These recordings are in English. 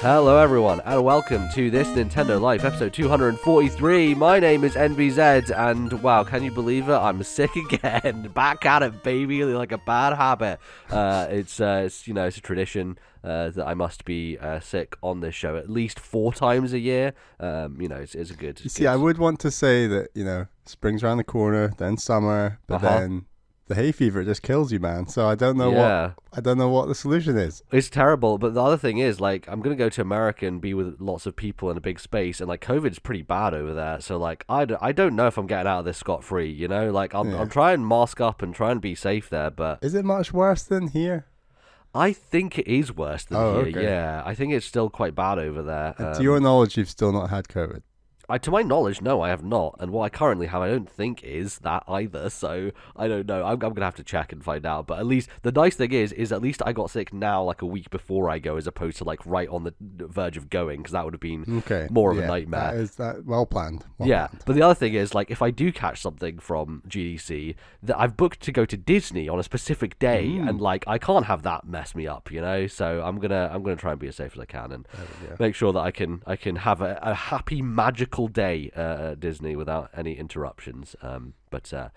Hello everyone, and welcome to This Nintendo Life, episode 243. My name is NBZ, and wow, can you believe it? I'm sick again. Back at it, baby, like a bad habit. It's a tradition that I must be sick on this show at least 4 times a year. It's a good. You see, I would want to say that spring's around the corner, then summer, but then the hay fever just kills you, man. So I don't know what the solution is. It's terrible, but the other thing is, like, I'm gonna go to America and be with lots of people in a big space, and like COVID's pretty bad over there. So like, I don't know if I'm getting out of this scot free. I'll try and mask up and try and be safe there. But is it much worse than here? I think it is worse than here. Okay. Yeah, I think it's still quite bad over there. To your knowledge, you've still not had COVID? To my knowledge, no, I have not. And what I currently have, I don't think is that either. So I don't know. I'm going to have to check and find out. But at least the nice thing is at least I got sick now, like a week before I go, as opposed to like right on the verge of going, because that would have been more of a nightmare. That well planned. But the other thing is, like, if I do catch something from GDC, that I've booked to go to Disney on a specific day, and like I can't have that mess me up, So I'm gonna try and be as safe as I can and make sure that I can have a happy, magical day at Disney without any interruptions. But that's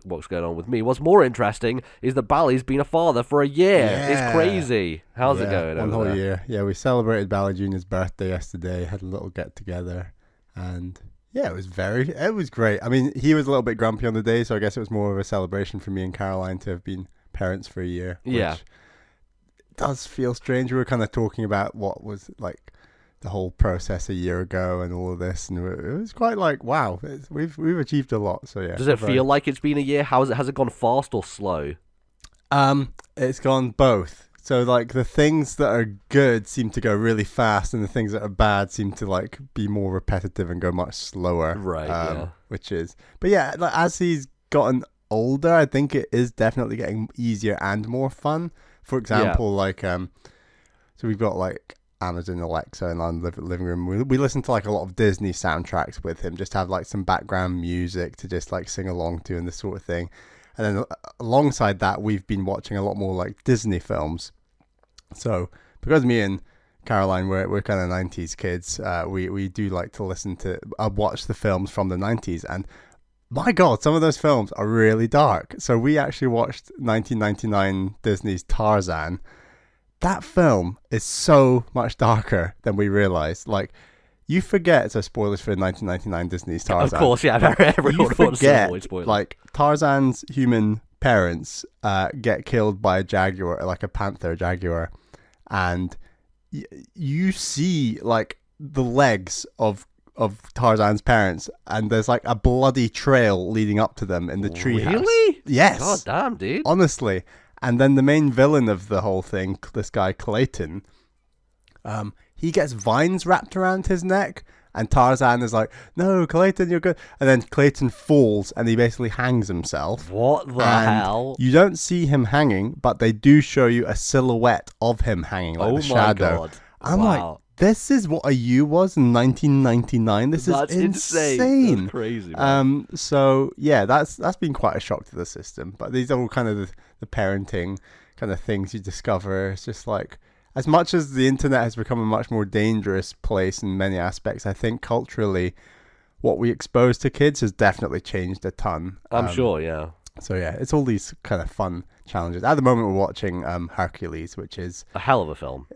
what's going on with me. What's more interesting is that Bally's been a father for a year. Yeah. It's crazy. How's it going? One whole there? year. Yeah, we celebrated Bally Jr.'s birthday yesterday. Had a little get together, and it was great. I mean, he was a little bit grumpy on the day, so I guess it was more of a celebration for me and Caroline to have been parents for a year. Which does feel strange. We were kind of talking about what was like the whole process a year ago and all of this, and it was quite like, wow, we've achieved a lot. So yeah. Does it feel like it's been a year? Has it gone fast or slow? It's gone both. So like the things that are good seem to go really fast, and the things that are bad seem to like be more repetitive and go much slower. Right. But yeah, like as he's gotten older, I think it is definitely getting easier and more fun. For example, so we've got like Amazon Alexa in our living room. We listen to like a lot of Disney soundtracks with him, just have like some background music to just like sing along to and this sort of thing. And then alongside that, we've been watching a lot more like Disney films. So because me and Caroline, we're kind of 90s kids, we do like to listen to watch the films from the 90s, and my God, some of those films are really dark. So we actually watched 1999 Disney's Tarzan. That film is so much darker than we realized. Like, you forget, so spoilers for 1999 Disney's Tarzan. Of course, yeah, everyone wants to avoid spoilers. Like, Tarzan's human parents get killed by a jaguar, like a panther jaguar, and you see, like, the legs of Tarzan's parents, and there's like a bloody trail leading up to them in the treehouse. Really? Yes. God damn, dude. Honestly. And then the main villain of the whole thing, this guy Clayton, he gets vines wrapped around his neck, and Tarzan is like, "No, Clayton, you're good." And then Clayton falls, and he basically hangs himself. What the hell? You don't see him hanging, but they do show you a silhouette of him hanging, like the shadow. Oh my God! I'm like, this is what a U was in 1999. That's insane. That's crazy, man. So yeah, that's been quite a shock to the system. But these are all kind of the parenting kind of things you discover. It's just like, as much as the internet has become a much more dangerous place in many aspects, I think culturally, what we expose to kids has definitely changed a ton. I'm sure, yeah. So yeah, it's all these kind of fun challenges. At the moment, we're watching Hercules, which is a hell of a film.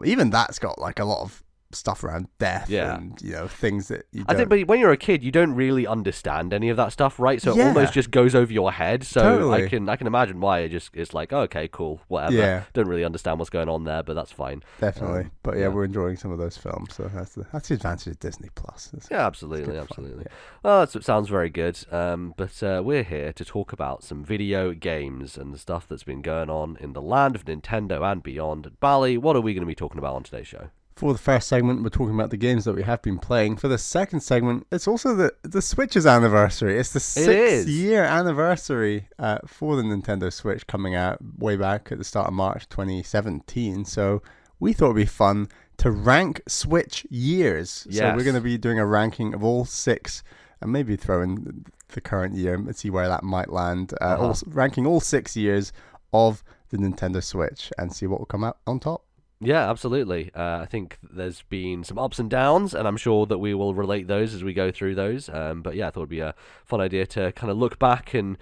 Even that's got like a lot of stuff around death and things that you don't... I think, but when you're a kid, you don't really understand any of that stuff, right? So it almost just goes over your head. So totally. I can imagine why it's like, oh, okay, cool, whatever. Yeah. Don't really understand what's going on there, but that's fine. Definitely. But we're enjoying some of those films, so that's the advantage of Disney Plus. Absolutely. Well, that sounds very good. But we're here to talk about some video games and the stuff that's been going on in the land of Nintendo and beyond. Bally, what are we going to be talking about on today's show? For the first segment, we're talking about the games that we have been playing. For the second segment, it's also the Switch's anniversary. It's the 6-year anniversary for the Nintendo Switch, coming out way back at the start of March 2017. So we thought it'd be fun to rank Switch years. Yes. So we're going to be doing a ranking of all 6, and maybe throw in the current year and see where that might land. Ranking all 6 years of the Nintendo Switch and see what will come out on top. Yeah, absolutely. I think there's been some ups and downs, and I'm sure that we will relate those as we go through those. But yeah, I thought it'd be a fun idea to kind of look back and,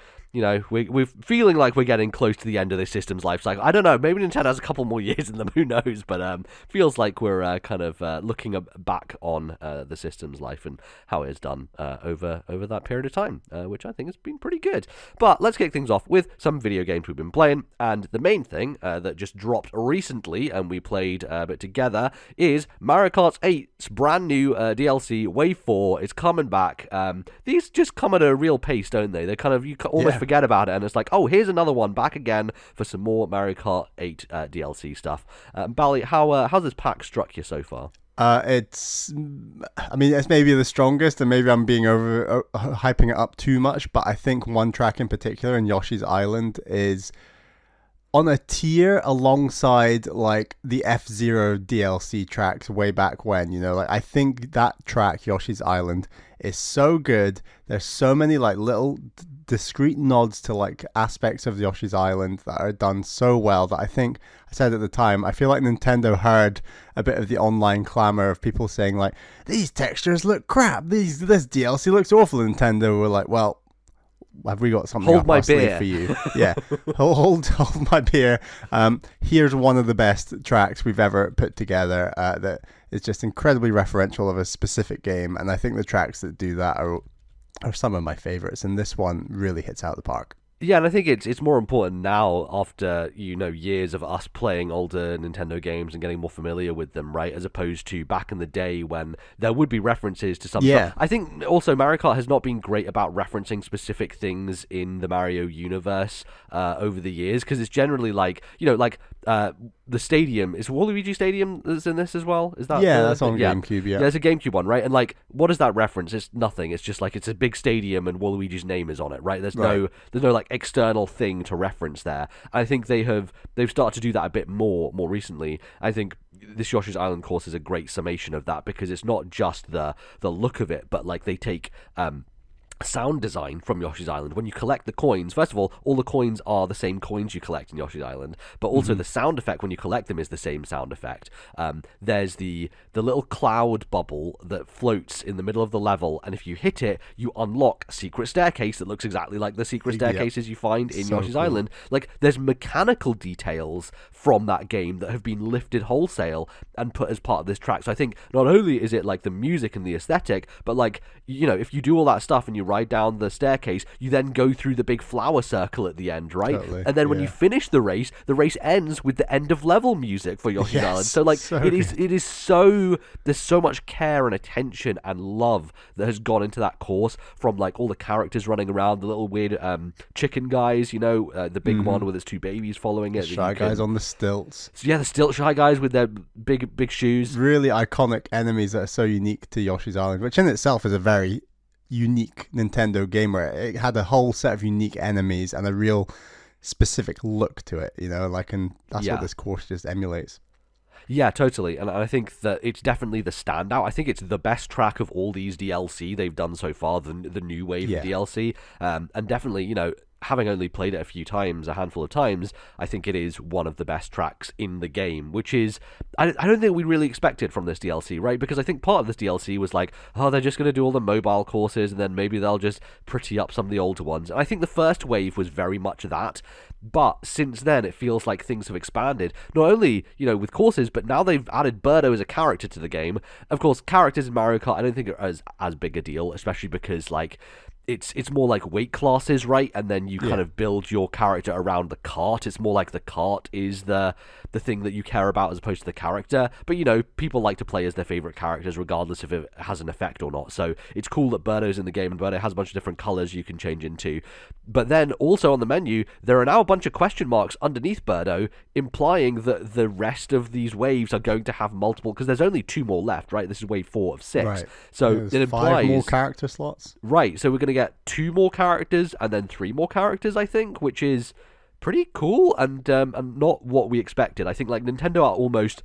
we're feeling like we're getting close to the end of this system's life cycle. I don't know, maybe Nintendo has a couple more years in them, who knows? But feels like we're kind of looking back on the system's life and how it has done over that period of time, which I think has been pretty good. But let's kick things off with some video games we've been playing, and the main thing that just dropped recently, and we played a bit together, is Mario Kart 8's brand new DLC, Wave 4. It's coming back. These just come at a real pace, don't they? They kind of, you almost forget about it, and it's like, oh, here's another one back again for some more Mario Kart 8 DLC stuff. Bally, how's this pack struck you so far? It's maybe the strongest, and maybe I'm being over hyping it up too much, but I think one track in particular in Yoshi's Island is on a tier alongside like the F-Zero DLC tracks way back when, I think that track, Yoshi's Island, is so good. There's so many like little discrete nods to like aspects of Yoshi's Island that are done so well that I think, I said at the time, I feel like Nintendo heard a bit of the online clamor of people saying like, these textures look crap, this DLC looks awful. Nintendo were like, well, have we got something up our sleeve for you? Yeah, hold my beer. Here's one of the best tracks we've ever put together that is just incredibly referential of a specific game, and I think the tracks that do that are some of my favorites, and this one really hits out of the park. Yeah, and I think it's more important now after, years of us playing older Nintendo games and getting more familiar with them, right? As opposed to back in the day when there would be references to some stuff. I think also Mario Kart has not been great about referencing specific things in the Mario universe over the years, because it's generally like, the stadium, is Waluigi Stadium that's in this as well? Is that that's on GameCube, yeah. There's a GameCube one, right? And like, what does that reference? It's nothing. It's just like, it's a big stadium and Waluigi's name is on it, right? There's no like external thing to reference there. I think they've started to do that a bit more recently. I think this Yoshi's Island course is a great summation of that, because it's not just the look of it, but like they take sound design from Yoshi's Island. When you collect the coins, first of all the coins are the same coins you collect in Yoshi's Island, but also the sound effect when you collect them is the same sound effect. There's the little cloud bubble that floats in the middle of the level, and if you hit it, you unlock a secret staircase that looks exactly like the secret staircases you find in Yoshi's Island. Like, there's mechanical details from that game that have been lifted wholesale and put as part of this track. So I think not only is it like the music and the aesthetic, but like, if you do all that stuff and you ride down the staircase, you then go through the big flower circle at the end, right? Totally, and then when you finish the race ends with the end of level music for Yoshi's Island. So like, it is so, there's so much care and attention and love that has gone into that course, from like all the characters running around, the little weird chicken guys, the big one with his two babies following it. Shy guys on the stilts. So yeah, the stilt shy guys with their big shoes. Really iconic enemies that are so unique to Yoshi's Island, which in itself is a very unique Nintendo game, where it had a whole set of unique enemies and a real specific look to it, and that's what this course just emulates. Yeah, totally. And I think that it's definitely the standout. I think it's the best track of all these DLC they've done so far, the new wave of DLC. And definitely, having only played it a handful of times, I think it is one of the best tracks in the game, which is, I don't think we really expected from this DLC, right? Because I think part of this DLC was like, oh, they're just going to do all the mobile courses, and then maybe they'll just pretty up some of the older ones. And I think the first wave was very much that, but since then it feels like things have expanded, not only, with courses, but now they've added Birdo as a character to the game. Of course, characters in Mario Kart I don't think are as big a deal, especially because like, it's more like weight classes, right? And then you kind of build your character around the cart. It's more like the cart is the thing that you care about as opposed to the character. But, people like to play as their favorite characters regardless if it has an effect or not. So it's cool that Birdo's in the game, and Birdo has a bunch of different colors you can change into. But then also on the menu, there are now a bunch of question marks underneath Birdo, implying that the rest of these waves are going to have multiple, because there's only 2 more left, right? This is wave 4 of 6. Right. So it implies 5 more character slots. Right. So we're going to get 2 more characters and then 3 more characters, I think, which is pretty cool and not what we expected. I think like Nintendo are almost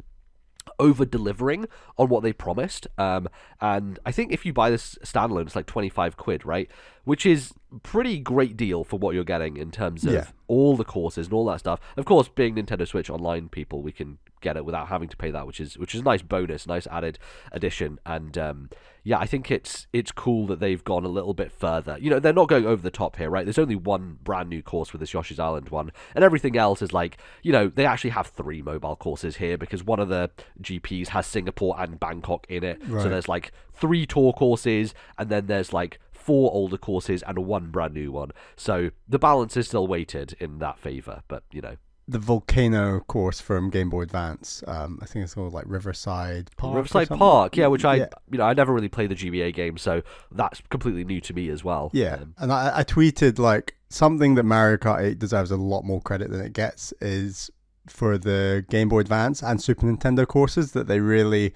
over-delivering on what they promised, and I think if you buy this standalone, it's like 25 quid, right? Which is pretty great deal for what you're getting in terms of all the courses and all that stuff. Of course, being Nintendo Switch Online people, we can get it without having to pay that, which is a nice bonus, nice added addition. And yeah, I think it's cool that they've gone a little bit further. You know, they're not going over the top here, right? There's only one brand new course with this Yoshi's Island one, and everything else is like, you know, they actually have 3 mobile courses here because one of the GPs has Singapore and Bangkok in it. Right. So there's like 3 tour courses, and then there's like 4 older courses and 1 brand new one. So the balance is still weighted in that favor, but you know. The Volcano course from Game Boy Advance, I think it's called like Riverside Park. Riverside Park, yeah, which I never really played the GBA game, so that's completely new to me as well. Yeah, and I tweeted like something that Mario Kart 8 deserves a lot more credit than it gets is for the Game Boy Advance and Super Nintendo courses, that they really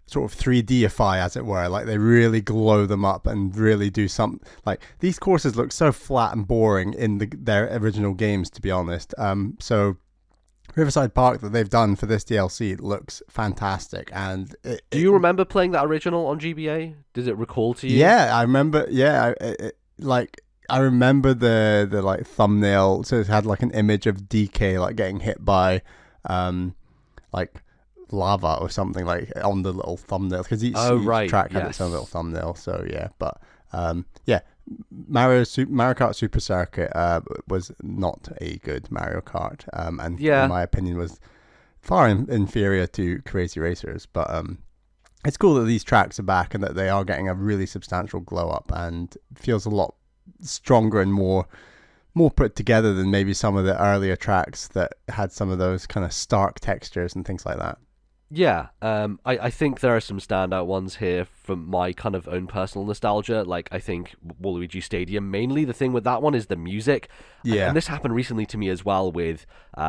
sort of 3Dify, as it were. Like they really glow them up and really do some, like these courses look so flat and boring in their original games, to be honest. So Riverside Park that they've done for this DLC looks fantastic. And do you remember playing that original on GBA? Does it recall to you? Yeah, I remember. Yeah, I remember the like thumbnail. So it had like an image of DK like getting hit by like lava or something like on the little thumbnail, because each track had its own little thumbnail. So yeah, but yeah, Mario Kart Super Circuit was not a good Mario Kart, and in my opinion was far inferior to Crazy Racers. But it's cool that these tracks are back and that they are getting a really substantial glow up, and feels a lot stronger and more put together than maybe some of the earlier tracks that had some of those kind of stark textures and things like that. Yeah, I think there are some standout ones here from my kind of own personal nostalgia. Like, I think Waluigi Stadium, mainly the thing with that one is the music. Yeah. And this happened recently to me as well with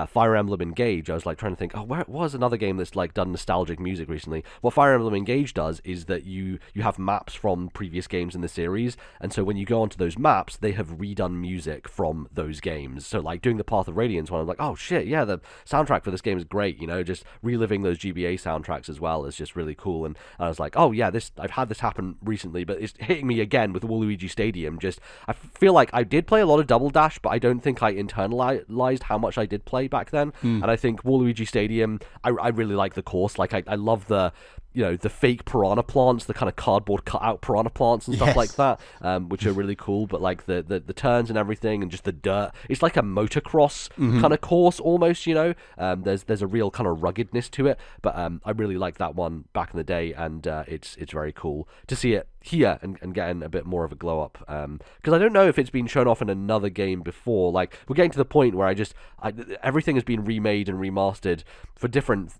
Fire Emblem Engage. I was like trying to think, where was another game that's like done nostalgic music recently? What Fire Emblem Engage does is that you have maps from previous games in the series, and so when you go onto those maps, they have redone music from those games. So like doing the Path of Radiance one, I'm like, oh shit, yeah, the soundtrack for this game is great. You know, just reliving those GBA soundtracks as well is just really cool. And I was like, oh yeah, I've had this happen recently, but it's hitting me again with Waluigi Stadium. Just I feel like I did play a lot of Double Dash, but I don't think I internalized how much I did play back then. And I think Waluigi Stadium, I really like the course. Like I love the, you know, the fake piranha plants, the kind of cardboard cut out piranha plants and stuff like that, which are really cool. But like the turns and everything, and just the dirt, it's like a motocross kind of course almost, you know. There's a real kind of ruggedness to it, but I really liked that one back in the day, and it's very cool to see it here and getting a bit more of a glow up, because I don't know if it's been shown off in another game before. Like we're getting to the point where everything has been remade and remastered for different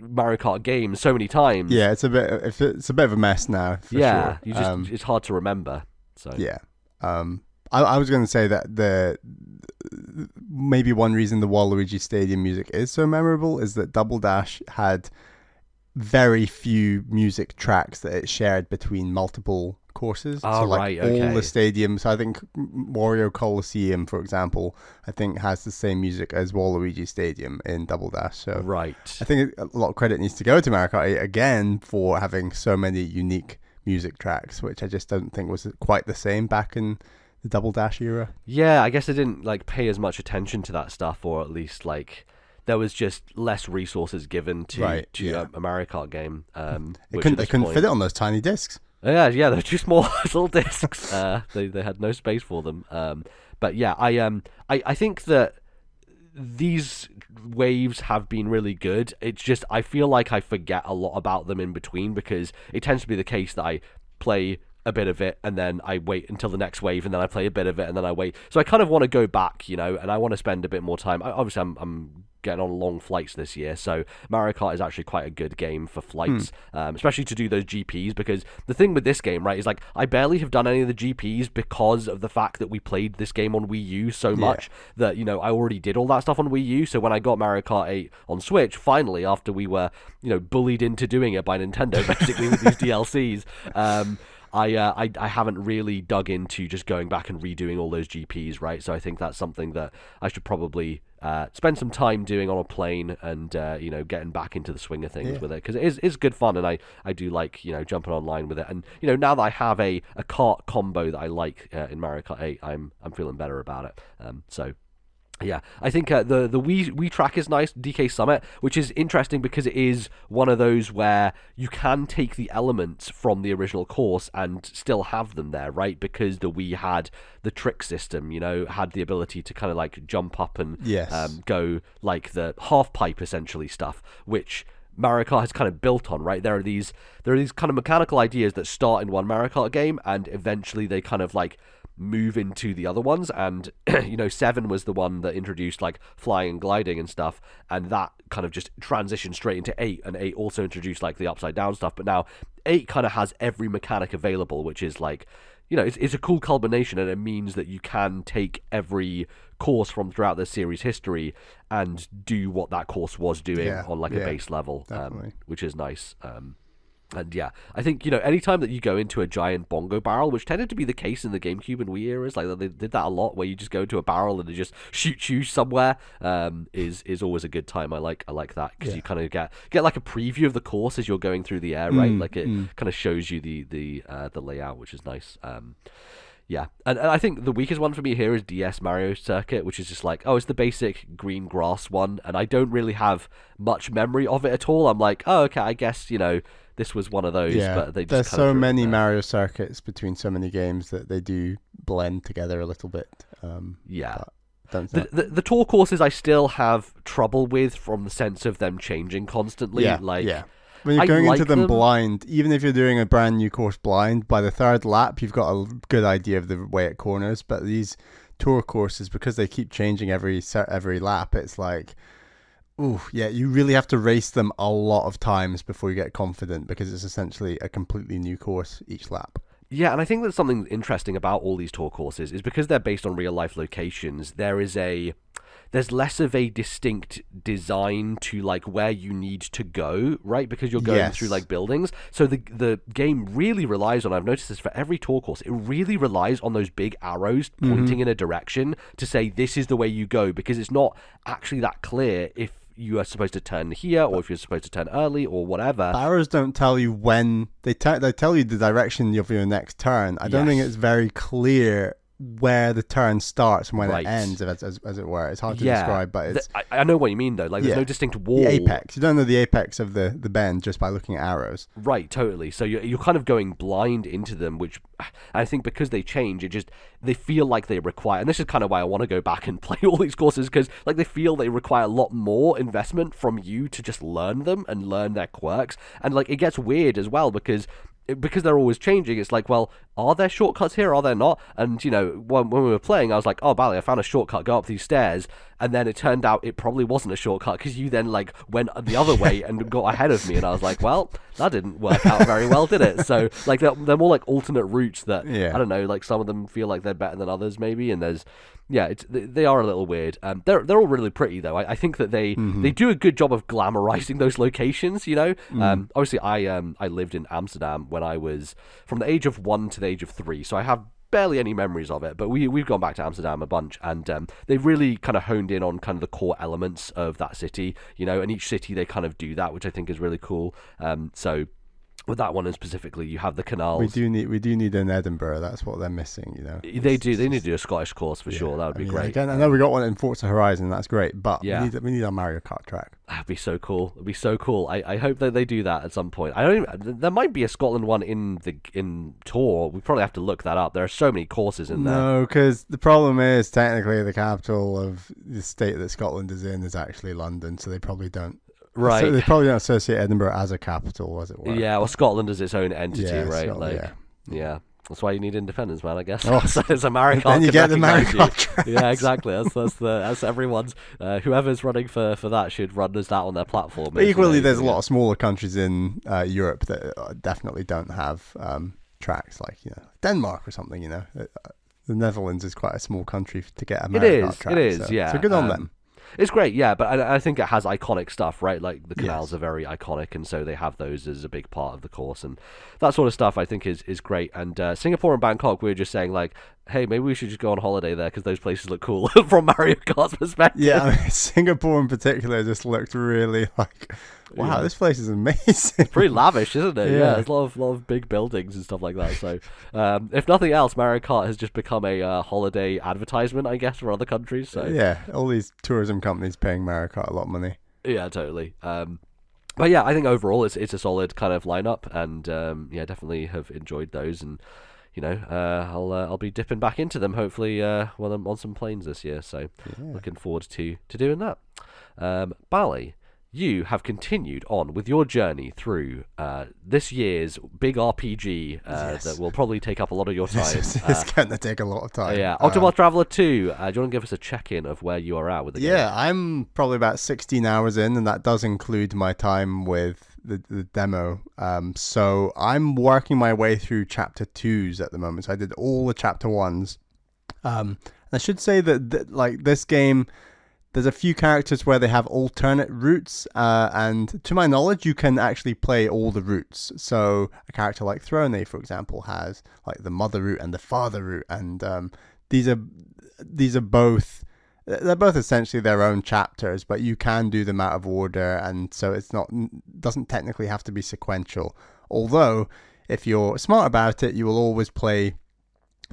Mario Kart games so many times. Yeah, it's a bit of a mess now. For sure. You just it's hard to remember. So yeah, I was going to say that maybe one reason the Waluigi Stadium music is so memorable is that Double Dash had very few music tracks that it shared between multiple courses. Oh, so like right, okay. all the stadiums. So I think Wario Coliseum, for example, I think has the same music as Waluigi Stadium in Double Dash. So right. I think a lot of credit needs to go to Mario Kart 8 again for having so many unique music tracks, which I just don't think was quite the same back in the Double Dash era. Yeah, I guess I didn't like pay as much attention to that stuff, or at least like there was just less resources given to a Mario Kart game. They couldn't fit it on those tiny discs. Yeah, they're too small little discs. They had no space for them. But yeah, I think that these waves have been really good. It's just I feel like I forget a lot about them in between, because it tends to be the case that I play a bit of it and then I wait until the next wave and then I play a bit of it and then I wait. So I kind of want to go back, you know, and I want to spend a bit more time. Obviously, I'm getting on long flights this year, so Mario Kart is actually quite a good game for flights, especially to do those GPs, because the thing with this game, right, is like I barely have done any of the GPs because of the fact that we played this game on Wii U so much that, you know, I already did all that stuff on Wii U. So when I got Mario Kart 8 on Switch, finally, after we were, you know, bullied into doing it by Nintendo, basically, with these DLCs, I haven't really dug into just going back and redoing all those GPs, right? So I think that's something that I should probably spend some time doing on a plane and, you know, getting back into the swing of things with it, because it is good fun, and I do like, you know, jumping online with it. And, you know, now that I have a kart combo that I like in Mario Kart 8, I'm feeling better about it. So Yeah, I think the Wii track is nice, DK Summit, which is interesting because it is one of those where you can take the elements from the original course and still have them there, right? Because the Wii had the trick system, had the ability to kind of like jump up and go like the half pipe essentially stuff, which Mario Kart has kind of built on, right? There are these kind of mechanical ideas that start in one Mario Kart game and eventually they kind of like move into the other ones, and 7 was the one that introduced like flying and gliding and stuff, and that kind of just transitioned straight into 8, and 8 also introduced like the upside down stuff, but now 8 kind of has every mechanic available, which is like, it's a cool culmination, and it means that you can take every course from throughout the series history and do what that course was doing on like a base level, which is nice. And yeah, I think, anytime that you go into a giant bongo barrel, which tended to be the case in the GameCube and Wii eras, like they did that a lot, where you just go into a barrel and it just shoots you somewhere, is always a good time. I like that, because you kind of get like a preview of the course as you're going through the air, right? Like it kind of shows you the layout, which is nice. Yeah, and I think the weakest one for me here is DS Mario Circuit, which is just like, it's the basic green grass one, and I don't really have much memory of it at all. I'm like, okay, I guess, this was one of those, but they just there's so many Mario circuits between so many games that they do blend together a little bit. The tour courses I still have trouble with, from the sense of them changing constantly. When you're going into them blind, even if you're doing a brand new course blind, by the third lap you've got a good idea of the way it corners. But these tour courses, because they keep changing every lap, it's like, you really have to race them a lot of times before you get confident, because it's essentially a completely new course each lap. Yeah, and I think that something interesting about all these tour courses is because they're based on real life locations, there's less of a distinct design to like where you need to go, right? Because you're going through like buildings. So the game really relies on, I've noticed this for every tour course, it really relies on those big arrows pointing in a direction to say this is the way you go, because it's not actually that clear if you are supposed to turn here or if you're supposed to turn early or whatever. Arrows don't tell you when, they tell you the direction of your next turn. I don't think it's very clear where the turn starts and when it ends, as it were. It's hard to describe, but it's... I know what you mean, though. Like, there's no distinct wall. The apex. You don't know the apex of the bend just by looking at arrows. Right, totally. So you're kind of going blind into them, which I think because they change, they feel like they require... And this is kind of why I want to go back and play all these courses, because like they feel they require a lot more investment from you to just learn them and learn their quirks. And like it gets weird as well, because they're always changing. It's like, well, are there shortcuts here? Are there not? And, when we were playing, I was like, oh, Bally, I found a shortcut, go up these stairs. And then it turned out it probably wasn't a shortcut, because you then, like, went the other way and got ahead of me. And I was like, well, that didn't work out very well, did it? So, like, they're more like alternate routes that, I don't know, like, some of them feel like they're better than others, maybe. And there's... Yeah, they are a little weird. They're all really pretty, though. I think that they do a good job of glamorizing those locations, Obviously, I lived in Amsterdam when I was from the age of 1 to the age of 3, so I have barely any memories of it, but we've gone back to Amsterdam a bunch, and they've really kind of honed in on kind of the core elements of that city, and each city they kind of do that, which I think is really cool. So... with that one, and specifically, you have the canals. We do need an Edinburgh. That's what they're missing, They do. They need to do a Scottish course for sure. That would be great. Again, I know we got one in Forza Horizon. That's great, but we need a Mario Kart track. That'd be so cool. It'd be so cool. I hope that they do that at some point. There might be a Scotland one in Tour. We probably have to look that up. There are so many courses in there. No, because the problem is technically the capital of the state that Scotland is in is actually London, so they probably don't. Right. So they probably don't associate Edinburgh as a capital, as it were. Yeah, well, Scotland is its own entity, right? Scotland, yeah. That's why you need independence, man, I guess. So it's a Mario Kart. Then you get the Mario Kart. Yeah, exactly. That's everyone's. Whoever's running for that should run as that on their platform. But equally, there's a lot of smaller countries in Europe that definitely don't have tracks, like Denmark or something. The Netherlands is quite a small country to get a Mario Kart track. It is. Yeah. So good on them. It's great, yeah, but I think it has iconic stuff, right? Like the canals are very iconic, and so they have those as a big part of the course, and that sort of stuff I think is great. And Singapore and Bangkok, we were just saying, like, hey, maybe we should just go on holiday there because those places look cool from Mario Kart's perspective. Yeah, I mean, Singapore in particular just looked really like, wow, this place is amazing. Pretty lavish, isn't it? Yeah. There's a lot of big buildings and stuff like that. So, if nothing else, Mario Kart has just become a holiday advertisement, I guess, for other countries. So yeah, all these tourism companies paying Mario Kart a lot of money. yeah, totally. But yeah, I think overall it's a solid kind of lineup, and yeah, definitely have enjoyed those, and I'll be dipping back into them hopefully when I'm on some planes this year. So looking forward to doing that. Bally, you have continued on with your journey through this year's big RPG that will probably take up a lot of your time. It's going to take a lot of time. Yeah, Octopath Traveler 2. Do you want to give us a check-in of where you are at with the game? Yeah, I'm probably about 16 hours in, and that does include my time with the demo. So I'm working my way through chapter 2s at the moment. So I did all the chapter 1s. I should say that like this game, there's a few characters where they have alternate routes, and to my knowledge, you can actually play all the routes. So a character like Throne, for example, has like the mother route and the father route, and these are both, they're both essentially their own chapters, but you can do them out of order, and so doesn't technically have to be sequential. Although, if you're smart about it, you will always play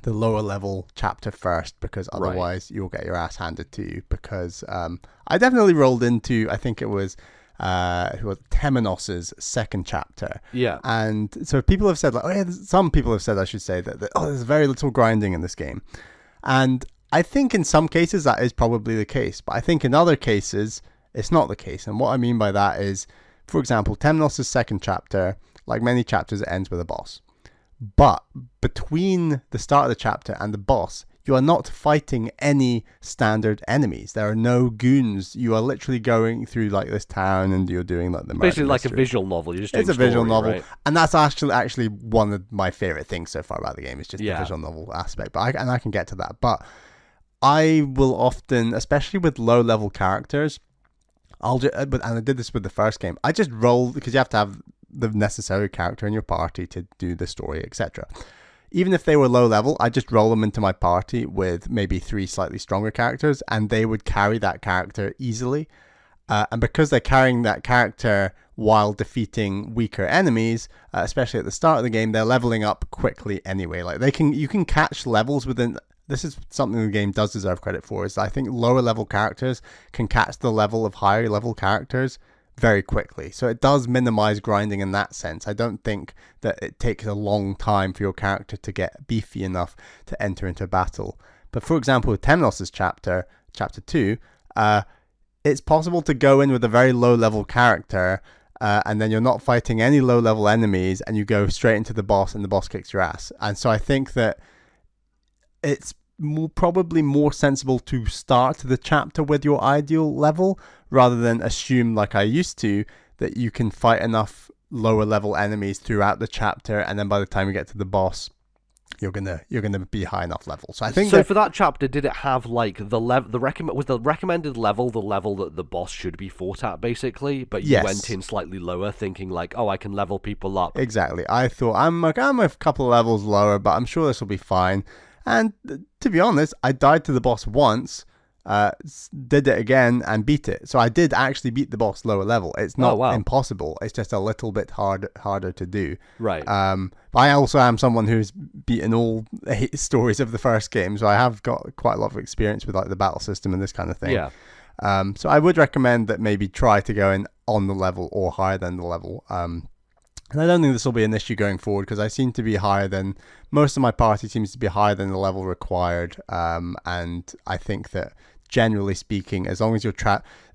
the lower level chapter first, because otherwise you'll get your ass handed to you. Because I definitely rolled into, I think it was Temenos's second chapter. Yeah. And so people have said, like, some people have said, I should say, that there's very little grinding in this game. And I think in some cases that is probably the case, but I think in other cases it's not the case. And what I mean by that is, for example, Temenos' second chapter, like many chapters, it ends with a boss. But between the start of the chapter and the boss, you are not fighting any standard enemies. There are no goons. You are literally going through like this town, and you're doing like the basically like mystery. A visual novel. You're just doing it's a visual novel, right? And that's actually one of my favorite things so far about the game. Is just the visual novel aspect. But I can get to that. But I will often, especially with low level characters, and I did this with the first game. I just roll, because you have to have the necessary character in your party to do the story, etc. Even if they were low level, I just roll them into my party with maybe 3 slightly stronger characters, and they would carry that character easily. And because they're carrying that character while defeating weaker enemies, especially at the start of the game, they're leveling up quickly anyway. Like you can catch levels within. This is something the game does deserve credit for. Is I think lower level characters can catch the level of higher level characters very quickly. So it does minimize grinding in that sense. I don't think that it takes a long time for your character to get beefy enough to enter into battle. But for example, with Temenos' chapter 2, it's possible to go in with a very low level character, and then you're not fighting any low level enemies, and you go straight into the boss, and the boss kicks your ass. And so I think that it's probably more sensible to start the chapter with your ideal level, rather than assume, like I used to, that you can fight enough lower level enemies throughout the chapter, and then by the time you get to the boss, you're gonna be high enough level. So I think for that chapter, did it have like was the recommended level the level that the boss should be fought at, basically? But you went in slightly lower, thinking like, oh, I can level people up. Exactly. I thought I'm a couple of levels lower, but I'm sure this will be fine. And to be honest, I died to the boss once, did it again, and beat it. So I did actually beat the boss lower level. It's not impossible. It's just a little bit harder to do. Right. But I also am someone who's beaten all 8 stories of the first game, so I have got quite a lot of experience with like the battle system and this kind of thing. Yeah. So I would recommend that maybe try to go in on the level or higher than the level. And I don't think this will be an issue going forward, because I seem to be higher than most of my party seems to be higher than the level required. And I think that generally speaking, as long as you're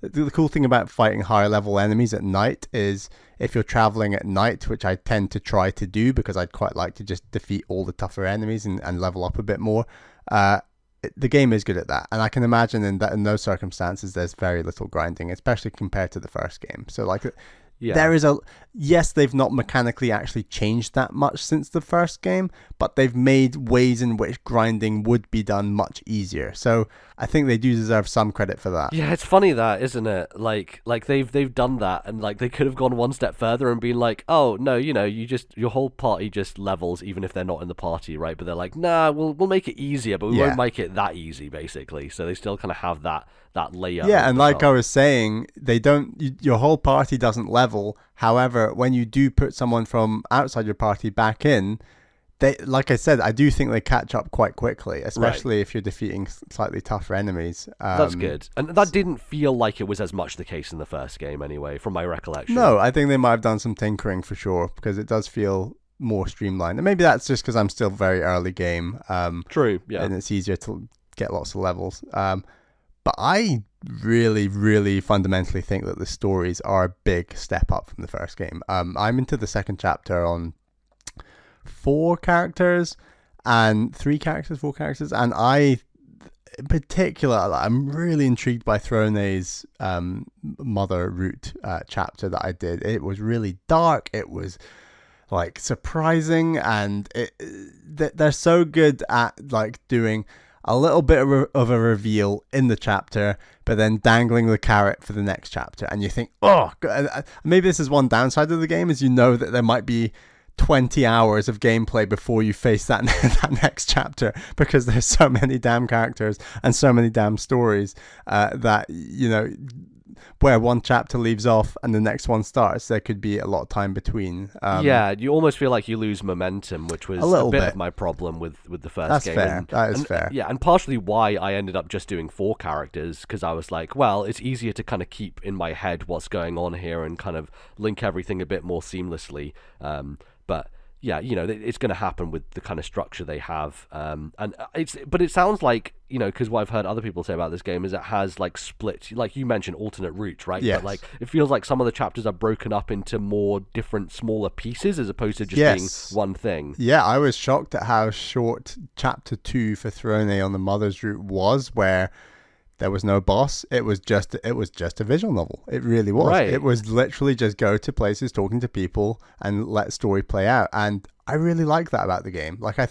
the cool thing about fighting higher level enemies at night is if you're traveling at night, which I tend to try to do because I'd quite like to just defeat all the tougher enemies and level up a bit more. The game is good at that, and I can imagine in those circumstances there's very little grinding, especially compared to the first game. So like there is yes, they've not mechanically actually changed that much since the first game, but they've made ways in which grinding would be done much easier. So I think they do deserve some credit for that. Yeah, it's funny that, isn't it? Like they've done that, and like they could have gone one step further and been like, oh no, your whole party just levels even if they're not in the party, right? But they're like, nah, we'll make it easier, but we won't make it that easy, basically. So they still kind of have that layer. Yeah, and like I was saying, your whole party doesn't level. However, when you do put someone from outside your party back in, like I said, I do think they catch up quite quickly, especially if you're defeating slightly tougher enemies. That's good. And that didn't feel like it was as much the case in the first game anyway, from my recollection. No, I think they might have done some tinkering for sure, because it does feel more streamlined. And maybe that's just because I'm still very early game. True, yeah. And it's easier to get lots of levels. But I really, really fundamentally think that the stories are a big step up from the first game. I'm into the second chapter on 4 characters, and I, in particular, I'm really intrigued by Throne's Mother Root chapter that I did. It was really dark. It was like surprising, and they're so good at like doing a little bit of a reveal in the chapter, but then dangling the carrot for the next chapter. And you think, oh, God. Maybe this is one downside of the game, is that there might be 20 hours of gameplay before you face that next chapter, because there's so many damn characters and so many damn stories that, where one chapter leaves off and the next one starts, there could be a lot of time between. You almost feel like you lose momentum, which was a bit of my problem with the first game. That's fair. That is fair. Yeah, and partially why I ended up just doing 4 characters, because I was like, well, it's easier to kind of keep in my head what's going on here and kind of link everything a bit more seamlessly. But yeah, it's going to happen with the kind of structure they have. But it sounds like, because what I've heard other people say about this game is it has like split, like you mentioned, alternate routes, right? Yes. But like it feels like some of the chapters are broken up into more different, smaller pieces as opposed to just being one thing. Yeah, I was shocked at how short chapter 2 for Throne on the Mother's Route was, where there was no boss. It was just a visual novel. It really was. Right. It was literally just go to places, talking to people, and let story play out. And I really like that about the game. Like, I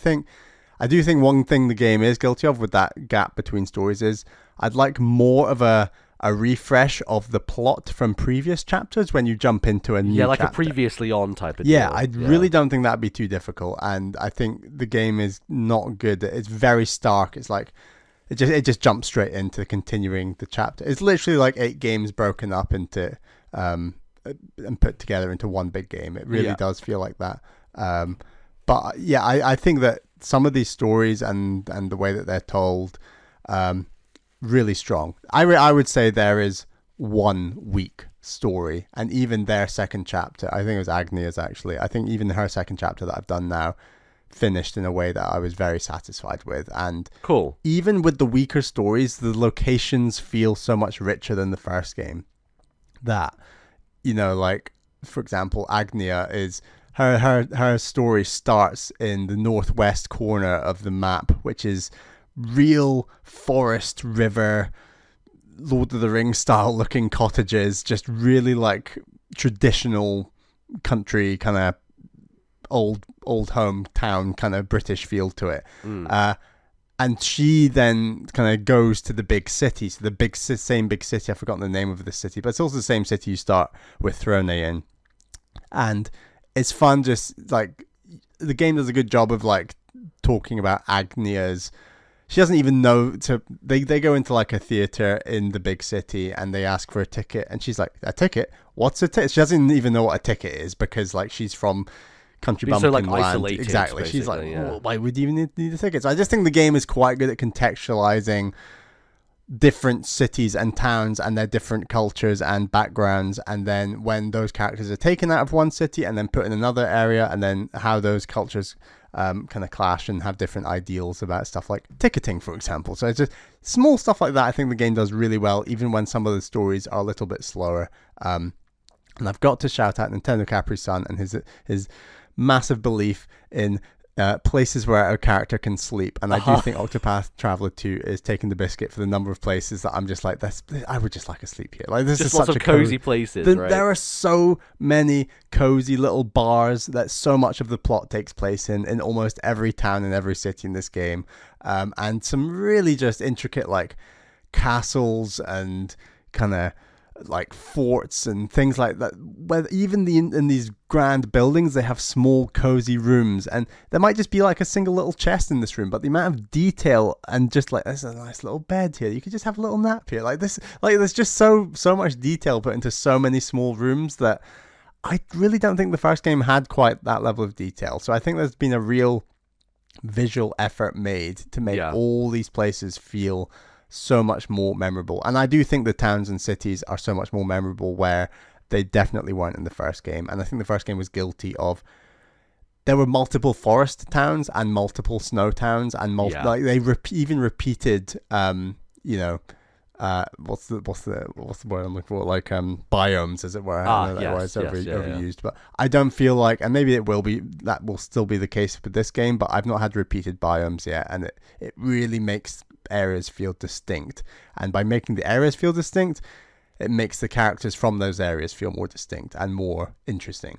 do think one thing the game is guilty of with that gap between stories is I'd like more of a refresh of the plot from previous chapters when you jump into a new chapter. Yeah, like a previously on type of deal. Yeah, I really don't think that'd be too difficult. And I think the game is not good. It's very stark. It's like it just jumps straight into continuing the chapter. It's literally like 8 games broken up into and put together into one big game. It really does feel like that. But yeah, I think that some of these stories and the way that they're told, really strong. I would say there is one weak story, and even their second chapter, I think it was Agnia's actually, I think even her second chapter that I've done now finished in a way that I was very satisfied with. And cool. Even with the weaker stories, the locations feel so much richer than the first game. That, like, for example, Agnia is her story starts in the northwest corner of the map, which is real forest, river, Lord of the Rings style looking cottages, just really like traditional country kind of old hometown kind of British feel to it. And she then kind of goes to the big city. So the same big city, I've forgotten the name of the city, but it's also the same city you start with Throne in. And it's fun, just like the game does a good job of like talking about Agnia's. She doesn't even know they go into like a theater in the big city and they ask for a ticket, and she's like, a ticket? What's a ticket? She doesn't even know what a ticket is, because like she's from country bumpkin land. Isolated, exactly. She's like, well, why would you even need a ticket? So I just think the game is quite good at contextualizing different cities and towns and their different cultures and backgrounds, and then when those characters are taken out of one city and then put in another area, and then how those cultures kind of clash and have different ideals about stuff like ticketing, for example. So it's just small stuff like that. I think the game does really well, even when some of the stories are a little bit slower. And I've got to shout out Nintendo Capri-san and his massive belief in places where a character can sleep, and I do think Octopath Traveler 2 is taking the biscuit for the number of places that I'm just like, I would just like to sleep here. Like, this just is lots such of a cozy places, right? There are so many cozy little bars that so much of the plot takes place in almost every town and every city in this game, and some really just intricate like castles and kind of like forts and things like that, where even in these grand buildings they have small cozy rooms, and there might just be like a single little chest in this room, but the amount of detail, and just like, there's a nice little bed here, you could just have a little nap here, like this, like there's just so much detail put into so many small rooms that I really don't think the first game had quite that level of detail. So I think there's been a real visual effort made to make all these places feel so much more memorable. And I do think the towns and cities are so much more memorable where they definitely weren't in the first game. And I think the first game was guilty of, there were multiple forest towns and multiple snow towns and like they even repeated what's the word I'm looking for, like biomes, as it were. I know that word's overused, but I don't feel like, and maybe that will still be the case for this game, but I've not had repeated biomes yet, and it really makes areas feel distinct, and by making the areas feel distinct, it makes the characters from those areas feel more distinct and more interesting.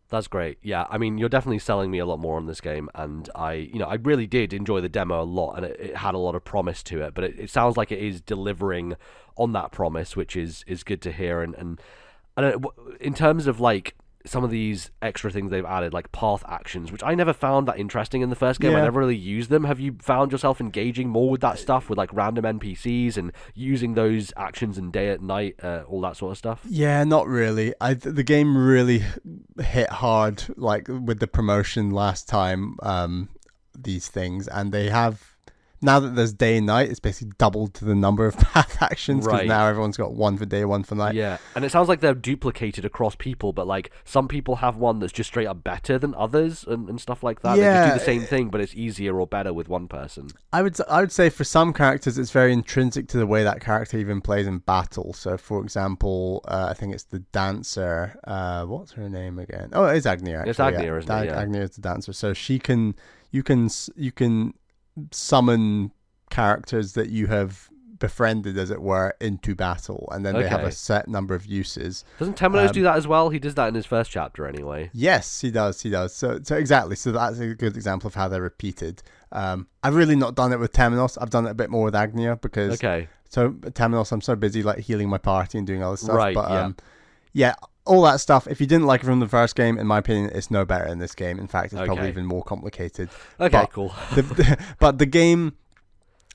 That's great. Yeah, I mean, you're definitely selling me a lot more on this game, and I really did enjoy the demo a lot, and it had a lot of promise to it, but it sounds like it is delivering on that promise, which is good to hear. And I don't know, in terms of like some of these extra things they've added, like path actions, which I never found that interesting in the first game. I never really used them. Have you found yourself engaging more with that stuff, with like random NPCs and using those actions in day at night, all that sort of stuff? Yeah, not really. The game really hit hard, like with the promotion last time, these things, and they have, now that there's day and night, it's basically doubled to the number of path actions, because now everyone's got one for day, one for night. Yeah, and it sounds like they're duplicated across people, but like some people have one that's just straight up better than others and stuff like that. Yeah. They just do the same thing, but it's easier or better with one person. I would say for some characters, it's very intrinsic to the way that character even plays in battle. So, for example, I think it's the dancer. What's her name again? Oh, it is Agnia. Actually. It's Agnia, isn't it? Yeah. Agnia is the dancer. So you can summon characters that you have befriended, as it were, into battle, and then they have a set number of uses. Doesn't Temenos do that as well? He does that in his first chapter anyway. Yes, he does. So exactly. So that's a good example of how they're repeated. I've really not done it with Temenos. I've done it a bit more with Agnia, because so Temenos, I'm so busy like healing my party and doing other stuff. Right. But all that stuff, if you didn't like it from the first game, in my opinion, it's no better in this game. In fact, it's probably even more complicated. Cool. But the game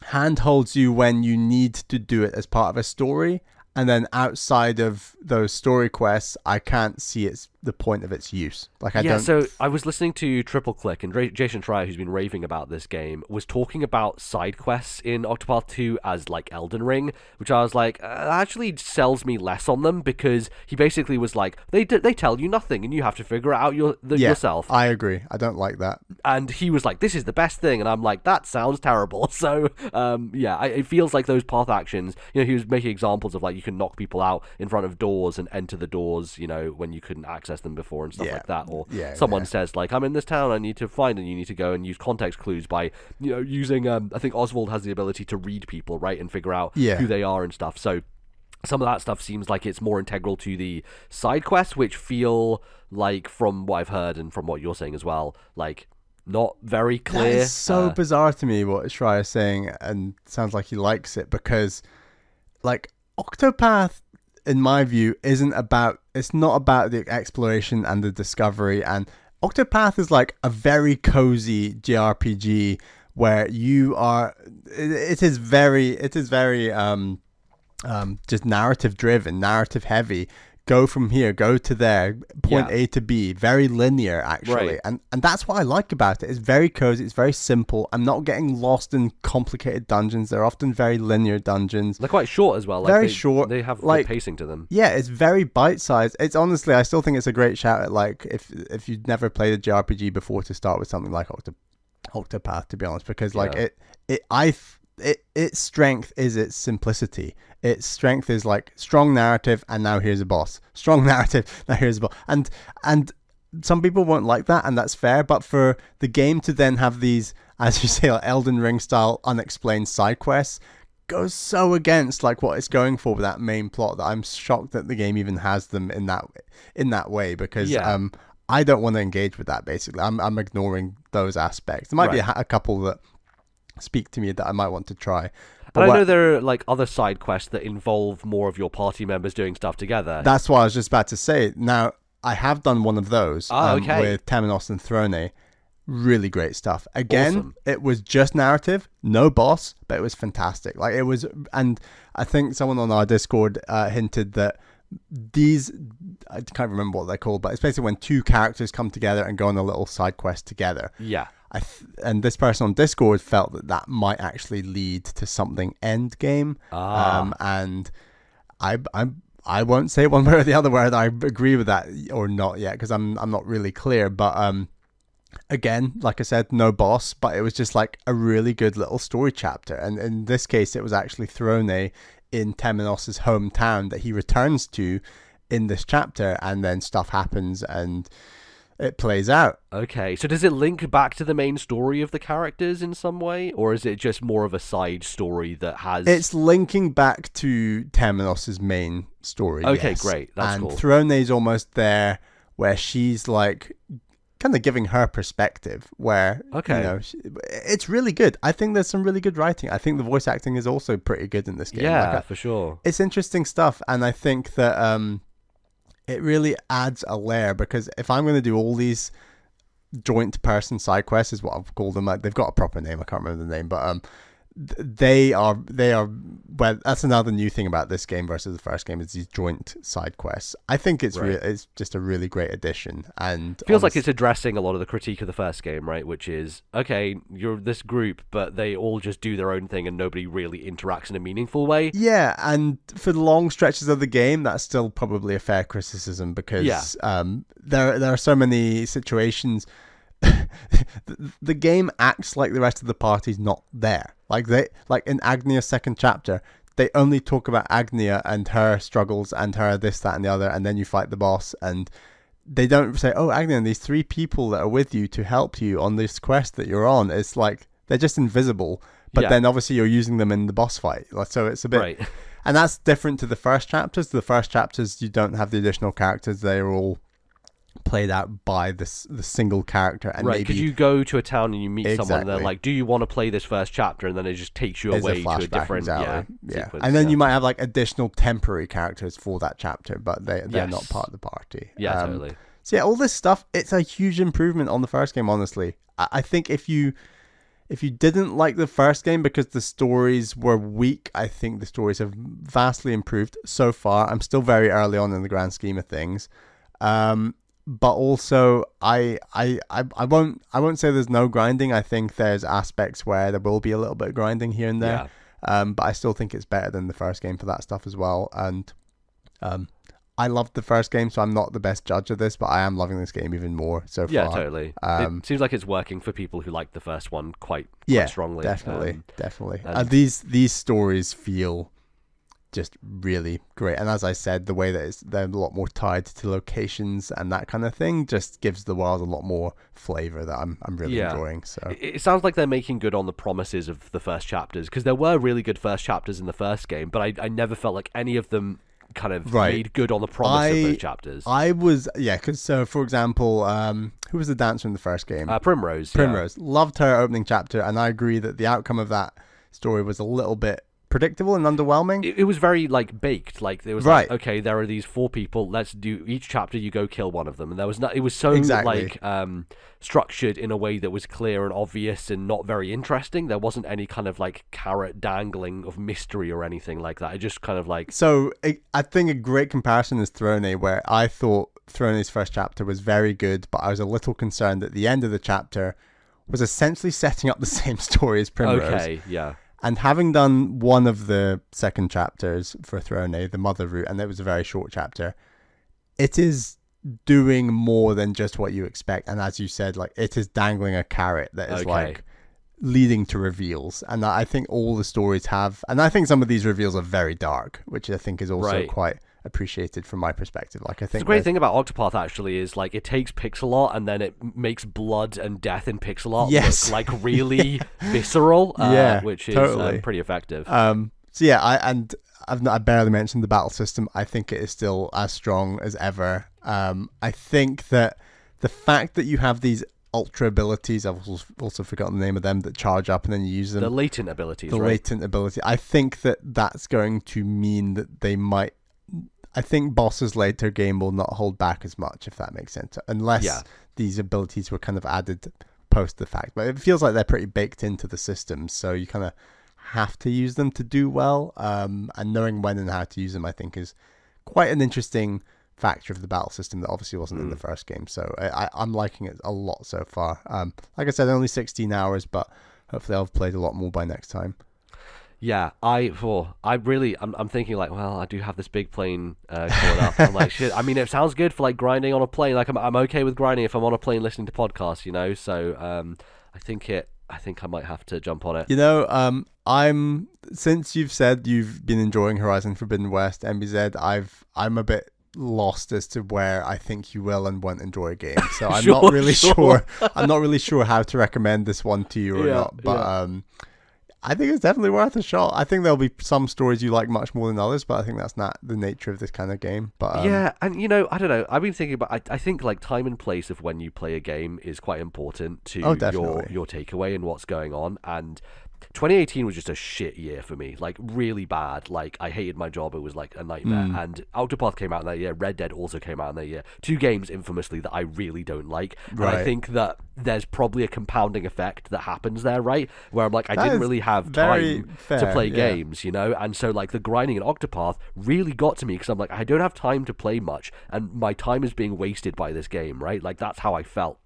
handholds you when you need to do it as part of a story, and then outside of those story quests, I can't see the point of its use. Like I don't. So I was listening to Triple Click, and Jason Schreier, who's been raving about this game, was talking about side quests in Octopath 2 as like Elden Ring, which I was like, actually sells me less on them, because he basically was like, they tell you nothing, and you have to figure it out yourself. I agree. I don't like that. And he was like, this is the best thing, and I'm like, that sounds terrible. So it feels like those path actions. He was making examples of like you can knock people out in front of doors and enter the doors, when you couldn't access them before and stuff like that. Or someone says like, I'm in this town, I need to find, and you need to go and use context clues by using I think Oswald has the ability to read people, right, and figure out who they are and stuff. So some of that stuff seems like it's more integral to the side quests, which feel like, from what I've heard and from what you're saying as well, like not very clear. That is so bizarre to me what Schreier's saying, and sounds like he likes it, because like Octopath, in my view, it's not about the exploration and the discovery, and Octopath is like a very cozy JRPG where you are, it is very just narrative driven, narrative heavy. Go from here, go to there, point A to B, very linear actually. And that's what I like about it. It's very cozy, it's very simple. I'm not getting lost in complicated dungeons. They're often very linear dungeons. They're quite short as well. Very short. They have good pacing to them. Yeah, it's very bite-sized. It's honestly, I still think it's a great shout at like if you'd never played a JRPG before, to start with something like Octopath, to be honest, because like its strength is its simplicity. Its strength is like strong narrative, and now here's a boss. Strong narrative, now here's a boss. And some people won't like that, and that's fair. But for the game to then have these, as you say, like Elden Ring style unexplained side quests, goes so against like what it's going for with that main plot that I'm shocked that the game even has them in that way, because I don't want to engage with that. Basically, I'm ignoring those aspects. There might be a couple that speak to me that I might want to try. But I know there are like other side quests that involve more of your party members doing stuff together. That's what I was just about to say. Now, I have done one of those with Menace and Throne. Really great stuff. Again, awesome. It was just narrative, no boss, but it was fantastic. Like it was, and I think someone on our Discord hinted that these, I can't remember what they're called, but it's basically when two characters come together and go on a little side quest together. Yeah. And this person on Discord felt that might actually lead to something end game. And I won't say one way or the other whether I agree with that or not yet, because I'm not really clear. But again, like I said, no boss, but it was just like a really good little story chapter. And in this case, it was actually Throne in Temenos's hometown that he returns to in this chapter, and then stuff happens and it plays out. Okay, so does it link back to the main story of the characters in some way, or is it just more of a side story that has... It's linking back to Temenos's main story. Okay, yes. Great. That's cool. And Throne's almost there where she's like kind of giving her perspective, where you know, it's really good. I think there's some really good writing. I think the voice acting is also pretty good in this game. Yeah, for sure. It's interesting stuff, and I think that it really adds a layer, because if I'm going to do all these joint person side quests, is what I've called them. Like, they've got a proper name. I can't remember the name, but they are. Well, that's another new thing about this game versus the first game, is these joint side quests. I think it's it's just a really great addition, and feels like it's addressing a lot of the critique of the first game, right? Which is, okay, you're this group, but they all just do their own thing and nobody really interacts in a meaningful way. Yeah, and for the long stretches of the game, that's still probably a fair criticism, because there are so many situations. The game acts like the rest of the party's not there. Like in Agnia's second chapter, they only talk about Agnia and her struggles and her this, that, and the other, and then you fight the boss, and they don't say, "Oh, Agnia, these three people that are with you to help you on this quest that you're on." It's like they're just invisible, but then obviously you're using them in the boss fight. So it's a bit, and that's different to the first chapters. The first chapters, you don't have the additional characters; they're all played out by the single character, and because you go to a town and you meet someone, and they're like, do you want to play this first chapter, and then it just takes you away to a different sequence, and then you might have like additional temporary characters for that chapter, but they're not part of the party. Totally. So all this stuff, it's a huge improvement on the first game, honestly. I think if you didn't like the first game because the stories were weak, I think the stories have vastly improved so far. I'm still very early on in the grand scheme of things. But also, I won't say there's no grinding. I think there's aspects where there will be a little bit of grinding here and there. But I still think it's better than the first game for that stuff as well. And I loved the first game, so I'm not the best judge of this, but I am loving this game even more so far. Yeah, totally. It seems like it's working for people who like the first one quite strongly. Definitely. These stories feel just really great, and as I said, the way that they're a lot more tied to locations and that kind of thing just gives the world a lot more flavor that I'm really enjoying. So it sounds like they're making good on the promises of the first chapters, because there were really good first chapters in the first game, but I never felt like any of them kind of made good on the promise of those chapters. I was because so for example, who was the dancer in the first game? Primrose. Loved her opening chapter, and I agree that the outcome of that story was a little bit predictable and underwhelming. It was very like baked. Like there was like, okay, there are these four people. Let's do each chapter. You go kill one of them, and there was not. It was so like structured in a way that was clear and obvious and not very interesting. There wasn't any kind of like carrot dangling of mystery or anything like that. It just kind of like. So I think a great comparison is Throne, where I thought Throne's first chapter was very good, but I was a little concerned that the end of the chapter was essentially setting up the same story as Primrose. Okay, yeah. And having done one of the second chapters for Throne, the Mother Route, and it was a very short chapter, it is doing more than just what you expect. And as you said, like, it is dangling a carrot that is like leading to reveals. And I think all the stories have, and I think some of these reveals are very dark, which I think is also quite appreciated from my perspective. Like, I think the great thing about Octopath actually is like it takes pixel art and then it makes blood and death in pixel art look like really visceral, which is totally. pretty effective. So yeah, I barely mentioned the battle system. I think it is still as strong as ever. I think that the fact that you have these ultra abilities, I've also forgotten the name of them, that charge up and then you use them. The latent abilities, The latent ability. I think that's going to mean that they might... I think bosses later game will not hold back as much, if that makes sense, unless these abilities were kind of added post the fact. But it feels like they're pretty baked into the system, so you kind of have to use them to do well. And knowing when and how to use them, I think, is quite an interesting factor of the battle system that obviously wasn't in the first game. So I'm liking it a lot so far. Like I said, only 16 hours, but hopefully I'll have played a lot more by next time. Yeah, I'm thinking like, well, I do have this big plane caught up. I'm like, shit. I mean, it sounds good for like grinding on a plane. Like I'm okay with grinding if I'm on a plane listening to podcasts, you know. So I think I might have to jump on it. You know, since you've said you've been enjoying Horizon Forbidden West, MBZ, I'm a bit lost as to where I think you will and won't enjoy a game. So I'm not really sure. I'm not really sure how to recommend this one to you or not. But I think it's definitely worth a shot. I think there'll be some stories you like much more than others, but I think that's not the nature of this kind of game. But yeah, and you know, I don't know. I've been thinking about. I think like time and place of when you play a game is quite important to your takeaway and what's going on. And 2018 was just a shit year for me, like really bad. Like I hated my job; it was like a nightmare. And Octopath came out in that year. Red Dead also came out in that year. Two games, infamously, that I really don't like. And I think that there's probably a compounding effect that happens there, right? Where I'm like, I didn't really have time to play games, you know. And so like the grinding in Octopath really got to me because I'm like, I don't have time to play much, and my time is being wasted by this game, right? Like that's how I felt.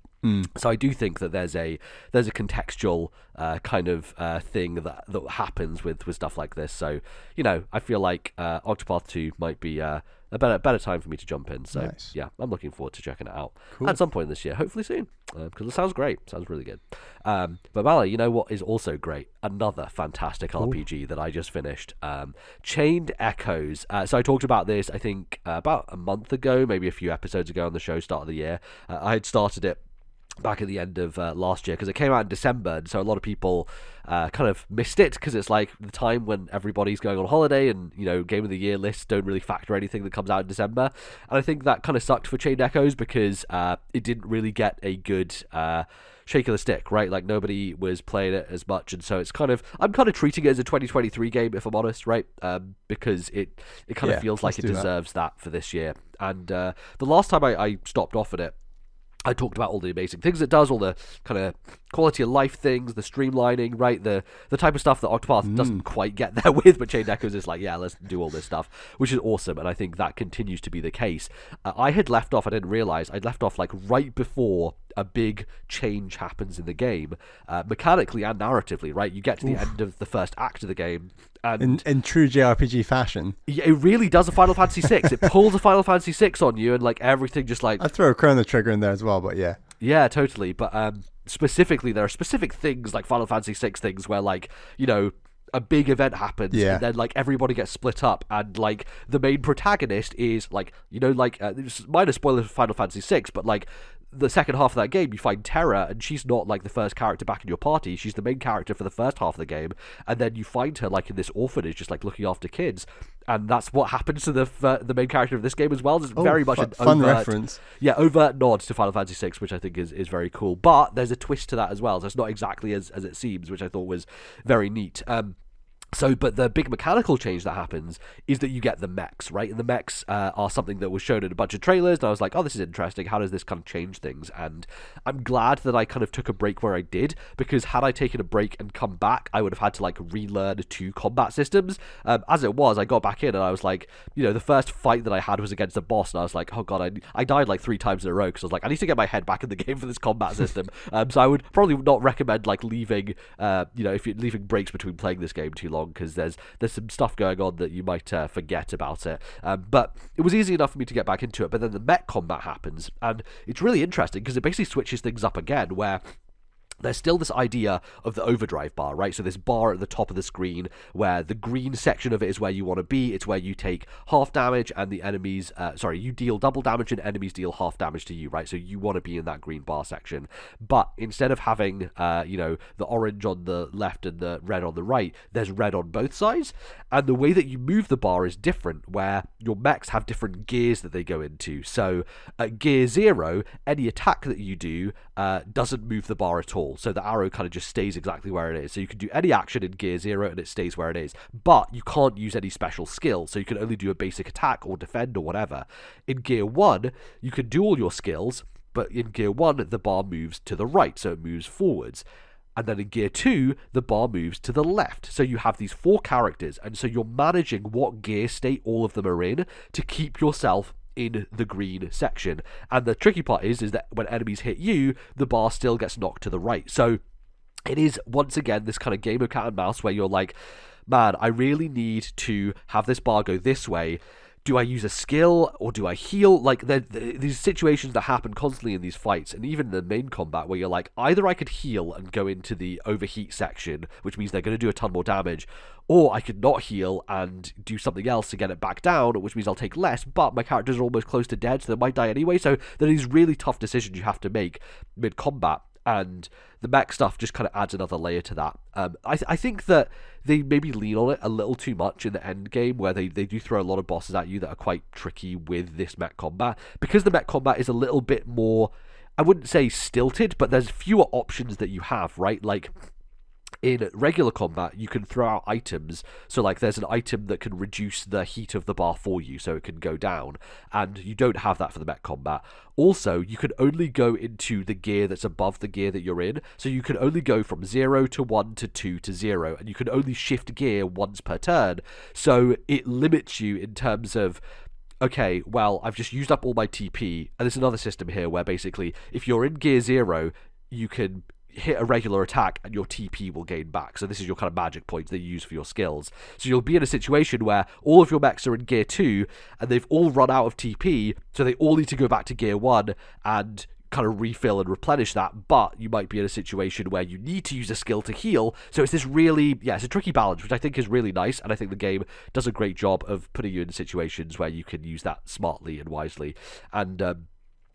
So I do think that there's a contextual kind of thing that happens with stuff like this. So you know, I feel like Octopath 2 might be a better time for me to jump in. So yeah, I'm looking forward to checking it out at some point this year, hopefully soon, because it sounds great. Sounds really good. But Mally, you know what is also great? Another fantastic RPG that I just finished, Chained Echoes. So I talked about this, I think, about a month ago, maybe a few episodes ago on the show, start of the year. I had started it back at the end of last year because it came out in December, and so a lot of people kind of missed it because it's like the time when everybody's going on holiday, and you know, game of the year lists don't really factor anything that comes out in December. And I think that kind of sucked for Chained Echoes because it didn't really get a good shake of the stick, right? Like nobody was playing it as much, and so it's kind of, I'm kind of treating it as a 2023 game, if I'm honest, right? Because it kind of feels like it deserves that for this year. And the last time I stopped off at it, I talked about all the amazing things it does, all the kind of quality of life things, the streamlining, right? The type of stuff that Octopath doesn't quite get there with, but Chained Echoes is like, yeah, let's do all this stuff, which is awesome, and I think that continues to be the case. I had left off, I didn't realize, I'd left off like right before a big change happens in the game, mechanically and narratively, right? You get to the end of the first act of the game, and in true JRPG fashion, yeah, it really does a Final Fantasy VI. It pulls a Final Fantasy VI on you, and like everything just like... I throw a Chrono Trigger in there as well, but yeah. Yeah, totally. But specifically, there are specific things like Final Fantasy VI things where, like, you know, a big event happens, and then like everybody gets split up, and like the main protagonist is like, you know, like minor spoilers for Final Fantasy VI, but like the second half of that game, you find Terra, and she's not like the first character back in your party. She's the main character for the first half of the game, and then you find her like in this orphanage, just like looking after kids, and that's what happens to the main character of this game as well. It's very much an fun overt reference. Yeah, overt nod to Final Fantasy VI, which I think is very cool. But there's a twist to that as well, so it's not exactly as it seems, which I thought was very neat. But the big mechanical change that happens is that you get the mechs, right? And the mechs are something that was shown in a bunch of trailers, and I was like, oh, this is interesting. How does this kind of change things? And I'm glad that I kind of took a break where I did, because had I taken a break and come back, I would have had to like relearn 2 combat systems. As it was, I got back in and I was like, you know, the first fight that I had was against a boss, and I was like, oh god, I died like 3 times in a row, because I was like, I need to get my head back in the game for this combat system. So I would probably not recommend like leaving, you know, if you're leaving breaks between playing this game too long, because there's some stuff going on that you might forget about it. But it was easy enough for me to get back into it. But then the mech combat happens, and it's really interesting because it basically switches things up again, where there's still this idea of the overdrive bar, right? So this bar at the top of the screen where the green section of it is where you want to be. It's where you take half damage and the enemies, you deal double damage and enemies deal half damage to you, right? So you want to be in that green bar section. But instead of having, the orange on the left and the red on the right, there's red on both sides. And the way that you move the bar is different, where your mechs have different gears that they go into. So at gear 0, any attack that you do doesn't move the bar at all. So the arrow kind of just stays exactly where it is. So you can do any action in gear 0 and it stays where it is. But you can't use any special skill. So you can only do a basic attack or defend or whatever. In gear 1, you can do all your skills, but in gear 1, the bar moves to the right. So it moves forwards. And then in gear 2, the bar moves to the left. So you have these 4 characters. And so you're managing what gear state all of them are in to keep yourself in the green section. And the tricky part is that when enemies hit you, the bar still gets knocked to the right. So it is, once again, this kind of game of cat and mouse where you're like, man, I really need to have this bar go this way. Do I use a skill or do I heal? Like, these situations that happen constantly in these fights, and even in the main combat, where you're like, either I could heal and go into the overheat section, which means they're going to do a ton more damage, or I could not heal and do something else to get it back down, which means I'll take less, but my characters are almost close to dead, so they might die anyway. So there are these really tough decisions you have to make mid-combat, and the mech stuff just kind of adds another layer to that. I think that they maybe lean on it a little too much in the end game, where they do throw a lot of bosses at you that are quite tricky with this mech combat, because the mech combat is a little bit more, I wouldn't say stilted, but there's fewer options that you have, right? Like, in regular combat, you can throw out items. So, like, there's an item that can reduce the heat of the bar for you, so it can go down. And you don't have that for the mech combat. Also, you can only go into the gear that's above the gear that you're in. So you can only go from 0 to 1 to 2 to 0. And you can only shift gear once per turn. So it limits you in terms of, okay, well, I've just used up all my TP. And there's another system here where basically, if you're in gear 0, you can hit a regular attack and your TP will gain back. So this is your kind of magic point that you use for your skills. So you'll be in a situation where all of your mechs are in gear 2 and they've all run out of TP, so they all need to go back to gear 1 and kind of refill and replenish that, but you might be in a situation where you need to use a skill to heal. So it's this really, it's a tricky balance, which I think is really nice, and I think the game does a great job of putting you in situations where you can use that smartly and wisely. And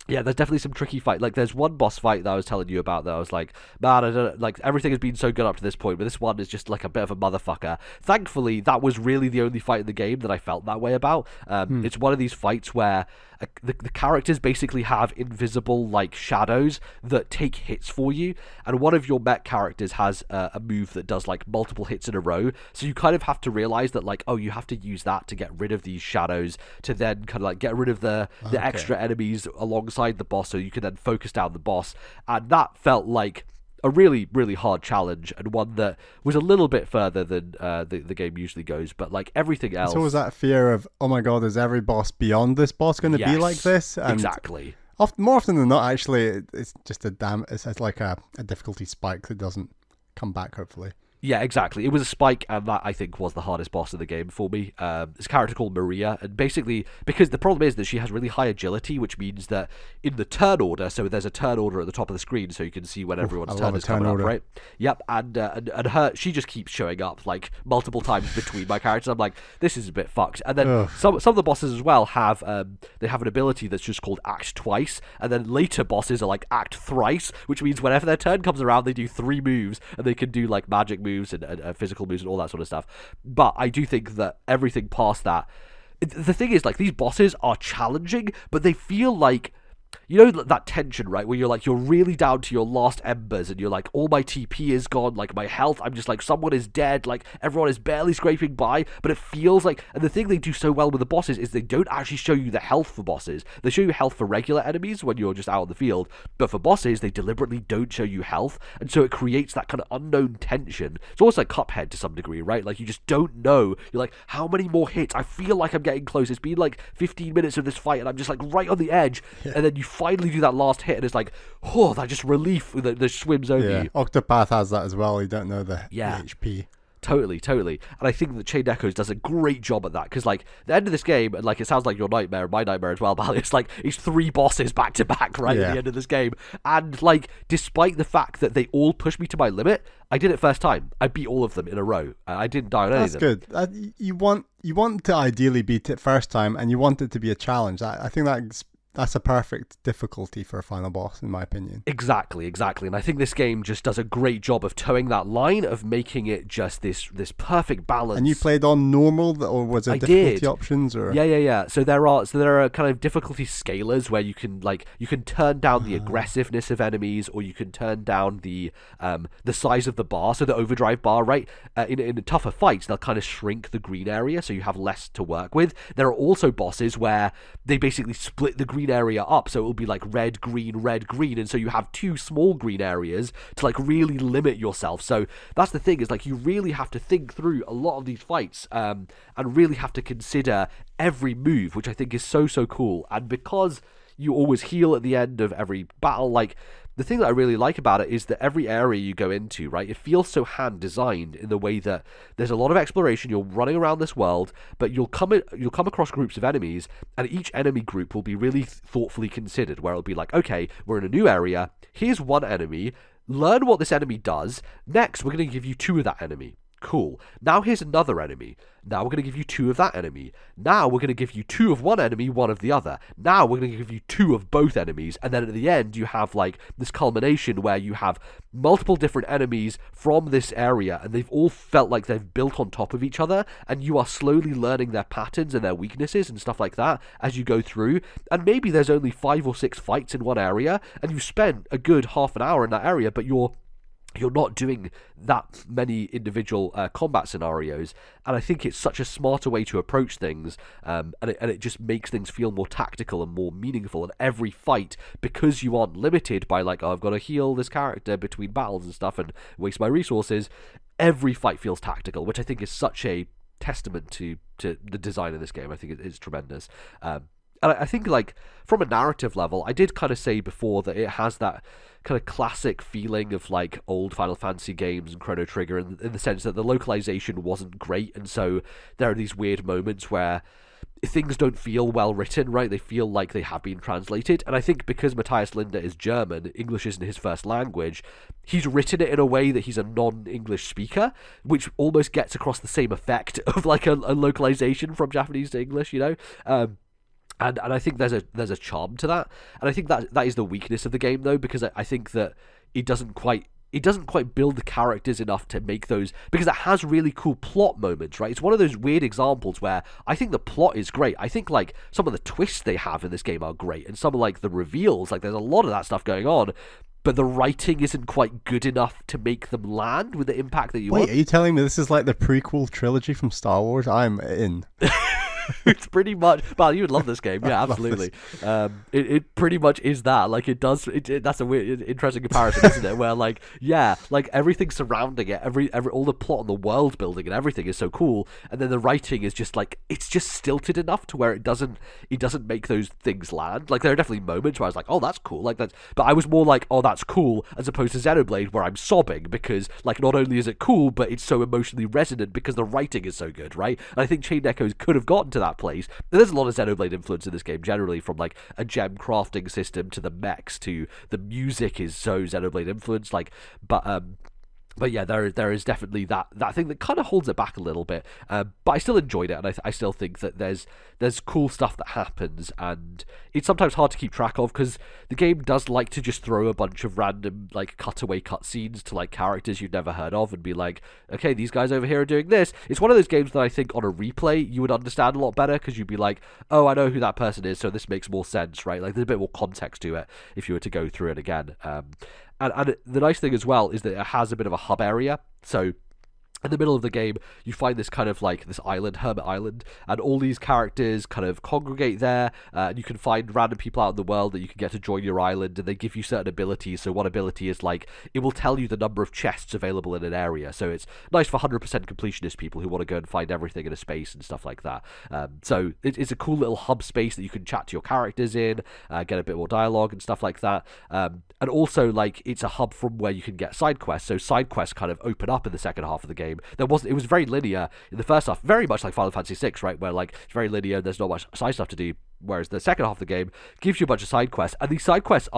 yeah, there's definitely some tricky fight. Like, there's one boss fight that I was telling you about that I was like, man, I don't, like, everything has been so good up to this point, but this one is just like a bit of a motherfucker. Thankfully, that was really the only fight in the game that I felt that way about. It's one of these fights where the characters basically have invisible, like, shadows that take hits for you, and one of your mech characters has a move that does, like, multiple hits in a row, so you kind of have to realize that, like, oh, you have to use that to get rid of these shadows to then kind of, like, get rid of the extra enemies alongside the boss, so you can then focus down the boss. And that felt like a really, really hard challenge, and one that was a little bit further than the game usually goes, but like everything else. So was that fear of, oh my god, is every boss beyond this boss going to be like this? And exactly. More often than not, actually, it's just it's like a difficulty spike that doesn't come back, hopefully. Yeah, exactly. It was a spike, and that, I think, was the hardest boss in the game for me. This character called Maria, and basically, because the problem is that she has really high agility, which means that in the turn order, so there's a turn order at the top of the screen, so you can see when everyone's turn is coming up, right? Yep, and she just keeps showing up, like, multiple times between my characters. I'm like, this is a bit fucked. And then some of the bosses as well have, they have an ability that's just called Act Twice, and then later bosses are like Act Thrice, which means whenever their turn comes around, they do 3 moves, and they can do, like, magic moves and physical moves and all that sort of stuff. But I do think that everything past that, the thing is, like, these bosses are challenging, but they feel like, you know, that tension, right, where you're like, you're really down to your last embers, and you're like, all my TP is gone, like, my health, I'm just like, someone is dead, like, everyone is barely scraping by, but it feels like, and the thing they do so well with the bosses is they don't actually show you the health for bosses. They show you health for regular enemies when you're just out on the field, but for bosses, they deliberately don't show you health, and so it creates that kind of unknown tension. It's almost like Cuphead to some degree, right? Like, you just don't know. You're like, how many more hits? I feel like I'm getting close. It's been like 15 minutes of this fight, and I'm just like right on the edge, and then you finally do that last hit, and it's like, that just relief that swims over you. Octopath has that as well. You don't know the HP. Totally, totally. And I think that Chained Echoes does a great job at that, because, like, the end of this game, and, like, it sounds like your nightmare, my nightmare as well, but it's like, it's 3 bosses back to back, right, at the end of this game. And, like, despite the fact that they all push me to my limit, I did it first time. I beat all of them in a row. I didn't die on any of them. That's good. You want to ideally beat it first time, and you want it to be a challenge. I think that's a perfect difficulty for a final boss, in my opinion. Exactly. And I think this game just does a great job of towing that line, of making it just this perfect balance. And you played on normal, or was there difficulty options? Or Yeah. So there are kind of difficulty scalars where you can turn down the aggressiveness of enemies, or you can turn down the size of the bar, so the overdrive bar, right? In the tougher fights, they'll kind of shrink the green area, so you have less to work with. There are also bosses where they basically split the green area up, so it will be like red, green, and so you have 2 small green areas to, like, really limit yourself. So that's the thing, is, like, you really have to think through a lot of these fights, and really have to consider every move, which I think is so cool. And because you always heal at the end of every battle, like, the thing that I really like about it is that every area you go into, right, it feels so hand designed, in the way that there's a lot of exploration. You're running around this world, but you'll come across groups of enemies, and each enemy group will be really thoughtfully considered, where it'll be like, okay, we're in a new area, here's one enemy, learn what this enemy does, next we're going to give you 2 of that enemy. Cool. Now here's another enemy. Now we're going to give you 2 of that enemy. Now we're going to give you 2 of one enemy, 1 of the other. Now we're going to give you 2 of both enemies. And then at the end, you have, like, this culmination where you have multiple different enemies from this area, and they've all felt like they've built on top of each other, and you are slowly learning their patterns and their weaknesses and stuff like that as you go through. And maybe there's only 5 or 6 fights in one area, and you spent a good half an hour in that area, but you're not doing that many individual combat scenarios. And I think it's such a smarter way to approach things, and it just makes things feel more tactical and more meaningful. And every fight, because you aren't limited by, like, oh, I've got to heal this character between battles and stuff and waste my resources, every fight feels tactical, which I think is such a testament to the design of this game. I think it is tremendous. And I think, like, from a narrative level, I did kind of say before that it has that kind of classic feeling of, like, old Final Fantasy games and Chrono Trigger, in the sense that the localization wasn't great, and so there are these weird moments where things don't feel well written, right? They feel like they have been translated. And I think because Matthias Linde is German, English isn't his first language, he's written it in a way that he's a non-English speaker, which almost gets across the same effect of, like, a localization from Japanese to English, you know? And I think there's a charm to that, and I think that is the weakness of the game, though, because I think that it doesn't quite build the characters enough to make those, because it has really cool plot moments, right? It's one of those weird examples where I think the plot is great. I think, like, some of the twists they have in this game are great, and some of, like, the reveals, like, there's a lot of that stuff going on, but the writing isn't quite good enough to make them land with the impact that you want. Wait, are you telling me this is like the prequel trilogy from Star Wars? I'm in. It's pretty much, well, you would love this game, yeah, absolutely. It pretty much is that. Like, it does. That's a weird, interesting comparison, isn't it? Where, like, yeah, like, everything surrounding it, every all the plot and the world building and everything is so cool, and then the writing is just, like, it's just stilted enough to where it doesn't make those things land. Like, there are definitely moments where I was like, oh, that's cool, like that, but I was more like, oh, that's cool, as opposed to Xenoblade, where I'm sobbing because, like, not only is it cool, but it's so emotionally resonant because the writing is so good, right? And I think Chained Echoes could have gotten to that place. There's a lot of Xenoblade influence in this game generally, from, like, a gem crafting system to the mechs to the music is so Xenoblade influenced, like, but yeah, there is definitely that thing that kind of holds it back a little bit, but I still enjoyed it, and I still think that there's cool stuff that happens, and it's sometimes hard to keep track of because the game does like to just throw a bunch of random, like, cutaway cutscenes to, like, characters you've never heard of and be like, okay, these guys over here are doing this. It's one of those games that I think on a replay you would understand a lot better, because you'd be like, oh, I know who that person is, so this makes more sense, right? Like, there's a bit more context to it if you were to go through it again. And the nice thing as well is that it has a bit of a hub area, so in the middle of the game, you find this kind of, like, this island, hermit island, and all these characters kind of congregate there, and you can find random people out in the world that you can get to join your island, and they give you certain abilities. So one ability is, like, it will tell you the number of chests available in an area, so it's nice for 100% completionist people who want to go and find everything in a space and stuff like that. So it's a cool little hub space that you can chat to your characters in, get a bit more dialogue and stuff like that, and also, like, it's a hub from where you can get side quests, so side quests kind of open up in the second half of the game, game. It was very linear in the first half, very much like Final Fantasy VI, right, where like it's very linear, there's not much side stuff to do. Whereas the second half of the game gives you a bunch of side quests, and these side quests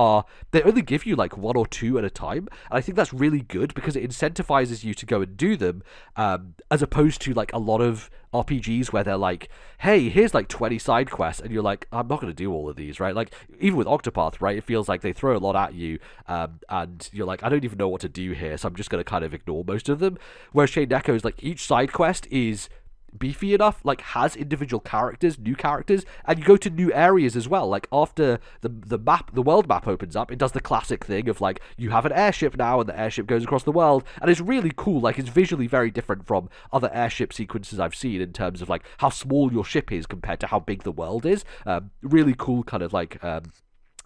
they only give you like 1 or 2 at a time, and I think that's really good because it incentivizes you to go and do them, as opposed to like a lot of RPGs where they're like, hey, here's like 20 side quests, and you're like, I'm not going to do all of these, right? Like, even with Octopath, right, it feels like they throw a lot at you, and you're like, I don't even know what to do here, so I'm just going to kind of ignore most of them. Whereas Chained Echoes, like, each side quest is beefy enough, like has individual characters, new characters, and you go to new areas as well. Like after the world map opens up, it does the classic thing of like, you have an airship now and the airship goes across the world, and it's really cool. Like, it's visually very different from other airship sequences I've seen in terms of like how small your ship is compared to how big the world is. Really cool kind of like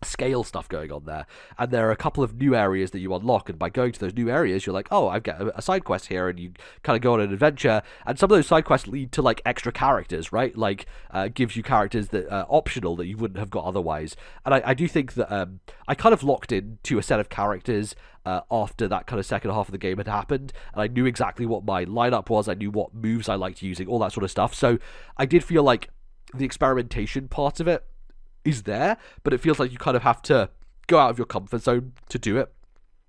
scale stuff going on there. And there are a couple of new areas that you unlock, and by going to those new areas you're like, oh, I've got a side quest here, and you kind of go on an adventure, and some of those side quests lead to like extra characters, right? Like gives you characters that are optional that you wouldn't have got otherwise. And I do think that I kind of locked into a set of characters after that kind of second half of the game had happened, and I knew exactly what my lineup was, I knew what moves I liked using, all that sort of stuff. So I did feel like the experimentation part of it is there, but it feels like you kind of have to go out of your comfort zone to do it.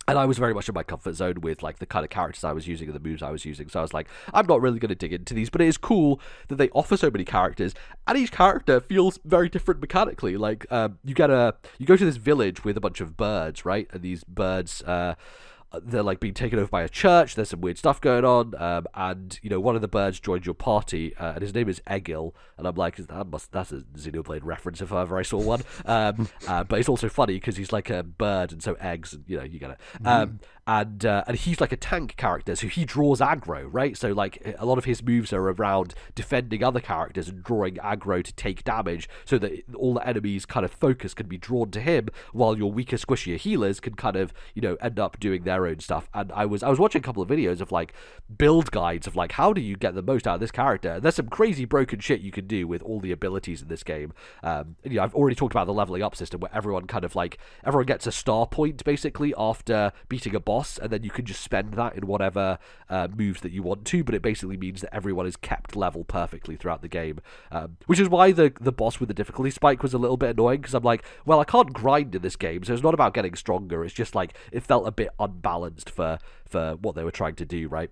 And I was very much in my comfort zone with like the kind of characters I was using and the moves I was using. So I was like, I'm not really going to dig into these, but it is cool that they offer so many characters, and each character feels very different mechanically. Like you go to this village with a bunch of birds, right? And these birds, they're like being taken over by a church. There's some weird stuff going on, and you know, one of the birds joined your party, and his name is Egil, and I'm like, that's a Xenoblade reference if ever I saw one. But it's also funny because he's like a bird, and so eggs, and you know, you get it. And he's like a tank character, so he draws aggro, right? So like a lot of his moves are around defending other characters and drawing aggro to take damage, so that all the enemies' kind of focus can be drawn to him, while your weaker, squishier healers can kind of, you know, end up doing their own stuff. And I was watching a couple of videos of like build guides of like, how do you get the most out of this character? There's some crazy broken shit you can do with all the abilities in this game. And, you know, I've already talked about the leveling up system, where everyone gets a star point basically after beating a boss, and then you can just spend that in whatever moves that you want to, but it basically means that everyone is kept level perfectly throughout the game, which is why the boss with the difficulty spike was a little bit annoying, because I'm like, well, I can't grind in this game, so it's not about getting stronger, it's just like it felt a bit unbalanced for what they were trying to do, right?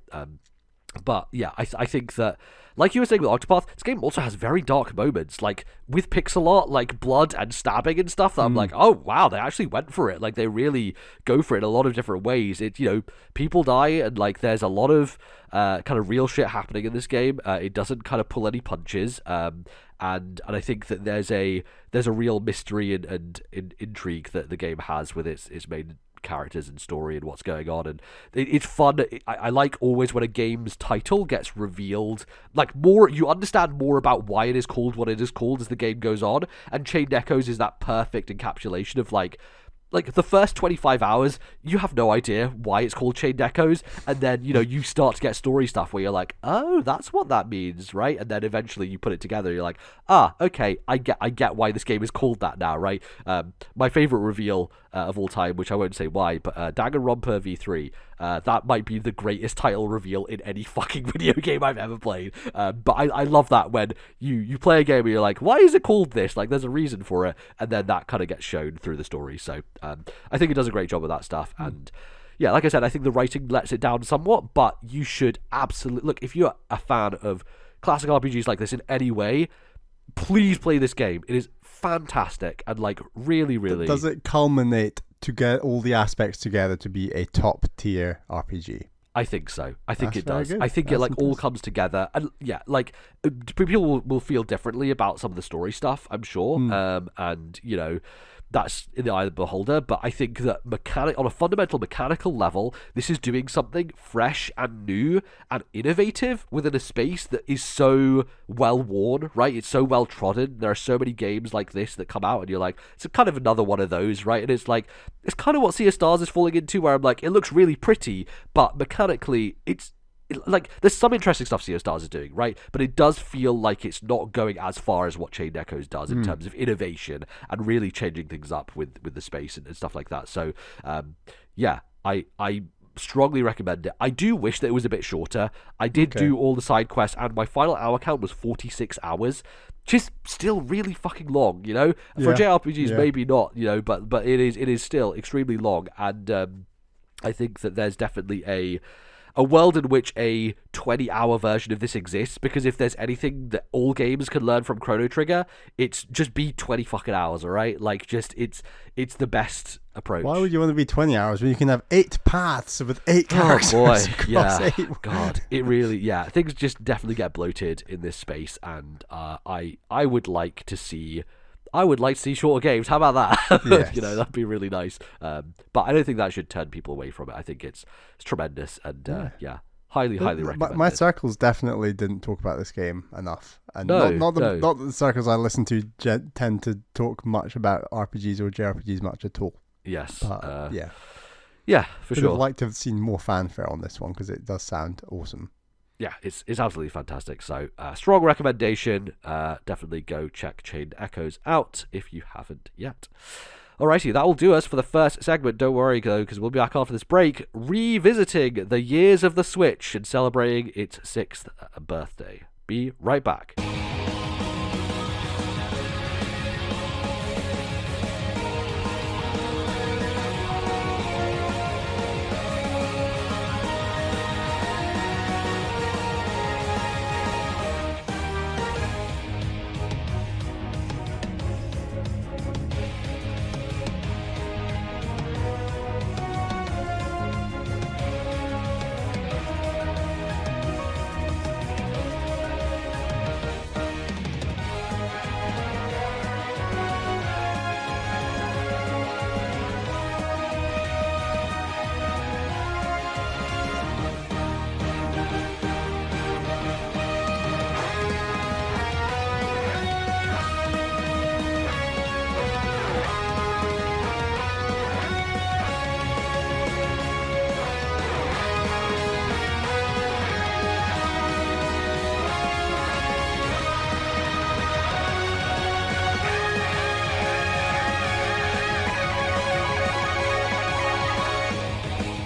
But yeah, I think that, like you were saying with Octopath, this game also has very dark moments, like with pixel art, like blood and stabbing and stuff, that I'm like, oh wow, they actually went for it. Like they really go for it in a lot of different ways. It, you know, people die, and like there's a lot of kind of real shit happening in this game. It doesn't kind of pull any punches, and I think that there's a real mystery and intrigue that the game has with its main characters and story and what's going on, and it's fun. I like always when a game's title gets revealed, like more, you understand more about why it is called what it is called as the game goes on, and Chained Echoes is that perfect encapsulation of like the first 25 hours, you have no idea why it's called Chained Echoes, and then, you know, you start to get story stuff where you're like, oh, that's what that means, right? And then eventually you put it together, you're like, okay, I get why this game is called that now, right? My favorite reveal of all time, which I won't say why, but Danganronpa V3, that might be the greatest title reveal in any fucking video game I've ever played. But I love that when you play a game and you're like, why is it called this? Like, there's a reason for it, and then that kind of gets shown through the story. So I think it does a great job of that stuff. And yeah, like I said, I think the writing lets it down somewhat, but you should absolutely look, if you're a fan of classic RPGs like this in any way, please play this game. It is fantastic, and like really does it culminate to get all the aspects together to be a top tier RPG? I think so. I think That's it does. very good. I think That's it like all impressive. comes together, and yeah, like people will feel differently about some of the story stuff, I'm sure. And you know, that's in the eye of the beholder, but I think that on a fundamental mechanical level, this is doing something fresh and new and innovative within a space that is so well worn, right? It's so well trodden. There are so many games like this that come out and you're like, it's kind of another one of those, right? And it's like, it's kind of what Sea of Stars is falling into, where I'm like, it looks really pretty, but mechanically like, there's some interesting stuff Sea of Stars is doing, right? But it does feel like it's not going as far as what Chained Echoes does in terms of innovation and really changing things up with the space and stuff like that. So, yeah, I strongly recommend it. I do wish that it was a bit shorter. I did do all the side quests, and my final hour count was 46 hours. Just still really fucking long, you know. For JRPGs, maybe not, you know, but it is still extremely long, and I think that there's definitely a world in which a 20-hour version of this exists, because if there's anything that all games can learn from Chrono Trigger, it's just be 20 fucking hours, all right? Like, just it's the best approach. Why would you want to be 20 hours when you can have 8 paths with 8 characters? Oh boy, yeah, God, it really, things just definitely get bloated in this space, and I would like to see shorter games. How about that? Yes. You know, that'd be really nice. But I don't think that should turn people away from it. I think it's tremendous, and highly recommended. My circles definitely didn't talk about this game enough, and not the circles I listen to tend to talk much about RPGs or JRPGs much at all. Yes, but, for sure. I'd like to have seen more fanfare on this one because it does sound awesome. Yeah, it's absolutely fantastic. So, strong recommendation. Definitely go check Chain Echoes out if you haven't yet. Alrighty, that will do us for the first segment. Don't worry, though, because we'll be back after this break, revisiting the years of the Switch and celebrating its 6th birthday. Be right back.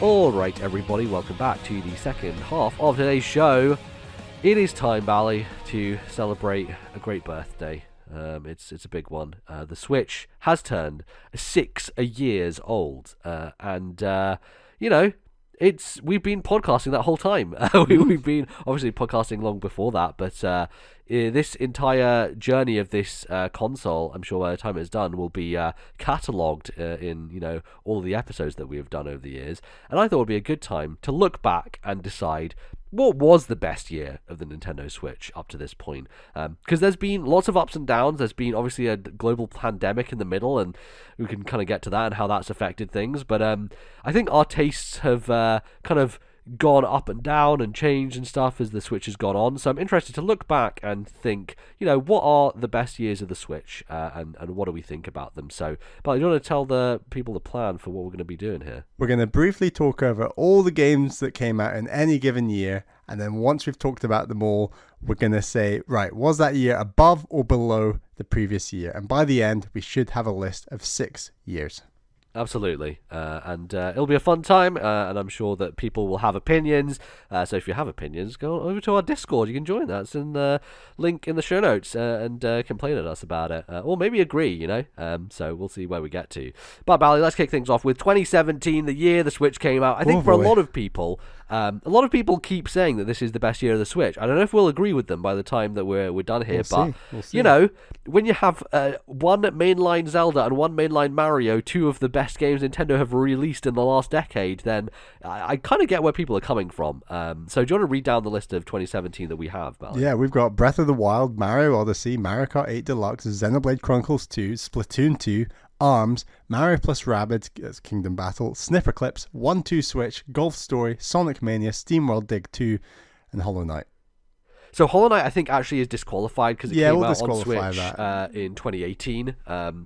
Alright, everybody, welcome back to the second half of today's show. It is time, Bally, to celebrate a great birthday. It's a big one. The Switch has turned 6 years old, and you know, we've been podcasting that whole time. We've been obviously podcasting long before that, but this entire journey of this console, I'm sure by the time it's done, will be catalogued in all of the episodes that we have done over the years. And I thought it would be a good time to look back and decide what was the best year of the Nintendo Switch up to this point. Because there's been lots of ups and downs. There's been obviously a global pandemic in the middle, and we can kind of get to that and how that's affected things. But I think our tastes have kind of gone up and down and changed and stuff as the Switch has gone on. So I'm interested to look back and think, what are the best years of the Switch, and what do we think about them? So, but do you want to tell the people the plan for what we're going to be doing here? We're going to briefly talk over all the games that came out in any given year, and then once we've talked about them all, we're going to say, right, was that year above or below the previous year? And by the end, we should have a list of 6 years. Absolutely, and it'll be a fun time, and I'm sure that people will have opinions, so if you have opinions, go over to our Discord. You can join that. It's in the link in the show notes, and complain at us about it, or maybe agree, so we'll see where we get to. But Bally, let's kick things off with 2017, the year the Switch came out. I think a lot of people keep saying that this is the best year of the Switch. I don't know if we'll agree with them by the time that we're done here, we'll see. When you have one mainline Zelda and one mainline Mario, two of the best games Nintendo have released in the last decade, then I kind of get where people are coming from. So do you want to read down the list of 2017 that we have, Bally? Yeah, we've got Breath of the Wild, Mario Odyssey, Mario Kart 8 Deluxe, Xenoblade Chronicles 2, Splatoon 2, ARMS, Mario plus Rabbids Kingdom Battle, Snipper Clips, 1-2 Switch, Golf Story, Sonic Mania, SteamWorld Dig 2, and Hollow Knight. So Hollow Knight, I think, actually is disqualified because it came out on Switch in 2018.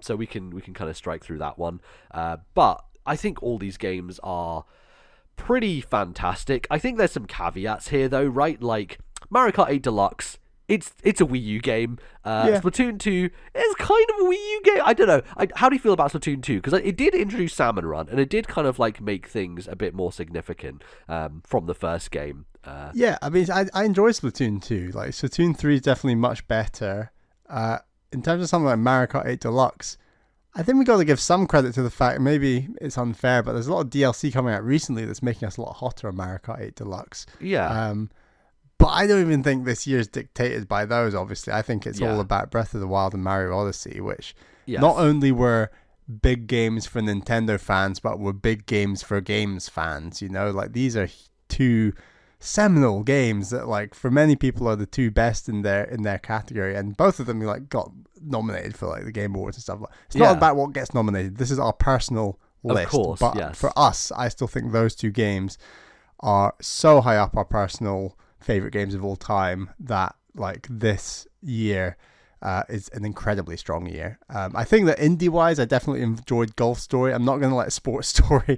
So we can kind of strike through that one. But I think all these games are pretty fantastic. I think there's some caveats here, though, right? Like Mario Kart 8 Deluxe it's a Wii U game. Yeah. Splatoon 2 is kind of a Wii U game. I don't know. How do you feel about Splatoon 2? Because it did introduce Salmon Run, and it did kind of like make things a bit more significant from the first game. Yeah, I mean, I enjoy Splatoon 2. Like, Splatoon 3 is definitely much better. In terms of something like Mario Kart 8 Deluxe, I think we got to give some credit to the fact, maybe it's unfair, but there's a lot of DLC coming out recently that's making us a lot hotter on Mario Kart 8 Deluxe. Yeah. But I don't even think this year's dictated by those, obviously. I think it's all about Breath of the Wild and Mario Odyssey, which not only were big games for Nintendo fans, but were big games for games fans, you know? Like, these are two seminal games that, like, for many people are the two best in their category, and both of them like got nominated for like the Game Awards and stuff. It's not about what gets nominated. This is our personal list. Of course, but for us, I still think those two games are so high up our personal favorite games of all time that like this year is an incredibly strong year. I think that indie-wise, I definitely enjoyed Golf Story. I'm not going to let Sports Story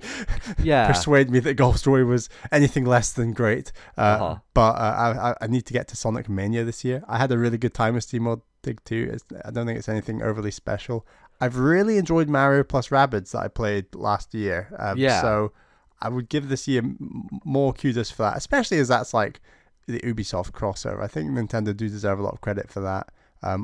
persuade me that Golf Story was anything less than great. But I need to get to Sonic Mania this year. I had a really good time with SteamWorld Dig 2. I don't think it's anything overly special. I've really enjoyed Mario plus Rabbids that I played last year. So I would give this year more kudos for that, especially as that's like the Ubisoft crossover. I think Nintendo do deserve a lot of credit for that.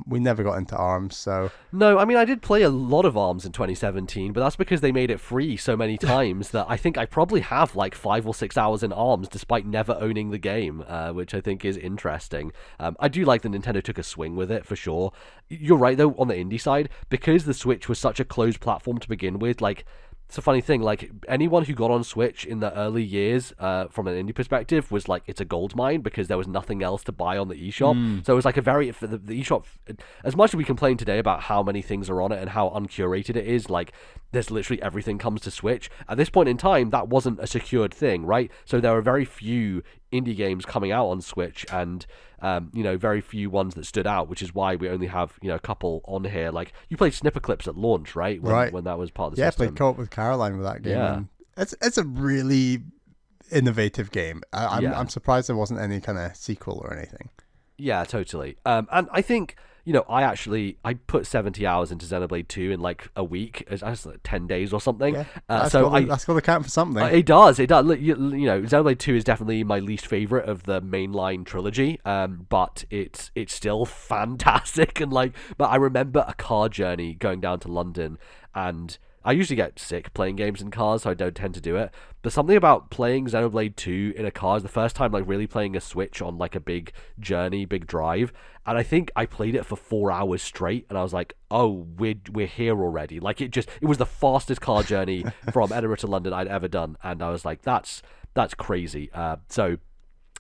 We never got into ARMS, so... No, I mean, I did play a lot of ARMS in 2017, but that's because they made it free so many times that I think I probably have like 5 or 6 hours in ARMS despite never owning the game, which I think is interesting. I do like that Nintendo took a swing with it, for sure. You're right, though, on the indie side, because the Switch was such a closed platform to begin with, like... It's a funny thing, like, anyone who got on Switch in the early years, from an indie perspective, was like, it's a gold mine, because there was nothing else to buy on the eShop. So it was like the eShop, as much as we complain today about how many things are on it and how uncurated it is, like, there's literally everything comes to Switch. At this point in time, that wasn't a secured thing, right? So there are very few indie games coming out on Switch, and very few ones that stood out, which is why we only have a couple on here. Like, you played Snipper Clips at launch, right? When that was part of the system. Yeah, I played co-op with Caroline with that game. Yeah. And it's a really innovative game. I'm surprised there wasn't any kind of sequel or anything. Yeah, totally. And I think I put 70 hours into Xenoblade 2 in like a week, it's like 10 days or something. Yeah, that's got to count for something. It does. Xenoblade 2 is definitely my least favorite of the mainline trilogy, but it's still fantastic. And but I remember a car journey going down to London, and I usually get sick playing games in cars, so I don't tend to do it. But something about playing Xenoblade 2 in a car is the first time, like, really playing a Switch on, like, a big journey, big drive. And I think I played it for 4 hours straight, and I was like, oh, we're here already. Like, it was the fastest car journey from Edinburgh to London I'd ever done. And I was like, that's crazy. So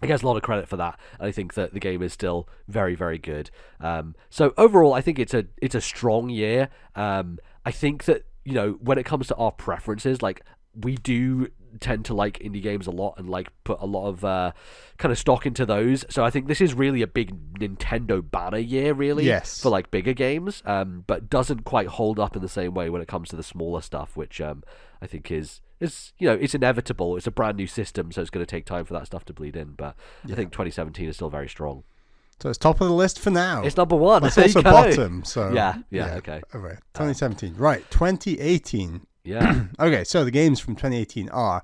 I guess a lot of credit for that. And I think that the game is still very, very good. So overall, I think it's a strong year. I think that, when it comes to our preferences, like, we do tend to like indie games a lot and like put a lot of kind of stock into those. So I think this is really a big Nintendo banner year, really, for like bigger games, but doesn't quite hold up in the same way when it comes to the smaller stuff, which I think is it's inevitable. It's a brand new system, so it's going to take time for that stuff to bleed in. But I think 2017 is still very strong. So it's top of the list for now. It's number one. It's also bottom. So yeah, okay. All right, 2017. Right, 2018. Yeah. Okay, so the games from 2018 are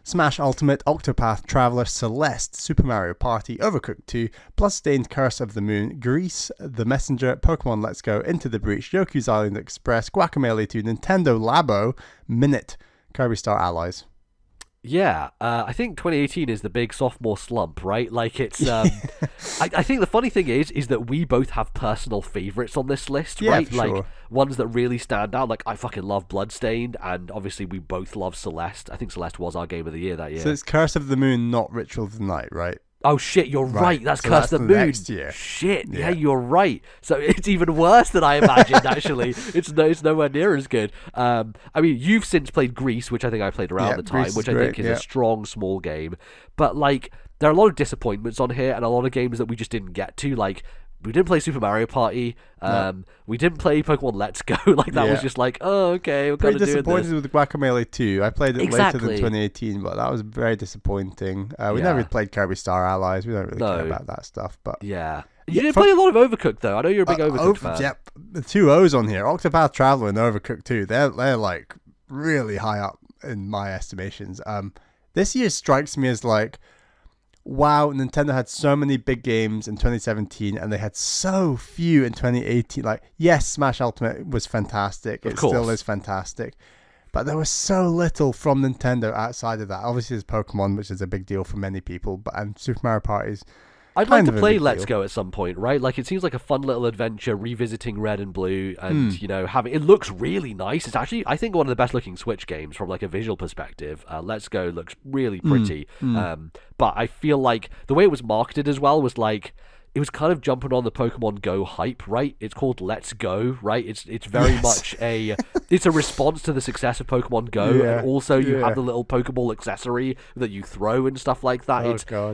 Smash Ultimate, Octopath Traveler, Celeste, Super Mario Party, Overcooked 2, Bloodstained Curse of the Moon, Grease, The Messenger, Pokemon Let's Go, Into the Breach, Yoku's Island Express, Guacamelee 2, Nintendo Labo, Minute, Kirby Star Allies. Yeah, I think 2018 is the big sophomore slump, right? Like, it's... I think the funny thing is that we both have personal favorites on this list, right? For like, sure. Ones that really stand out. Like, I fucking love Bloodstained, and obviously we both love Celeste. I think Celeste was our game of the year that year. So it's Curse of the Moon, not Ritual of the Night, right? Oh shit, you're right. That's so Curse of the Moon. Next year. Shit, yeah, you're right. So it's even worse than I imagined. Actually, it's nowhere near as good. I mean, you've since played Grease, which I think I played around the time, which I think is a strong small game. But like, there are a lot of disappointments on here, and a lot of games that we just didn't get to. Like, we didn't play Super Mario Party. We didn't play Pokemon Let's Go. Like that was just like, oh, okay, we're kind pretty of doing this. disappointed with Guacamelee 2. I played it later than Exactly. 2018, but that was very disappointing. We never played Kirby Star Allies. We don't really care about that stuff. But yeah. You didn't play a lot of Overcooked though. I know you're a big Overcooked fan. Yep, the two O's on here, Octopath Traveler and Overcooked 2. They're like really high up in my estimations. This year strikes me as like, wow, Nintendo had so many big games in 2017 and they had so few in 2018. Like, yes, Smash Ultimate was fantastic. It still is fantastic. But there was so little from Nintendo outside of that. Obviously, there's Pokemon, which is a big deal for many people, and Super Mario Party's I'd like to play Let's Go at some point, right? Like, it seems like a fun little adventure, revisiting Red and Blue, and having it looks really nice. It's actually, I think, one of the best looking Switch games from like a visual perspective. Let's Go looks really pretty, but I feel like the way it was marketed as well was like, it was kind of jumping on the Pokemon Go hype, right? It's called Let's Go, right? It's very much it's a response to the success of Pokemon Go, and also you have the little Pokeball accessory that you throw and stuff like that.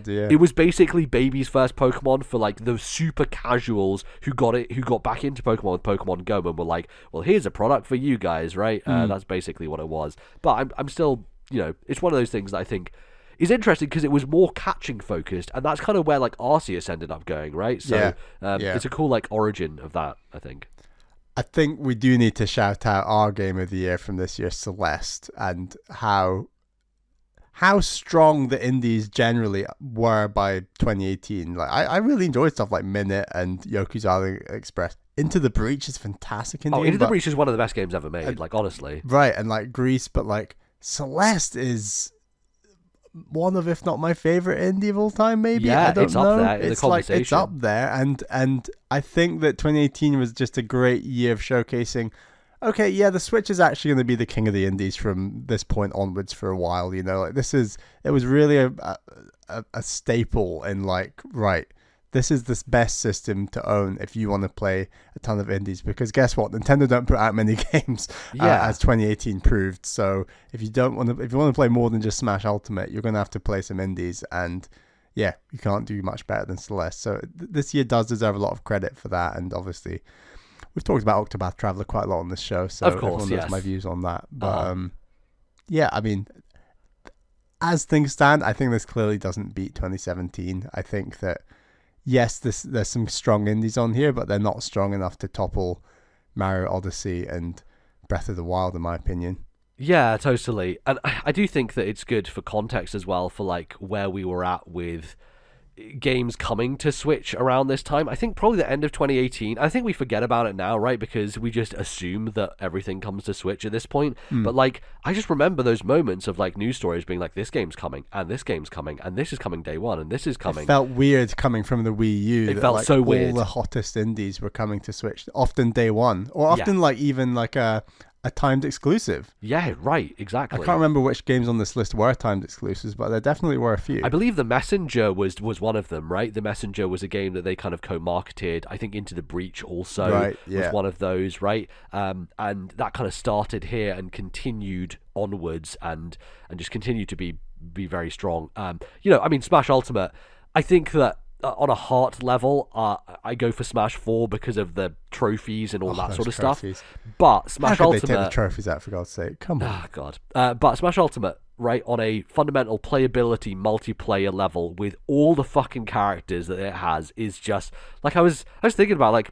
It was basically baby's first Pokemon for like the super casuals who got back into Pokemon with Pokemon Go and were like, well, here's a product for you guys, right? That's basically what it was. But I'm still, it's one of those things that I think is interesting because it was more catching focused, and that's kind of where like Arceus ended up going, right? So it's a cool like origin of that, I think. I think we do need to shout out our game of the year from this year, Celeste, and how strong the indies generally were by 2018. Like I really enjoyed stuff like Minute and Yoku's Island Express. Into the Breach is fantastic. Into the Breach is one of the best games ever made. Like honestly, right? And like Grease, but like Celeste is one of, if not my favorite indie of all time, maybe. Yeah, I don't it's know. up there in the conversation. Like, it's up there, and I think that 2018 was just a great year of showcasing. Okay, yeah, the Switch is actually going to be the king of the indies from this point onwards for a while. Like it was really a staple in like, right, this is the best system to own if you want to play a ton of indies, because guess what? Nintendo don't put out many games, as 2018 proved. So if you want to play more than just Smash Ultimate, you're going to have to play some indies, and yeah, you can't do much better than Celeste. So this year does deserve a lot of credit for that, and obviously we've talked about Octopath Traveler quite a lot on this show, so of course, everyone knows my views on that. But yeah, I mean, as things stand, I think this clearly doesn't beat 2017. I think that yes, there's some strong indies on here, but they're not strong enough to topple Mario Odyssey and Breath of the Wild, in my opinion. Yeah, totally. And I do think that it's good for context as well, for like where we were at with games coming to Switch around this time. I think probably the end of 2018. I think we forget about it now, right? Because we just assume that everything comes to Switch at this point. But like, I just remember those moments of like news stories being like, this game's coming, and this game's coming, and this is coming day one, and this is coming. It felt weird coming from the Wii U. It felt like so weird. All the hottest indies were coming to Switch, often day one, or often like even like a timed exclusive. Yeah, right, exactly. I can't remember which games on this list were timed exclusives, but there definitely were a few. I believe The Messenger was one of them, right? The Messenger was a game that they kind of co-marketed. I think Into the Breach also was one of those, right? And that kind of started here and continued onwards and just continued to be very strong. I mean, Smash Ultimate, I think that on a heart level, I go for Smash 4 because of the trophies and all that sort of trophies. stuff. But Smash Ultimate, they take the trophies out, for God's sake? Come on. Oh God. But Smash Ultimate, right, on a fundamental playability multiplayer level with all the fucking characters that it has, is just like, I was thinking about like,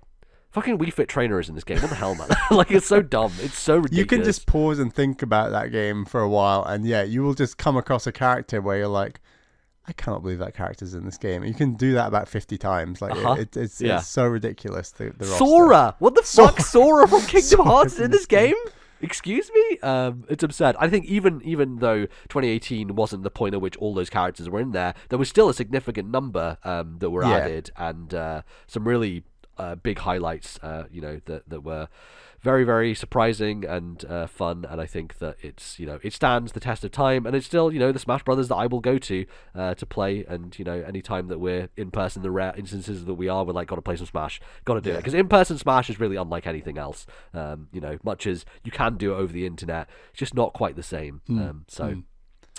fucking Wii Fit Trainer is in this game. What the hell, man? Like, it's so dumb. It's so ridiculous. You can just pause and think about that game for a while, and yeah, you will just come across a character where you're like, I cannot believe that character's in this game. You can do that about 50 times. Like it's so ridiculous. The Sora! What the fuck? Sora from Kingdom Hearts in this game? Excuse me? It's absurd. I think even though 2018 wasn't the point at which all those characters were in there was still a significant number that were added, and some really big highlights, that were very, very surprising and fun, and I think that it's, it stands the test of time, and it's still, the Smash Brothers that I will go to play, and, any time that we're in person, the rare instances that we're like, gotta play some Smash, gotta do it, because in-person Smash is really unlike anything else, much as you can do it over the internet, it's just not quite the same,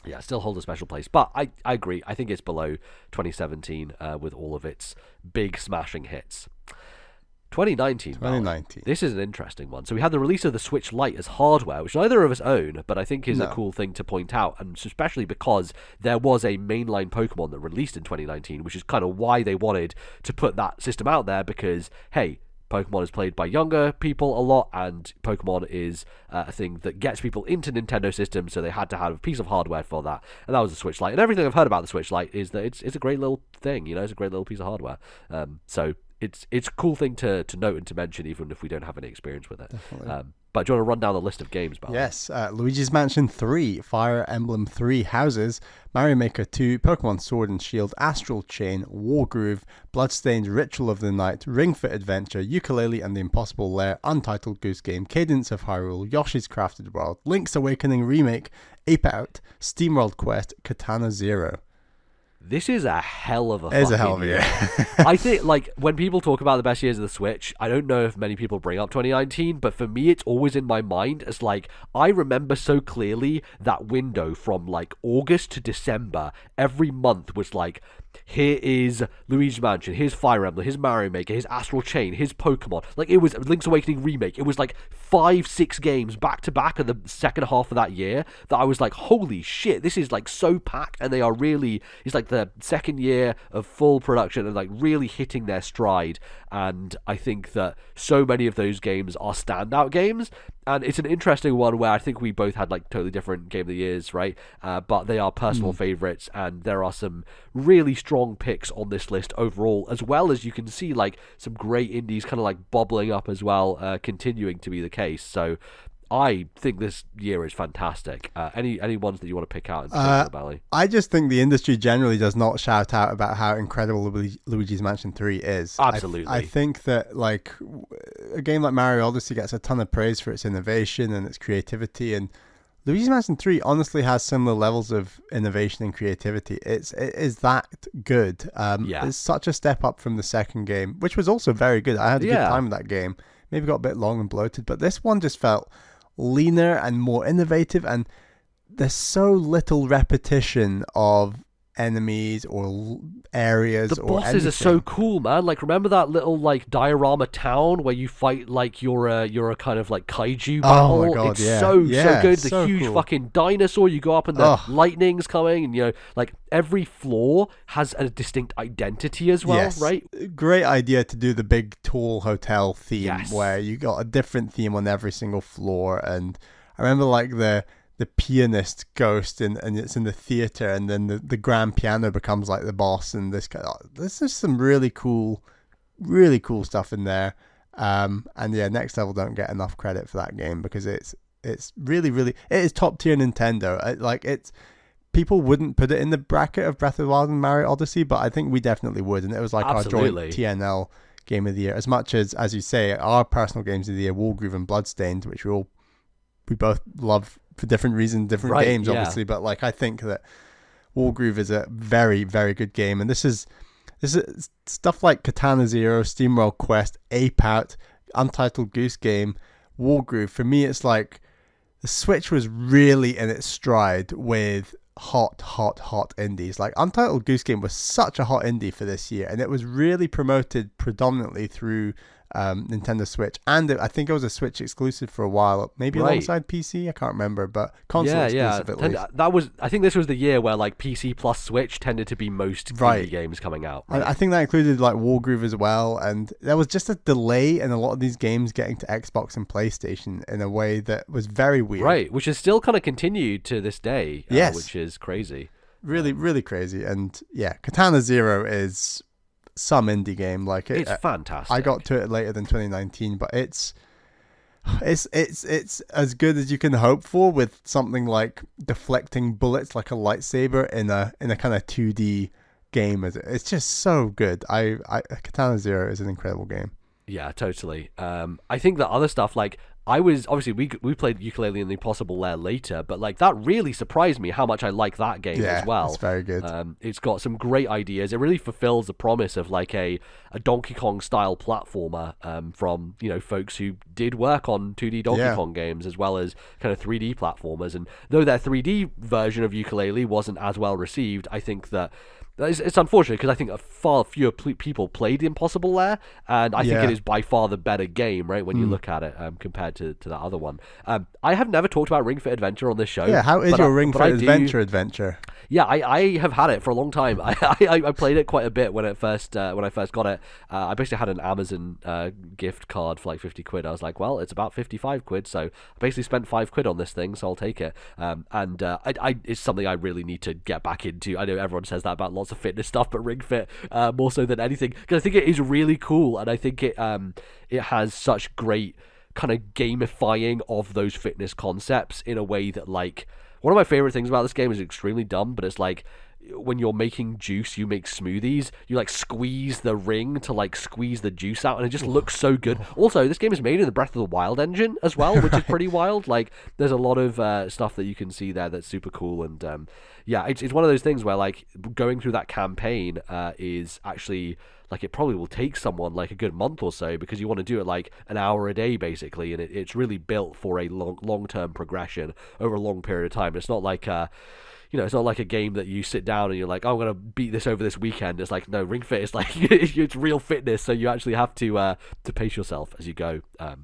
yeah, still hold a special place, but I agree, I think it's below 2017 with all of its big smashing hits. 2019. 2019. This is an interesting one. So we had the release of the Switch Lite as hardware, which neither of us own, but I think is a cool thing to point out, and especially because there was a mainline Pokemon that released in 2019, which is kind of why they wanted to put that system out there, because, hey, Pokemon is played by younger people a lot, and Pokemon is a thing that gets people into Nintendo systems, so they had to have a piece of hardware for that, and that was the Switch Lite. And everything I've heard about the Switch Lite is that it's a great little thing, you know, it's a great little piece of hardware. So it's a cool thing to note and to mention, even if we don't have any experience with it. But do you want to run down the list of games, Bally? Yes, Luigi's Mansion 3, Fire Emblem 3 Houses, Mario Maker 2, Pokemon Sword and Shield, Astral Chain, Wargroove, Bloodstained Ritual of the Night, Ring Fit Adventure, Yooka-Laylee and the Impossible Lair, Untitled Goose Game, Cadence of Hyrule, Yoshi's Crafted World, Link's Awakening Remake, Ape Out, SteamWorld Quest, Katana Zero. This is a hell of a It is fucking a hell of a year. I think, like, when people talk about the best years of the Switch, I don't know if many people bring up 2019, but for me, it's always in my mind as, like, I remember so clearly that window from, like, August to December. Every month was, like, here is Luigi's Mansion, here's Fire Emblem, here's Mario Maker, here's Astral Chain, here's Pokemon. Like, it was Link's Awakening Remake. It was, like, 5-6 games back-to-back in the second half of that year that I was like, holy shit, this is, like, so packed, and they are really, it's like the second year of full production and, like, really hitting their stride. And I think that so many of those games are standout games, and it's an interesting one where I think we both had, like, totally different Game of the Years, right? But they are personal favorites, and there are some really strong picks on this list overall, as well as you can see, like, some great indies kind of, like, bobbling up as well, continuing to be the case. So I think this year is fantastic. Any ones that you want to pick out in particular, Bally? I just think the industry generally does not shout out about how incredible Luigi's Mansion 3 is. Absolutely. I think that, like, a game like Mario Odyssey gets a ton of praise for its innovation and its creativity, and Luigi's Mansion 3 honestly has similar levels of innovation and creativity. It is that good. It's such a step up from the second game, which was also very good. I had a good time with that game. Maybe got a bit long and bloated, but this one just felt leaner and more innovative, and there's so little repetition of enemies or areas. The bosses are so cool, man. Like, remember that little, like, diorama town where you fight like you're a kind of, like, kaiju battle? Oh my god, it's so good. The so huge cool. fucking dinosaur, you go up and the lightning's coming, and, you know, like, every floor has a distinct identity as well, right? Great idea to do the big tall hotel theme where you got a different theme on every single floor. And I remember, like, the pianist ghost and it's in the theater, and then the grand piano becomes like the boss, and this is some really cool stuff in there. And yeah, Next Level don't get enough credit for that game because it's really it is top tier Nintendo. People wouldn't put it in the bracket of Breath of the Wild and Mario Odyssey, but I think we definitely would, and it was like our joint TNL game of the year, as much as you say, our personal games of the year, Wargroove and Bloodstained, which we both love for different reasons, different games, obviously, but, like, I think that Wargroove is a very, very good game, and this is stuff like Katana Zero, SteamWorld Quest, Ape Out, Untitled Goose Game, Wargroove. For me, it's like the Switch was really in its stride with hot indies. Like, Untitled Goose Game was such a hot indie for this year, and it was really promoted predominantly through Nintendo Switch, and I think it was a Switch exclusive for a while, maybe alongside PC. I can't remember, but console exclusive at least. That was, I think this was the year where, like, PC plus Switch tended to be most indie games coming out. Right? I think that included, like, Wargroove as well, and there was just a delay in a lot of these games getting to Xbox and PlayStation in a way that was very weird. Right, which is still kind of continued to this day. Yes, which is crazy. Really crazy. And yeah, Katana Zero is some indie game. Like, it's fantastic. I got to it later than 2019, but it's as good as you can hope for, with something like deflecting bullets like a lightsaber in a kind of 2D game. It's just so good. Katana Zero is an incredible game. Yeah, totally. I think that other stuff, like, I was obviously we played Yooka-Laylee and the Impossible Lair later, but, like, that really surprised me how much I like that game as well. It's very good. It's got some great ideas. It really fulfills the promise of, like, a Donkey Kong style platformer from, you know, folks who did work on 2D Donkey Kong games as well as kind of 3D platformers. And though their 3D version of Yooka-Laylee wasn't as well received, I think that It's unfortunate because I think far fewer people played Impossible Lair, and I think it is by far the better game, right, when you look at it compared to that other one. I have never talked about Ring Fit Adventure on this show. Yeah, how is your Ring Fit Adventure? Yeah, I have had it for a long time. I played it quite a bit when I first got it. I basically had an Amazon gift card for like 50 quid. I was like, well, it's about 55 quid, so I basically spent 5 quid on this thing, so I'll take it. It's something I really need to get back into. I know everyone says that about lots of fitness stuff, but Ring Fit more so than anything, because I think it is really cool, and I think it has such great kind of gamifying of those fitness concepts in a way that, like, one of my favorite things about this game is extremely dumb, but it's like when you're making juice, you make smoothies, you like squeeze the ring to like squeeze the juice out, and it just looks so good. Also, this game is made in the Breath of the Wild engine as well, which is pretty wild. Like, there's a lot of stuff that you can see there that's super cool, and it's one of those things where, like, going through that campaign is actually, like, it probably will take someone like a good month or so, because you want to do it like an hour a day basically, and it's really built for a long-term progression over a long period of time. It's not like it's not like a game that you sit down and you're like, oh, I'm going to beat this over this weekend. It's like, no, Ring Fit is like, it's real fitness, so you actually have to pace yourself as you go. I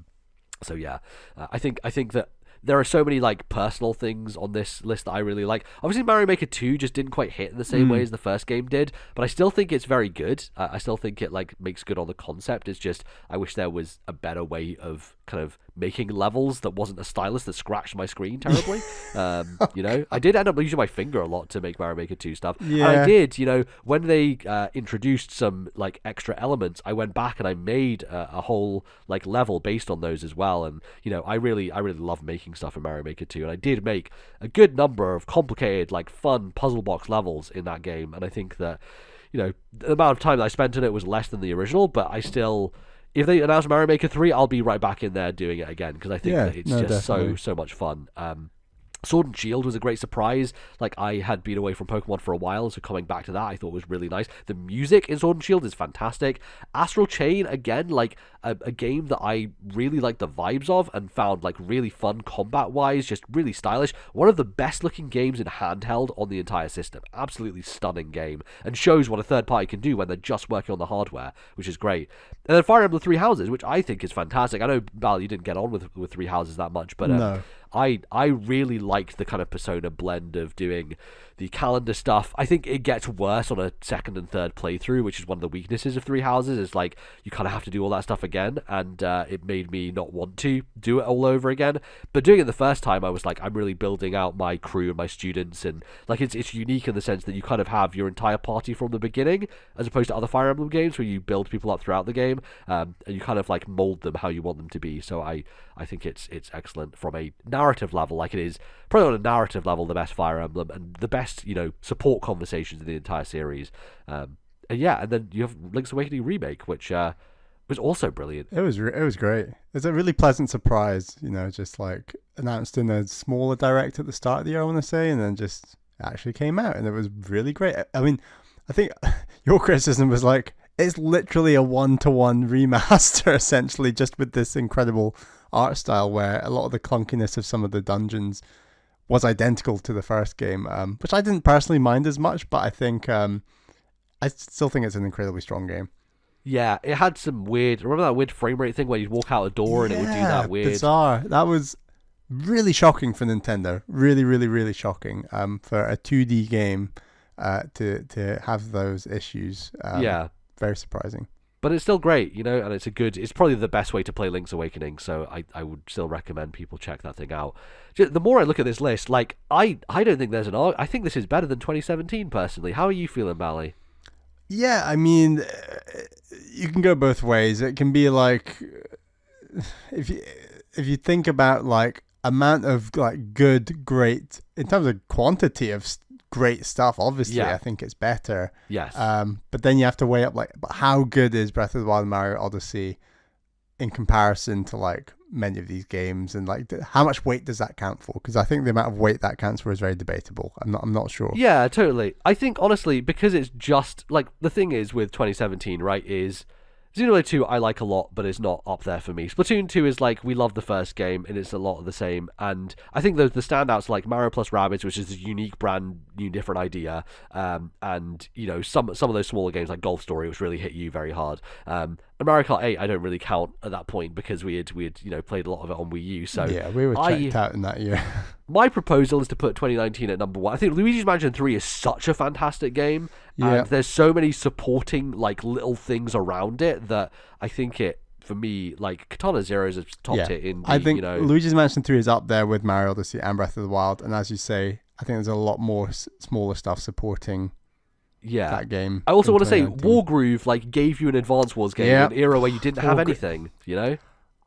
think that there are so many like personal things on this list that I really like. Obviously, Mario Maker 2 just didn't quite hit in the same way as the first game did, but I still think it's very good. I still think it like makes good on the concept. It's just, I wish there was a better way of kind of making levels that wasn't a stylus that scratched my screen terribly. I did end up using my finger a lot to make Mario Maker 2 stuff. Yeah. And I did, when they introduced some like extra elements, I went back and I made a whole like level based on those as well. And I really love making stuff in Mario Maker 2, and I did make a good number of complicated, like, fun puzzle box levels in that game. And I think that the amount of time that I spent in it was less than the original, but I still, if they announce Mario Maker 3, I'll be right back in there doing it again, because I think that it's just definitely so much fun. Sword and Shield was a great surprise. Like, I had been away from Pokemon for a while, so coming back to that I thought was really nice. The music in Sword and Shield is fantastic. Astral Chain, again, like a game that I really like the vibes of and found like really fun combat-wise, just really stylish. One of the best looking games in handheld on the entire system. Absolutely stunning game, and shows what a third party can do when they're just working on the hardware, which is great. And then Fire Emblem Three Houses, which I think is fantastic. I know, Val, you didn't get on with Three Houses that much, but no. I really liked the kind of Persona blend of doing the calendar stuff. I think it gets worse on a second and third playthrough, which is one of the weaknesses of Three Houses, is like you kind of have to do all that stuff again, and it made me not want to do it all over again. But doing it the first time, I was like, I'm really building out my crew and my students, and like it's unique in the sense that you kind of have your entire party from the beginning, as opposed to other Fire Emblem games where you build people up throughout the game, and you kind of like mold them how you want them to be. So I think it's excellent from a narrative level. Like, it is probably on a narrative level the best Fire Emblem, and the best support conversations in the entire series. And then you have Link's Awakening Remake, which was also brilliant. It was great. It's a really pleasant surprise, just like announced in a smaller direct at the start of the year, I want to say, and then just actually came out, and it was really great. I mean, I think your criticism was like, it's literally a 1-to-1 remaster, essentially, just with this incredible art style, where a lot of the clunkiness of some of the dungeons was identical to the first game, which I didn't personally mind as much, but I think I still think it's an incredibly strong game. Yeah, it had some weird, remember that weird frame rate thing where you'd walk out a door and it would do that weird... bizarre. That was really shocking for Nintendo. Really, really, really shocking for a 2D game to have those issues. Very surprising. But it's still great, and it's probably the best way to play Link's Awakening, so I would still recommend people check that thing out. The more I look at this list, like, I don't think there's I think this is better than 2017, personally. How are you feeling, Bally? Yeah, I mean, you can go both ways. It can be like, if you think about like amount of like good, great, in terms of quantity of great stuff, obviously, I think it's better. Yes. But then you have to weigh up like, but how good is Breath of the Wild and Mario Odyssey in comparison to like many of these games, and like how much weight does that count for? Because I think the amount of weight that counts for is very debatable. I'm not sure. Yeah, totally. I think honestly, because it's just like, the thing is with 2017, right, is Xenoblade 2 I like a lot, but it's not up there for me. Splatoon 2 is like, we love the first game, and it's a lot of the same. And I think the standouts like Mario plus Rabbids, which is a unique, brand new, different idea. And, you know, some of those smaller games like Golf Story, which really hit you very hard. And Mario Kart 8, I don't really count at that point because we had you know, played a lot of it on Wii U. So yeah, we were checked out in that year. My proposal is to put 2019 at number 1. I think Luigi's Mansion 3 is such a fantastic game, and there's so many supporting like little things around it that I think it, for me, like Katana Zero is a top tier indie. I think you know, Luigi's Mansion 3 is up there with Mario Odyssey and Breath of the Wild, and as you say, I think there's a lot more smaller stuff supporting that game. I also want to say Wargroove like gave you an Advance Wars game in an era where you didn't have anything, you know?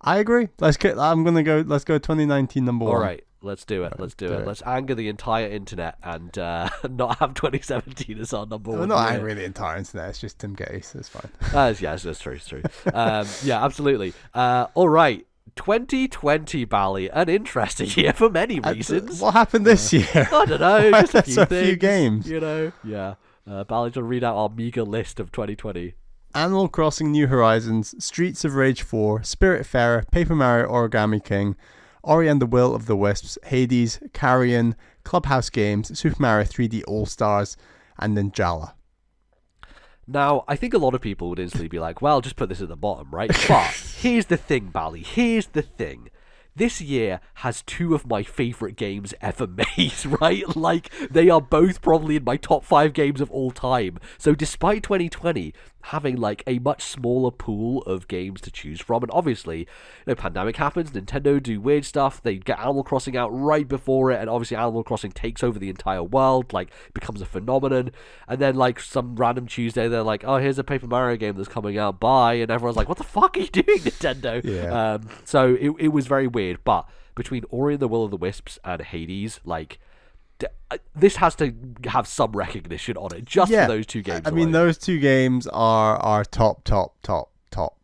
I agree. Let's go 2019 number 1. All right, let's do it. Let's do it. Let's anger the entire internet and not have 2017 as our number 1. We're not angry the entire internet. It's just Tim Getty, so it's fine. Yeah, that's true. It's true. Yeah, absolutely. All right. 2020, Bally, an interesting year for many reasons. What happened this year? I don't know. Just a few games. You know, yeah. Bally, to read out our meager list of 2020. Animal Crossing New Horizons, Streets of Rage 4, Spiritfarer, Paper Mario Origami King, Ori and the Will of the Wisps, Hades, Carrion, Clubhouse Games, Super Mario 3D All-Stars, and Ninjala. Now, I think a lot of people would instantly be like, well, just put this at the bottom, right? But here's the thing, Bally. Here's the thing. This year has 2 of my favorite games ever made, right? Like, they are both probably in my top 5 games of all time. So despite 2020 having like a much smaller pool of games to choose from, and obviously, you know, pandemic happens, Nintendo do weird stuff, they get Animal Crossing out right before it, and obviously Animal Crossing takes over the entire world, like, becomes a phenomenon, and then like some random Tuesday they're like, oh, here's a Paper Mario game that's coming out, bye, and everyone's like, what the fuck are you doing, Nintendo? Yeah. So it was very weird, but between Ori and the Will of the Wisps and Hades, like, this has to have some recognition on it just for those 2 games. I mean, those 2 games are top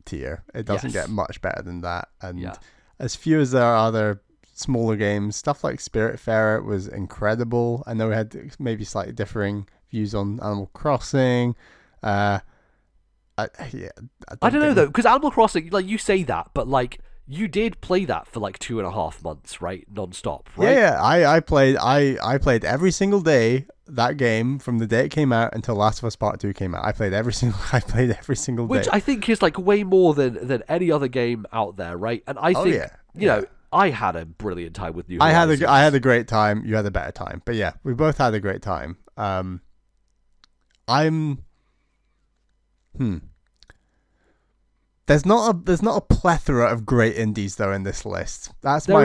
tier. It doesn't get much better than that. And as few as there are other smaller games, stuff like Spiritfarer was incredible. I know we had maybe slightly differing views on Animal Crossing. I don't know though, because Animal Crossing, like, you say that, but like, you did play that for like 2.5 months, right? Non-stop, right? Yeah. I played every single day that game from the day it came out until Last of Us Part 2 came out. I played every single day. Which I think is like way more than any other game out there, right? And I think you know, I had a brilliant time with New Horizons. I had a great time. You had a better time. But yeah, we both had a great time. There's not a plethora of great indies though in this list. That's there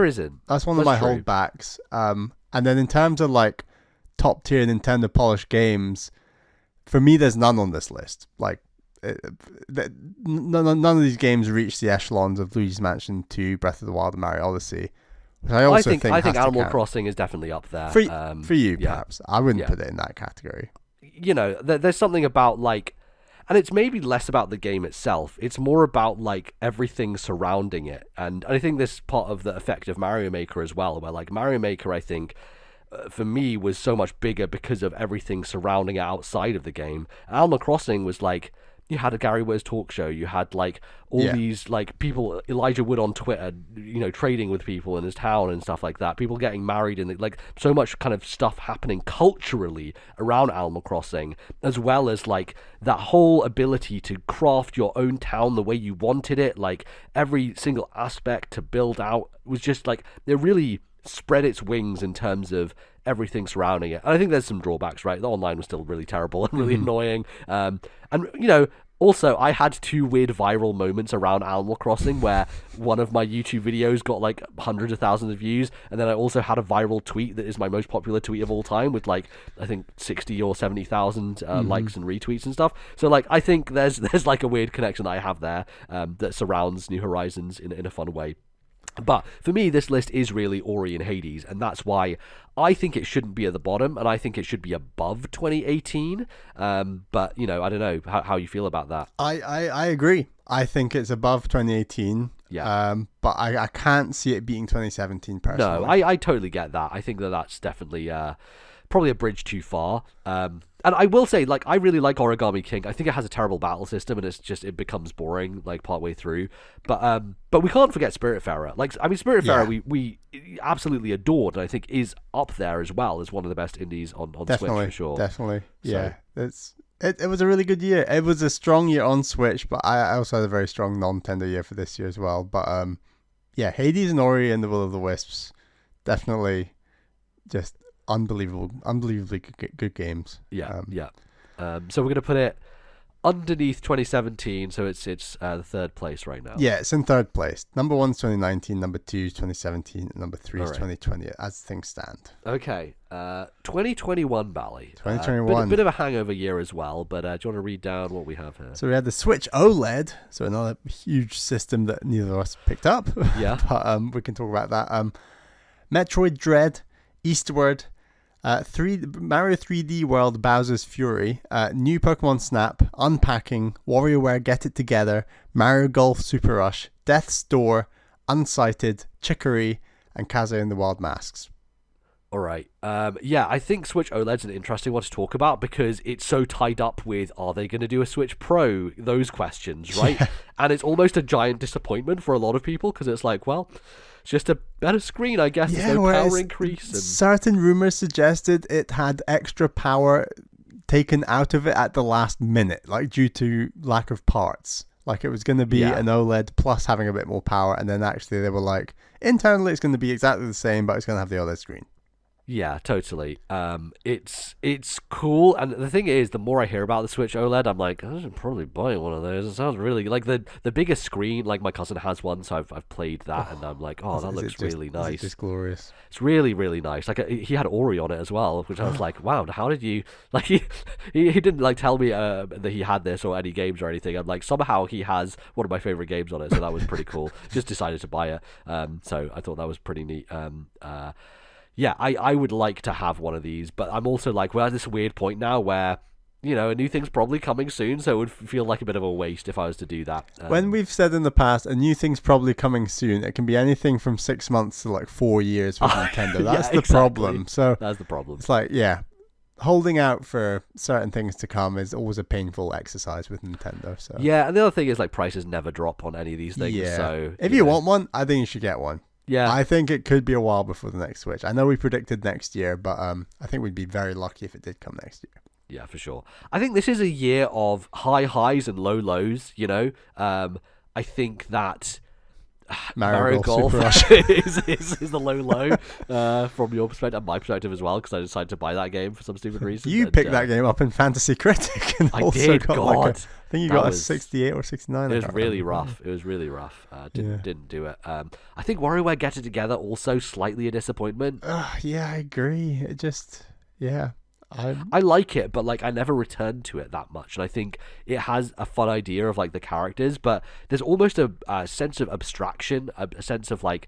isn't. That's one of my holdbacks. And then in terms of like top tier Nintendo polished games, for me there's none on this list. Like none of these games reach the echelons of Luigi's Mansion 2, Breath of the Wild, and Mario Odyssey. Which I think Animal Crossing is definitely up there. For you, perhaps. I wouldn't put it in that category. You know, there's something about like, and it's maybe less about the game itself. It's more about like everything surrounding it. And I think this is part of the effect of Mario Maker as well, where like Mario Maker, I think, for me, was so much bigger because of everything surrounding it outside of the game. Animal Crossing was like, you had a Gary Wiz talk show, you had like all these like people, Elijah Wood on Twitter, you know, trading with people in his town and stuff like that, people getting married, and like so much kind of stuff happening culturally around Animal Crossing, as well as like that whole ability to craft your own town the way you wanted it. Like every single aspect to build out was just like, it really spread its wings in terms of everything surrounding it. And I think there's some drawbacks, right? The online was still really terrible and really annoying. And, you know, also, I had 2 weird viral moments around Animal Crossing where one of my YouTube videos got like hundreds of thousands of views, and then I also had a viral tweet that is my most popular tweet of all time with like, I think 60 or 70,000 likes and retweets and stuff. So like, I think there's like a weird connection that I have there that surrounds New Horizons in a fun way. But for me, this list is really Ori and Hades, and that's why I think it shouldn't be at the bottom, and I think it should be above 2018. But, you know, I don't know how you feel about that. I agree. I think it's above 2018. Yeah. But I can't see it beating 2017 personally. No, I totally get that. I think that's definitely probably a bridge too far. And I will say, like, I really like Origami King. I think it has a terrible battle system, and it becomes boring like partway through. But we can't forget Spiritfarer. Like, I mean, Spiritfarer we absolutely adored, and I think is up there as well as one of the best indies on Switch for sure. Definitely, yeah. It was a really good year. It was a strong year on Switch, but I also had a very strong Nintendo year for this year as well. But yeah, Hades and Ori and the Will of the Wisps, definitely just unbelievably good games. Yeah. So we're gonna put it underneath 2017, so it's the third place right now. Yeah, it's in third place. Number 1's 2019, number 2's 2017, and number 3 is 2020 as things stand. Okay, 2021, Bally. 2021. Bit of a hangover year as well, but do you want to read down what we have here? So we had the Switch OLED, so another huge system that neither of us picked up. Yeah. But we can talk about that. Metroid Dread, Eastward, Mario 3D World Bowser's Fury, new Pokemon Snap, Unpacking, WarioWare Get It Together, Mario Golf Super Rush, Death's Door, Unsighted, Chicory, and Kaze and the Wild Masks. All right. Yeah, I think Switch OLED's an interesting one to talk about because it's so tied up with, are they going to do a Switch Pro? Those questions, right? Yeah. And it's almost a giant disappointment for a lot of people because it's like, well, it's just a better screen, I guess. There's no power increase. And certain rumors suggested it had extra power taken out of it at the last minute, like due to lack of parts. Like it was going to be an OLED plus having a bit more power, and then actually they were like, internally it's going to be exactly the same, but it's going to have the OLED screen. Yeah, totally. It's cool, and the thing is, the more I hear about the Switch OLED, I'm like, I should probably buy one of those. It sounds really like the biggest screen. Like my cousin has one, so I've played that, and I'm like, oh, that looks really nice. It's just glorious. It's really, really nice. Like he had Ori on it as well, which I was like, wow, how did you like? He didn't like tell me that he had this or any games or anything. I'm like, somehow he has one of my favorite games on it, so that was pretty cool. Just decided to buy it. So I thought that was pretty neat. Yeah, I would like to have one of these, but I'm also like, we're at this weird point now where, you know, a new thing's probably coming soon, so it would feel like a bit of a waste if I was to do that. When we've said in the past, a new thing's probably coming soon, it can be anything from 6 months to like 4 years with Nintendo. That's the problem. So that's the problem. It's like, holding out for certain things to come is always a painful exercise with Nintendo. So yeah, and the other thing is like prices never drop on any of these things. Yeah. So if you want one, I think you should get one. Yeah, I think it could be a while before the next Switch. I know we predicted next year, but I think we'd be very lucky if it did come next year. Yeah, for sure. I think this is a year of high highs and low lows, you know. I think that Mario Golf is the low from your perspective and my perspective as well, because I decided to buy that game for some stupid reason. You picked that game up in Fantasy Critic and I also did, got God. I think you got a 68 or 69. It was really rough. It was really rough. Didn't do it. I think WarioWare Get It Together also slightly a disappointment. Yeah, I agree. It just, I like it, but like I never returned to it that much, and I think it has a fun idea of like the characters, but there's almost a sense of abstraction, a sense of like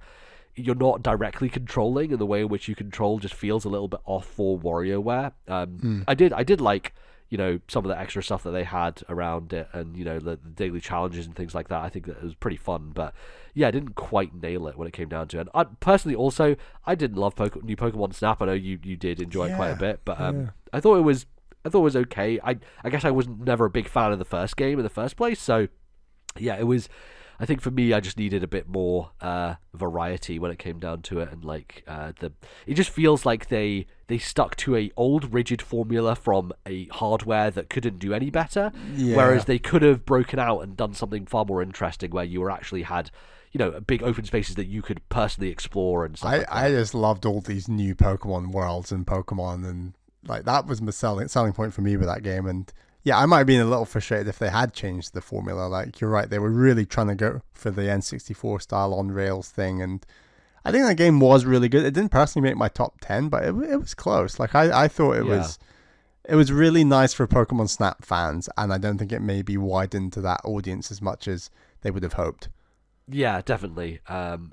you're not directly controlling, and the way in which you control just feels a little bit off for WarioWare. I did like, you know, some of the extra stuff that they had around it, and you know the daily challenges and things like that. I think that it was pretty fun, but yeah, I didn't quite nail it when it came down to it. And I personally also, I didn't love new Pokemon Snap. I know you did enjoy it quite a bit, but I thought it was okay. I guess I was never a big fan of the first game in the first place, so yeah, it was. I think for me, I just needed a bit more variety when it came down to it, and like it just feels like they stuck to a old rigid formula from a hardware that couldn't do any better. Yeah. Whereas they could have broken out and done something far more interesting, where you actually had, you know, big open spaces that you could personally explore and stuff. I just loved all these new Pokemon worlds and Pokemon, and like that was my selling point for me with that game. And yeah, I might have been a little frustrated if they had changed the formula. Like, you're right, they were really trying to go for the N64 style on rails thing, and I think that game was really good. It didn't personally make my top 10, but it was close. Like, I thought it was really nice for Pokemon Snap fans, and I don't think it maybe widened to that audience as much as they would have hoped. Yeah, definitely.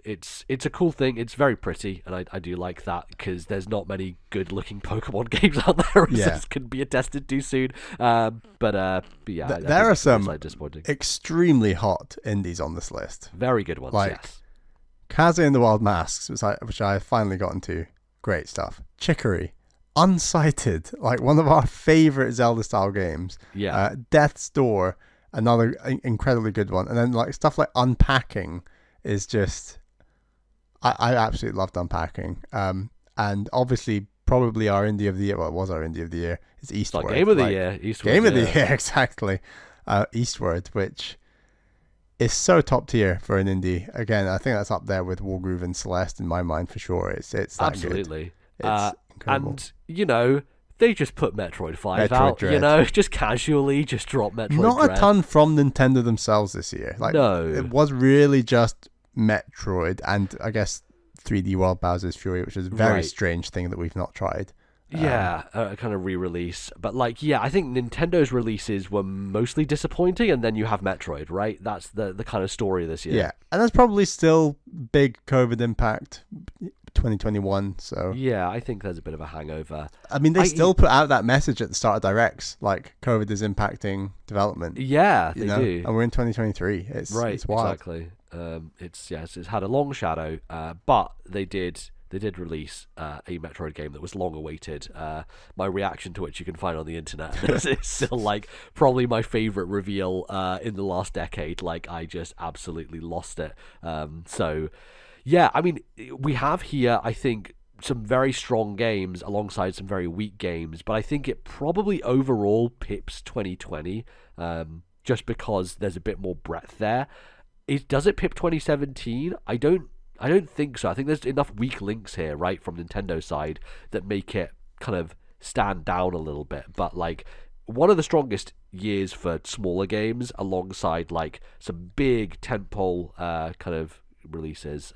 It's a cool thing. It's very pretty, and I do like that, because there's not many good-looking Pokemon games out there. This can be attested too soon. But yeah, there are some extremely hot indies on this list. Very good ones. Like yes. Kaze and the Wild Masks, which I finally got into. Great stuff. Chicory, Unsighted, like one of our favorite Zelda style games. Yeah. Death's Door, another incredibly good one. And then like stuff like Unpacking is just, I absolutely loved Unpacking. And obviously probably our indie of the year, well, it was our indie of the year, is Eastward. Game of the year, Eastward. Game of the year, exactly. Eastward, which is so top tier for an indie. Again, I think that's up there with Wargroove and Celeste in my mind for sure. It's that absolutely good. It's incredible. And you know, they just put Metroid 5 Metroid out. Dread. You know, just casually, just drop Metroid. Not Dread. a ton from Nintendo themselves this year. Like, no, it was really just Metroid and I guess 3D World Bowser's Fury, which is a very strange thing that we've not tried. Yeah, a kind of re-release. But like, yeah, I think Nintendo's releases were mostly disappointing, and then you have Metroid, right? That's the kind of story this year. Yeah, and that's probably still big COVID impact, 2021. So yeah, I think there's a bit of a hangover. I mean, they still put out that message at the start of Directs, like COVID is impacting development. Yeah, they do. And we're in 2023. It's wild. Exactly. It's had a long shadow, but they did release a Metroid game that was long awaited. My reaction to which you can find on the internet is still like probably my favorite reveal in the last decade. Like, I just absolutely lost it. So yeah, I mean, we have here, I think, some very strong games alongside some very weak games, but I think it probably overall pips 2020 just because there's a bit more breadth there. Does it pip 2017? I don't think so. I think there's enough weak links here, right, from Nintendo's side that make it kind of stand down a little bit. But like, one of the strongest years for smaller games alongside like some big tentpole kind of releases.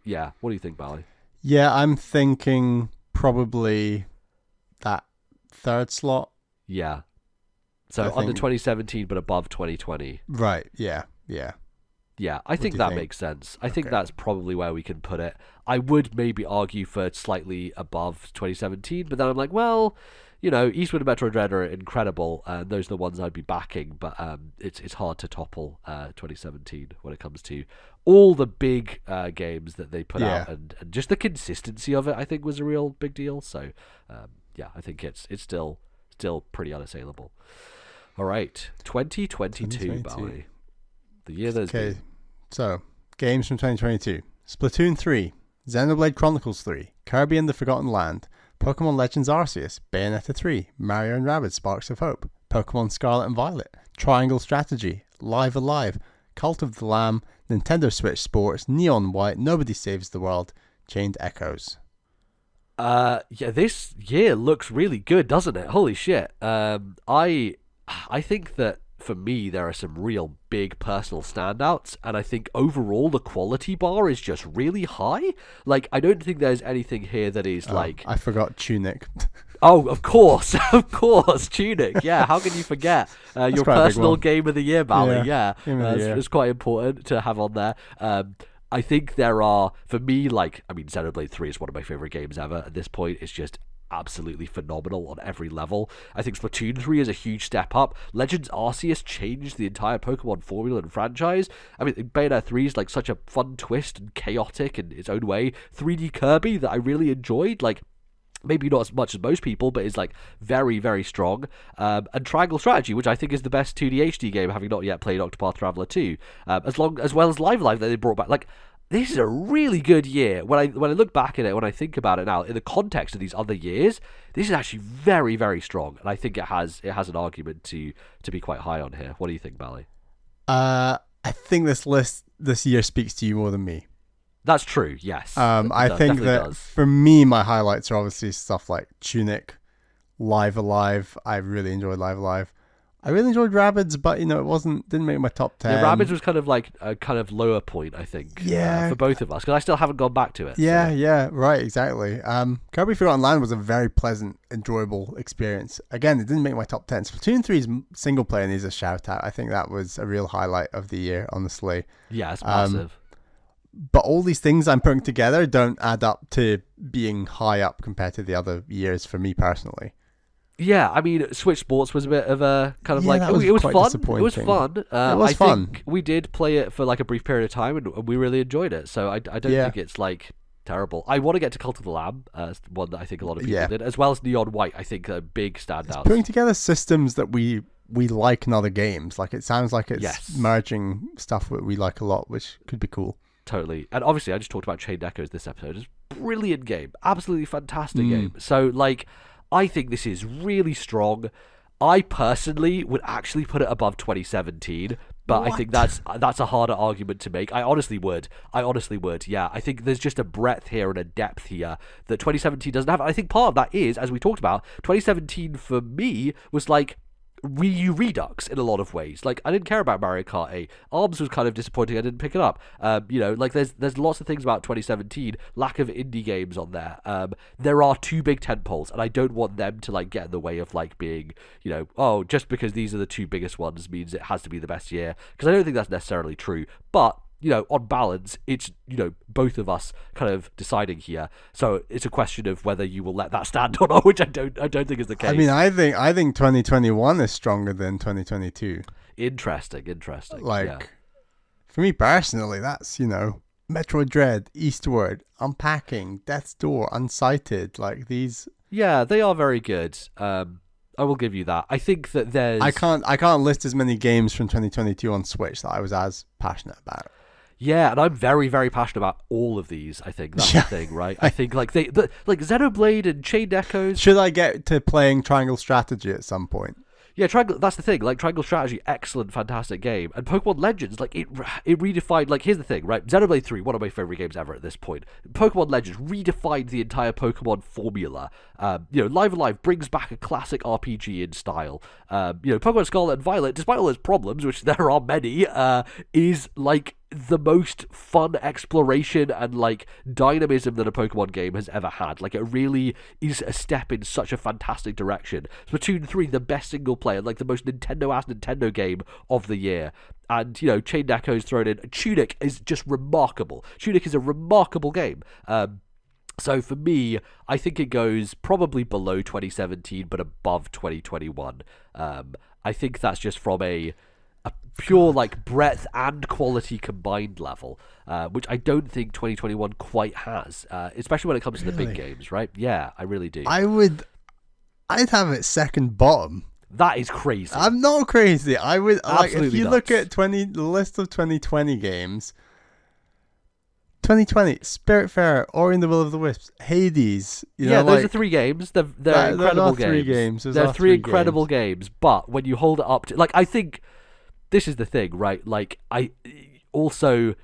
Yeah, what do you think, Bally? Yeah, I'm thinking probably that third slot. Yeah. So under 2017 but above 2020. Right, yeah. Yeah, I think that makes sense. I think that's probably where we can put it. I would maybe argue for slightly above 2017, but then I'm like, well, you know, Eastward and Metroid Dread are incredible, and those are the ones I'd be backing, but it's hard to topple 2017 when it comes to all the big games that they put out, and just the consistency of it, I think, was a real big deal. So, yeah, I think it's still pretty unassailable. All right, 2022, Bally. The year there's been. So, games from 2022. Splatoon 3, Xenoblade Chronicles 3, Kirby and the Forgotten Land, Pokemon Legends Arceus, Bayonetta 3, Mario and Rabbids Sparks of Hope, Pokemon Scarlet and Violet, Triangle Strategy, Live Alive, Cult of the Lamb, Nintendo Switch Sports, Neon White, Nobody Saves the World, Chained Echoes. Yeah, this year looks really good, doesn't it? Holy shit. I think that for me, there are some real big personal standouts, and I think overall the quality bar is just really high. Like, I don't think there's anything here that is like... I forgot Tunic. Oh, of course, Tunic. Yeah, how can you forget your personal game of the year, Bally? Yeah, it's quite important to have on there. I think there are, for me, like, I mean, Xenoblade 3 is one of my favorite games ever. At this point, it's just absolutely phenomenal on every level. I think Splatoon 3 is a huge step up. Legends Arceus changed the entire Pokemon formula and franchise. I mean, Bayonetta 3 is like such a fun twist and chaotic in its own way. 3D Kirby that I really enjoyed, like, maybe not as much as most people, but is like very, very strong. And Triangle Strategy, which I think is the best 2D HD game, having not yet played Octopath Traveler 2, as well as Live Live that they brought back. Like, this is a really good year. When I look back at it, when I think about it now, in the context of these other years, this is actually very, very strong, and I think it has an argument to be quite high on here. What do you think, Bally? I think this year speaks to you more than me. That's true. Yes. I think that for me, my highlights are obviously stuff like Tunic, Live Alive. I really enjoyed Live Alive. I really enjoyed Rabbids, but didn't make my top 10. Yeah, Rabbids was kind of like a kind of lower point, I think. Yeah, for both of us, because I still haven't gone back to it. Yeah, right, exactly. Kirby Forgotten Land was a very pleasant, enjoyable experience. Again, it didn't make my top 10. Splatoon 3's single player needs a shout out. I think that was a real highlight of the year, honestly. Yeah, it's massive. But all these things I'm putting together don't add up to being high up compared to the other years for me personally. Yeah, I mean, Switch Sports was a bit of a kind of like it was fun. It was fun. I think we did play it for like a brief period of time, and we really enjoyed it. So I don't think it's like terrible. I want to get to Cult of the Lamb, one that I think a lot of people did, as well as Neon White. I think are big standouts. Putting together systems that we like in other games. Like, it sounds like it's merging stuff that we like a lot, which could be cool. Totally. And obviously, I just talked about Chained Echoes this episode. It's a brilliant game. Absolutely fantastic game. So, like, I think this is really strong. I personally would actually put it above 2017, but I think that's a harder argument to make. I honestly would. Yeah, I think there's just a breadth here and a depth here that 2017 doesn't have. I think part of that is, as we talked about, 2017 for me was like Wii U Redux in a lot of ways. Like, I didn't care about Mario Kart 8. ARMS was kind of disappointing. I didn't pick it up. Like, there's lots of things about 2017. Lack of indie games on there. There are two big tentpoles, and I don't want them to, like, get in the way of, like, being, just because these are the two biggest ones means it has to be the best year. Because I don't think that's necessarily true. But on balance, it's, both of us kind of deciding here. So it's a question of whether you will let that stand or not, which I don't think is the case. I mean, I think 2021 is stronger than 2022. Interesting. Like, for me personally, that's, Metroid Dread, Eastward, Unpacking, Death's Door, Unsighted, like these. Yeah, they are very good. I will give you that. I think that there's... I can't list as many games from 2022 on Switch that I was as passionate about. Yeah, and I'm very, very passionate about all of these. I think that's the thing, right? I think like like Xenoblade and Chained Echoes. Should I get to playing Triangle Strategy at some point? Yeah, Triangle. That's the thing. Like, Triangle Strategy, excellent, fantastic game. And Pokemon Legends, like, it redefined. Like, here's the thing, right? Xenoblade 3, one of my favorite games ever at this point. Pokemon Legends redefined the entire Pokemon formula. Live Alive brings back a classic RPG in style. Pokemon Scarlet and Violet, despite all its problems, which there are many, is like the most fun exploration and like dynamism that a Pokemon game has ever had. Like, it really is a step in such a fantastic direction. Splatoon 3, the best single player, like the most Nintendo-ass Nintendo game of the year. And, Chained Echoes thrown in. Tunic is just remarkable. Tunic is a remarkable game. So for me, I think it goes probably below 2017, but above 2021. I think that's just from a pure like breadth and quality combined level, which I don't think 2021 quite has, especially when it comes to the big games, right? Yeah, I really do. I'd have it second bottom. That is crazy. I'm not crazy. I would like if you nuts. look at the list of 2020 games. 2020, Spiritfarer, Ori and the Will of the Wisps, Hades. Those are three games. They're incredible games. They're three incredible games. But when you hold it up to, like, I think this is the thing, right? Like, I also,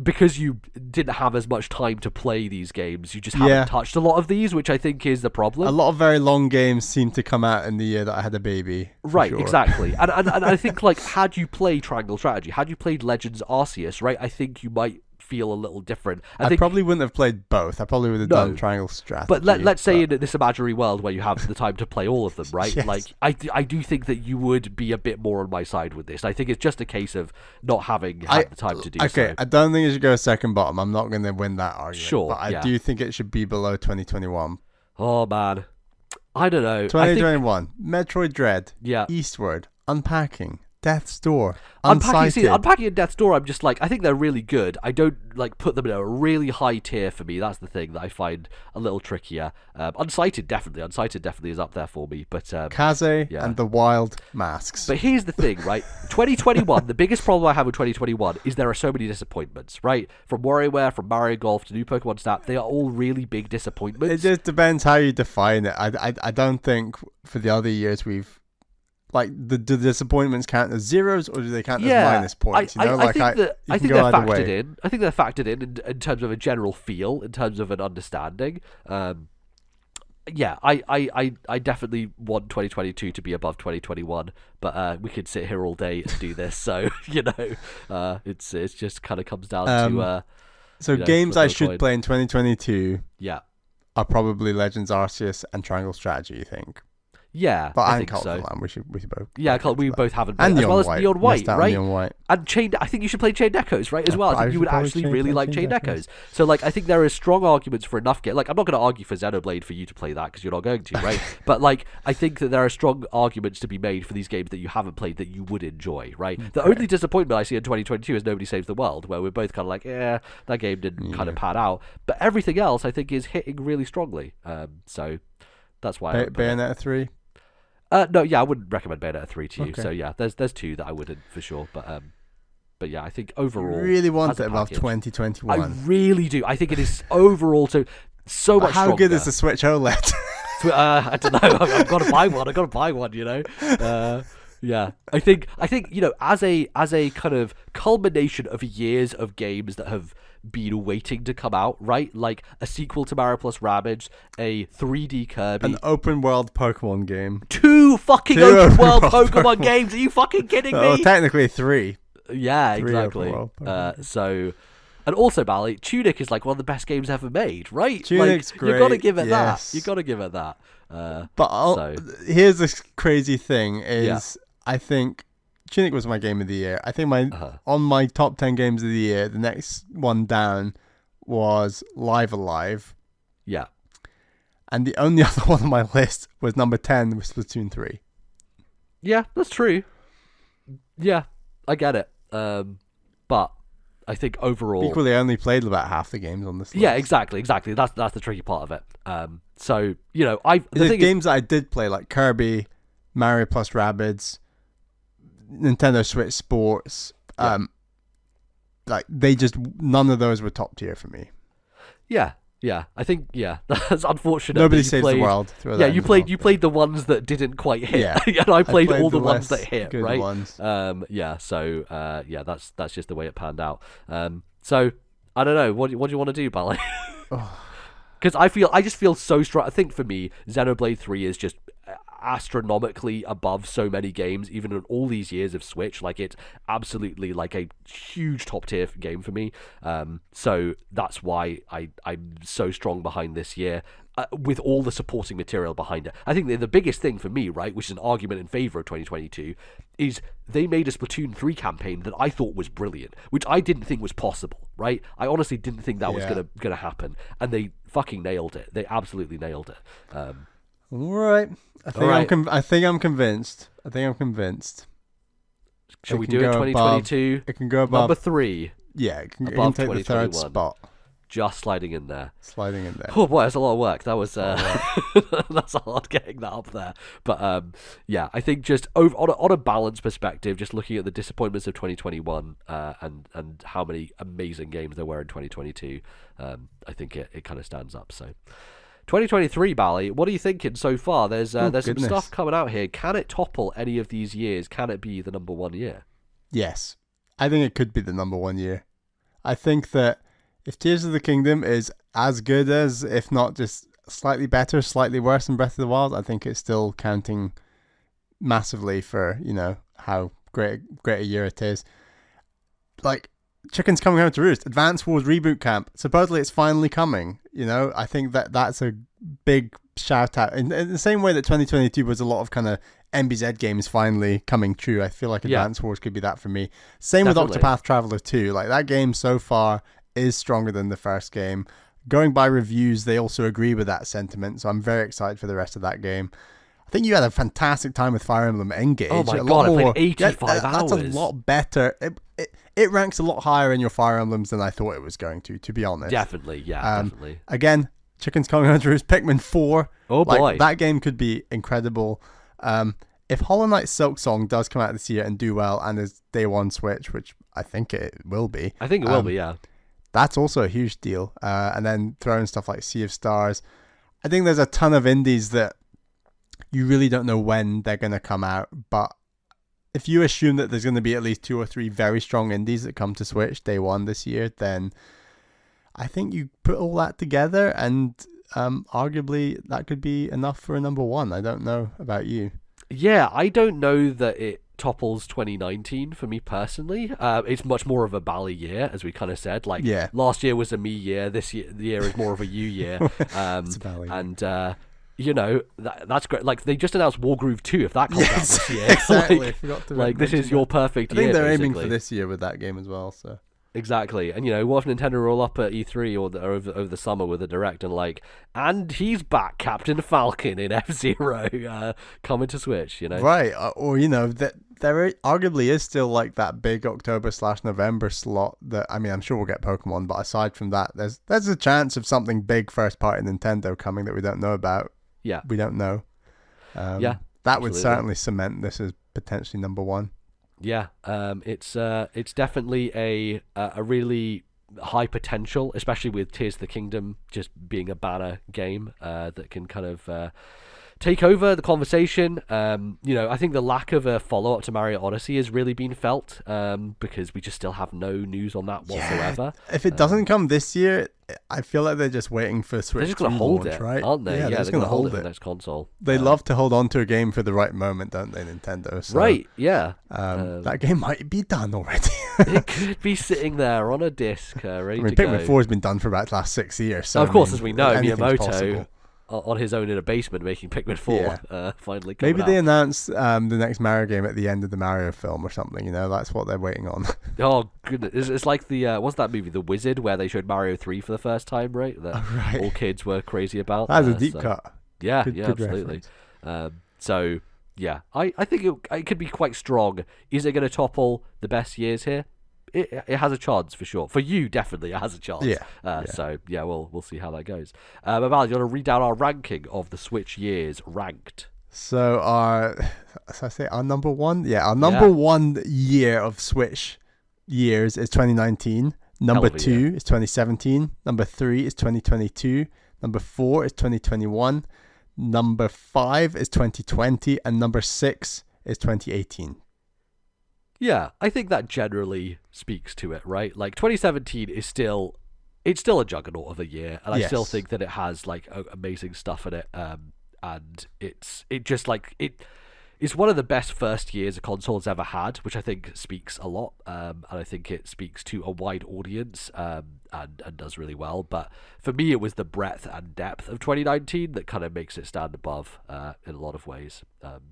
because you didn't have as much time to play these games, you just haven't touched a lot of these, which I think is the problem. A lot of very long games seem to come out in the year that I had a baby. Right, sure. Exactly. and I think, like, had you played Triangle Strategy, had you played Legends Arceus, right, I think you might feel a little different. I probably wouldn't have played both. I probably would have done Triangle Strategy. But let's say in this imaginary world where you have the time to play all of them, right? Yes. Like, I do think that you would be a bit more on my side with this. I think it's just a case of not having had the time to do so. Okay, I don't think it should go second bottom. I'm not going to win that argument. Sure, but I do think it should be below 2021. Oh, man. I don't know. 2021, Metroid Dread, Eastward, Unpacking, Death's Door, Unpacking and Death's Door, I'm just like, I think they're really good. I don't like put them in a really high tier for me. That's the thing that I find a little trickier. Unsighted definitely is up there for me. But Kaze and the Wild Masks. But here's the thing, right? 2021, the biggest problem I have with 2021 is there are so many disappointments, right? From WarioWare, from Mario Golf to new Pokemon Snap, they are all really big disappointments. It just depends how you define it. I don't think for the other years we've. Like, the disappointments count as zeros, or do they count as minus points? I think they're factored in. I think they're factored in terms of a general feel, in terms of an understanding. I definitely want 2022 to be above 2021, but we could sit here all day and do this. So it's just kind of comes down to. So games I should play in 2022. Yeah, are probably Legends Arceus and Triangle Strategy. You think? Yeah, But I and think Cult so. of the Lamb, we both. Yeah, we that. both haven't And played, as well as White. Neon White, Missed out on right? Neon White. And Chain, I think you should play Chained Echoes, right, as well. I think you would actually really like Chained Echoes. So, like, I think there is strong arguments for enough Like, I'm not going to argue for Xenoblade for you to play that, because you're not going to, right? But, like, I think that there are strong arguments to be made for these games that you haven't played that you would enjoy, right? Okay. The only disappointment I see in 2022 is Nobody Saves the World, where we're both kind of like, that game didn't kind of pan out. But everything else, I think, is hitting really strongly. So, that's why Bayonetta 3? No, yeah, I wouldn't recommend Bayonetta 3 to you. Okay. So yeah, there's two that I wouldn't for sure. But yeah, I think overall, You really want it above package, 2021. I really do. I think it is overall so much. How stronger. good is the Switch OLED? I don't know. I've got to buy one. I've got to buy one. You know. Yeah, I think as a kind of culmination of years of games that have been waiting to come out, right? Like a sequel to Mario plus Rabbids, a 3D Kirby, an open world Pokemon game, two fucking open world Pokemon games. Are you fucking kidding me? Oh, technically 3. Yeah, 3 exactly. open world So, and also, Bally, Tunic is like one of the best games ever made, right? Tunic's like, great. You got to give it yes. that. You got to give it that. But here's the crazy thing: is I think Tunic was my game of the year. I think on my top 10 games of the year, the next one down was Live Alive. Yeah. And the only other one on my list was number 10, was Splatoon 3. Yeah, that's true. Yeah, I get it. But I think overall, equally, I only played about half the games on this list. Yeah, exactly. That's the tricky part of it. So the games that I did play, like Kirby, Mario plus Rabbids, Nintendo Switch Sports, like none of those were top tier for me. Yeah, I think that's unfortunate. Nobody Saves the World. You played the ones that didn't quite hit. Yeah, and I played all the ones that hit. Right. Ones. That's just the way it panned out. So I don't know. What do you want to do, Bally? Because I just feel so strong. I think for me, Xenoblade 3 is just astronomically above so many games, even in all these years of Switch. Like, it's absolutely like a huge top tier game for me. So that's why I'm so strong behind this year, with all the supporting material behind it. I think the biggest thing for me, right, which is an argument in favor of 2022, is they made a Splatoon 3 campaign that I thought was brilliant, which I didn't think was possible, right? I honestly didn't think that was gonna happen, and they fucking nailed it. They absolutely nailed it. All right. I think I'm convinced. Shall we do it 2022? It can go above number 3. Yeah, it can take the third spot. Just sliding in there. Oh boy, that's a lot of work. That was that's hard getting that up there. But I think just on a balance perspective, just looking at the disappointments of 2021 and how many amazing games there were in 2022, I think it kind of stands up. So 2023, Bally, what are you thinking so far? There's some stuff coming out here. Can it topple any of these years? Can it be the number one year? Yes, I think it could be the number one year. I think that if Tears of the Kingdom is as good as, if not just slightly better, slightly worse than Breath of the Wild, I think it's still counting massively for, how great a year it is. Like, Chicken's Coming Home to Roost, Advance Wars Reboot Camp, supposedly it's finally coming. I think that's a big shout out. In the same way that 2022 was a lot of kind of MBZ games finally coming true, I feel like Advance Wars could be that for me. Same Definitely. With Octopath Traveler 2. Like, that game so far is stronger than the first game. Going by reviews, they also agree with that sentiment, so I'm very excited for the rest of that game. I think you had a fantastic time with Fire Emblem Engage. Oh my god, I played 85 hours. That's a lot better. It ranks a lot higher in your Fire Emblems than I thought it was going to be honest. Definitely, definitely. Again, Chicken's Coming Home to Roost, Pikmin 4. Oh boy. That game could be incredible. If Hollow Knight Silk Song does come out this year and do well and is day one Switch, which I think it will be. I think it will be, yeah. That's also a huge deal. And then throwing stuff like Sea of Stars. I think there's a ton of indies that you really don't know when they're going to come out. But if you assume that there's going to be at least 2 or 3 very strong indies that come to Switch day one this year, then I think you put all that together and arguably that could be enough for a number one. I don't know about you. Yeah, I don't know that it topples 2019 for me personally. It's much more of a Bally year, as we kind of said. Like, last year was a me year. The year is more of a you year. It's a Bally year. And that's great. Like, they just announced Wargroove 2, if that comes out this year. Exactly. I forgot to Like, this is your perfect I year, think they're basically. aiming for this year with that game as well, so. Exactly. And, what if Nintendo roll up at E3 or over the summer with a direct and he's back, Captain Falcon in F-Zero, coming to Switch, Right. Or, that there arguably is still like that big October/November slot that, I mean, I'm sure we'll get Pokemon, but aside from that, there's a chance of something big first party Nintendo coming that we don't know about. Yeah. We don't know. Yeah. That absolutely. would certainly cement this as potentially number one. Yeah, it's definitely a really high potential, especially with Tears of the Kingdom just being a banner game that can kind of take over the conversation. I think the lack of a follow-up to Mario Odyssey has really been felt because we just still have no news on that whatsoever. Yeah. If it doesn't come this year, I feel like they're just waiting for Switch. They're just going to hold launch, it, right? aren't they? Yeah, they're going to hold it for the next console. They love to hold on to a game for the right moment, don't they, Nintendo? So, right, yeah. That game might be done already. It could be sitting there on a disc, ready to go. Pikmin 4 has been done for about the last 6 years. So, of course, as we know, Miyamoto... possible. On his own in a basement making Pikmin 4 finally coming Maybe out. they announce the next Mario game at the end of the Mario film or something, that's what they're waiting on. Oh goodness, it's like the what's that movie, The Wizard, where they showed Mario 3 for the first time, right? That all kids were crazy about. That's a deep cut. Yeah, good absolutely. So yeah, I think it could be quite strong. Is it going to topple the best years here? It has a chance for sure. For you, definitely, it has a chance. Yeah. So yeah, we'll see how that goes. But Val, you want to read out our ranking of the Switch years ranked? So our number one? Yeah, our number one year of Switch years is 2019. Number 2 is 2017. Number 3 is 2022. Number 4 is 2021. Number 5 is 2020. And number 6 is 2018. Yeah, I think that generally speaks to it, right? Like 2017 is still a juggernaut of a year, and I still think that it has like amazing stuff in it. And it's one of the best first years a console's ever had, which I think speaks a lot. And I think it speaks to a wide audience and does really well. But for me, it was the breadth and depth of 2019 that kind of makes it stand above in a lot of ways.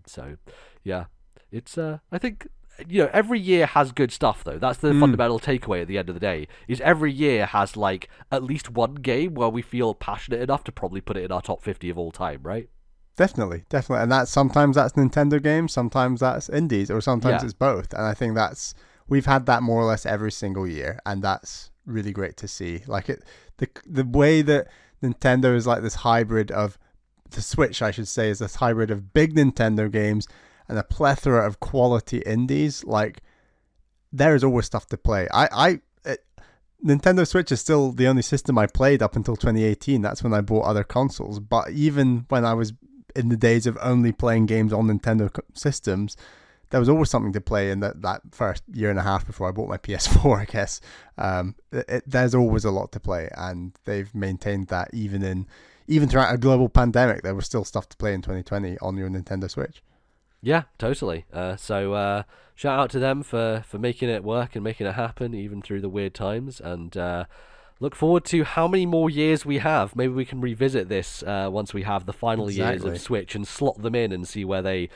So yeah, it's I think. Every year has good stuff, though. That's the fundamental takeaway at the end of the day, is every year has, like, at least one game where we feel passionate enough to probably put it in our top 50 of all time, right? Definitely. And sometimes that's Nintendo games, sometimes that's indies, or sometimes it's both. And I think we've had that more or less every single year, and that's really great to see. Like, the way that Nintendo is like this hybrid of, the Switch, I should say, is this hybrid of big Nintendo games and a plethora of quality indies. Like, there is always stuff to play. Nintendo Switch is still the only system I played up until 2018. That's when I bought other consoles. But even when I was in the days of only playing games on Nintendo systems, there was always something to play in that first year and a half before I bought my PS4, I guess. There's always a lot to play, and they've maintained that even throughout a global pandemic. There was still stuff to play in 2020 on your Nintendo Switch. Yeah, totally. So shout out to them for making it work and making it happen even through the weird times, and look forward to how many more years we have. Maybe we can revisit this once we have the final years of Switch and slot them in and see where they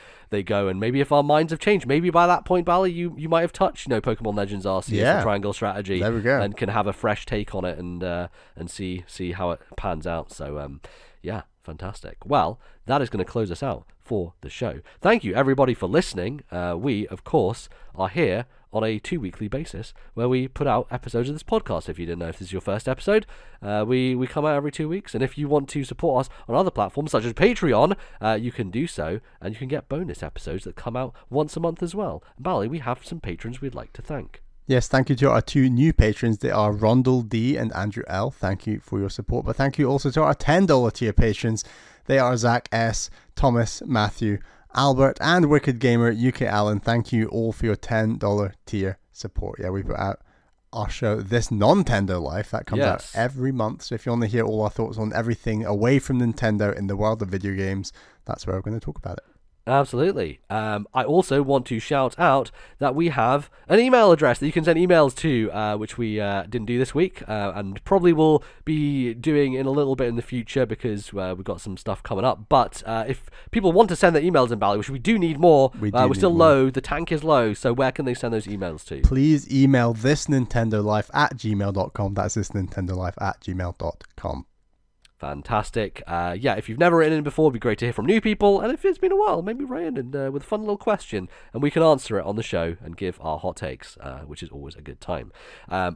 go, and maybe if our minds have changed, maybe by that point, Bally, you might have touched Pokemon Legends Arceus, the Triangle Strategy, there we go, and can have a fresh take on it and see how it pans out. So yeah, fantastic. Well, that is going to close us out for the show. Thank you everybody for listening. We of course are here on a 2-weekly basis where we put out episodes of this podcast. If you didn't know, if this is your first episode, we come out every 2 weeks, and if you want to support us on other platforms such as Patreon, you can do so, and you can get bonus episodes that come out once a month as well. Bally, we have some patrons we'd like to thank. Yes, thank you to our 2 new patrons. They are Rondell D and Andrew L. Thank you for your support. But thank you also to our $10 tier patrons. They are Zach S, Thomas, Matthew, Albert, and Wicked Gamer UK Allen. Thank you all for your $10 tier support. Yeah, we put out our show, ThisNintendoLife. That comes out every month. So if you want to hear all our thoughts on everything away from Nintendo in the world of video games, that's where we're going to talk about it. Absolutely. I also want to shout out that we have an email address that you can send emails to, which we didn't do this week, and probably will be doing in a little bit in the future because we've got some stuff coming up. But if people want to send their emails in, Bally, which we do need more, we're still low, the tank is low, so where can they send those emails to? Please email thisnintendolife@gmail.com. That's thisnintendolife@gmail.com. Fantastic. If you've never written in before, it'd be great to hear from new people. And if it's been a while, maybe write in and, with a fun little question, and we can answer it on the show and give our hot takes, which is always a good time.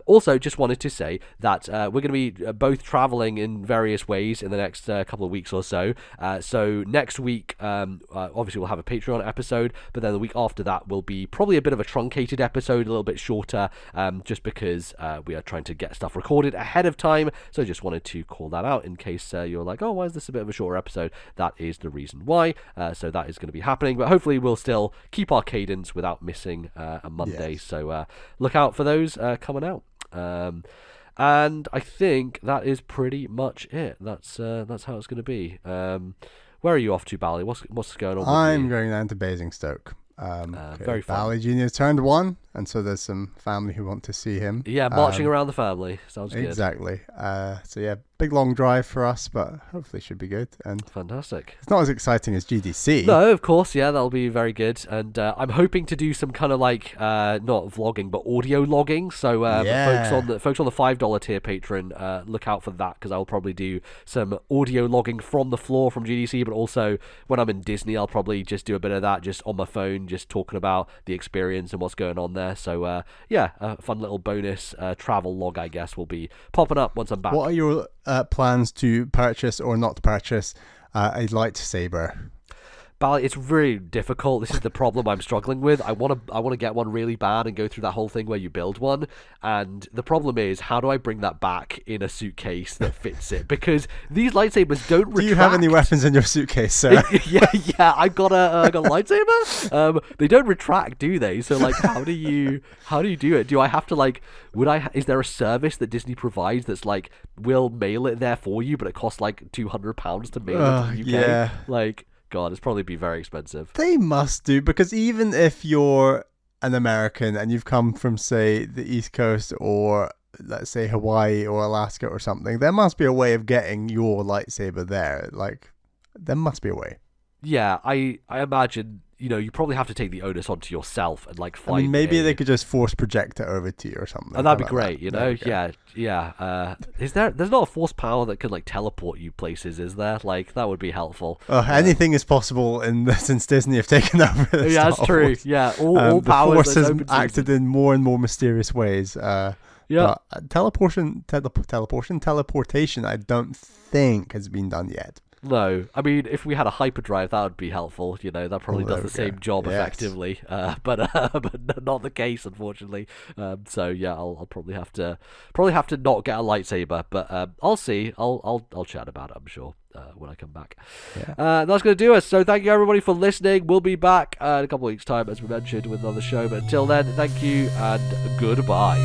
Also, just wanted to say that we're going to be both traveling in various ways in the next couple of weeks or so. So next week, obviously, we'll have a Patreon episode, but then the week after that will be probably a bit of a truncated episode, a little bit shorter, just because we are trying to get stuff recorded ahead of time. So I just wanted to call that out in case you're like, oh, why is this a bit of a shorter episode? That is the reason why. So that is going to be happening, but hopefully we'll still keep our cadence without missing a Monday. Yes. So look out for those coming out. And I think that is pretty much it. That's how it's going to be. Where are you off to, Bally? What's going on with I'm going down to Basingstoke. Very fun. Bally Jr.'s turned 1, and so there's some family who want to see him. Yeah, marching around the family. Sounds good. Exactly. So yeah, big long drive for us, but hopefully should be good. And fantastic. It's not as exciting as GDC. No, of course, yeah, that'll be very good. And I'm hoping to do some kind of like not vlogging, but audio logging. So folks on the $5 tier patron, look out for that, because I'll probably do some audio logging from the floor from GDC, but also when I'm in Disney, I'll probably just do a bit of that just on my phone, just talking about the experience and what's going on there. So a fun little bonus travel log, I guess, will be popping up once I'm back. What are your plans to purchase or not to purchase a lightsaber? Bally, it's really difficult. This is the problem I'm struggling with. I want to get one really bad and go through that whole thing where you build one. And the problem is, how do I bring that back in a suitcase that fits it? Because these lightsabers don't retract. Do you have any weapons in your suitcase, sir? yeah. I've got a lightsaber. They don't retract, do they? So like, how do you do it? Do I have to like? Is there a service that Disney provides that's like, we'll mail it there for you, but it costs like £200 to mail it to the UK? Yeah. Like, God, it's probably be very expensive. They must do, because even if you're an American and you've come from, say, the East Coast or, let's say, Hawaii or Alaska or something, there must be a way of getting your lightsaber there. Like, there must be a way. Yeah, I imagine, you probably have to take the onus onto yourself and like find. I mean, maybe they could just force project it over to you or something. And that'd be great, Yeah. There's not a force power that could like teleport you places, is there? Like, that would be helpful. Anything is possible since Disney have taken over the Star Wars. True. Yeah, all the powers. Force has acted in more and more mysterious ways. But teleportation, I don't think has been done yet. No, I mean, if we had a hyperdrive, that would be helpful. That probably does the same job effectively, but not the case, unfortunately. So yeah, I'll probably have to not get a lightsaber, but I'll see. I'll chat about it, I'm sure, when I come back. Yeah. That's going to do us. So thank you everybody for listening. We'll be back in a couple of weeks' time, as we mentioned, with another show. But until then, thank you and goodbye.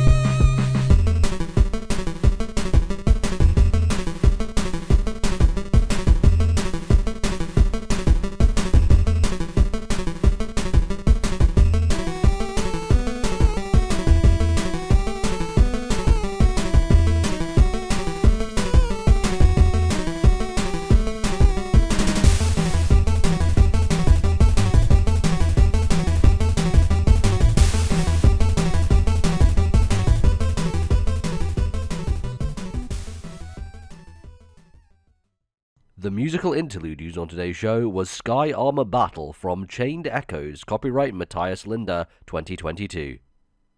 The musical interlude used on today's show was Sky Armour Battle from Chained Echoes, copyright Matthias Linder, 2022.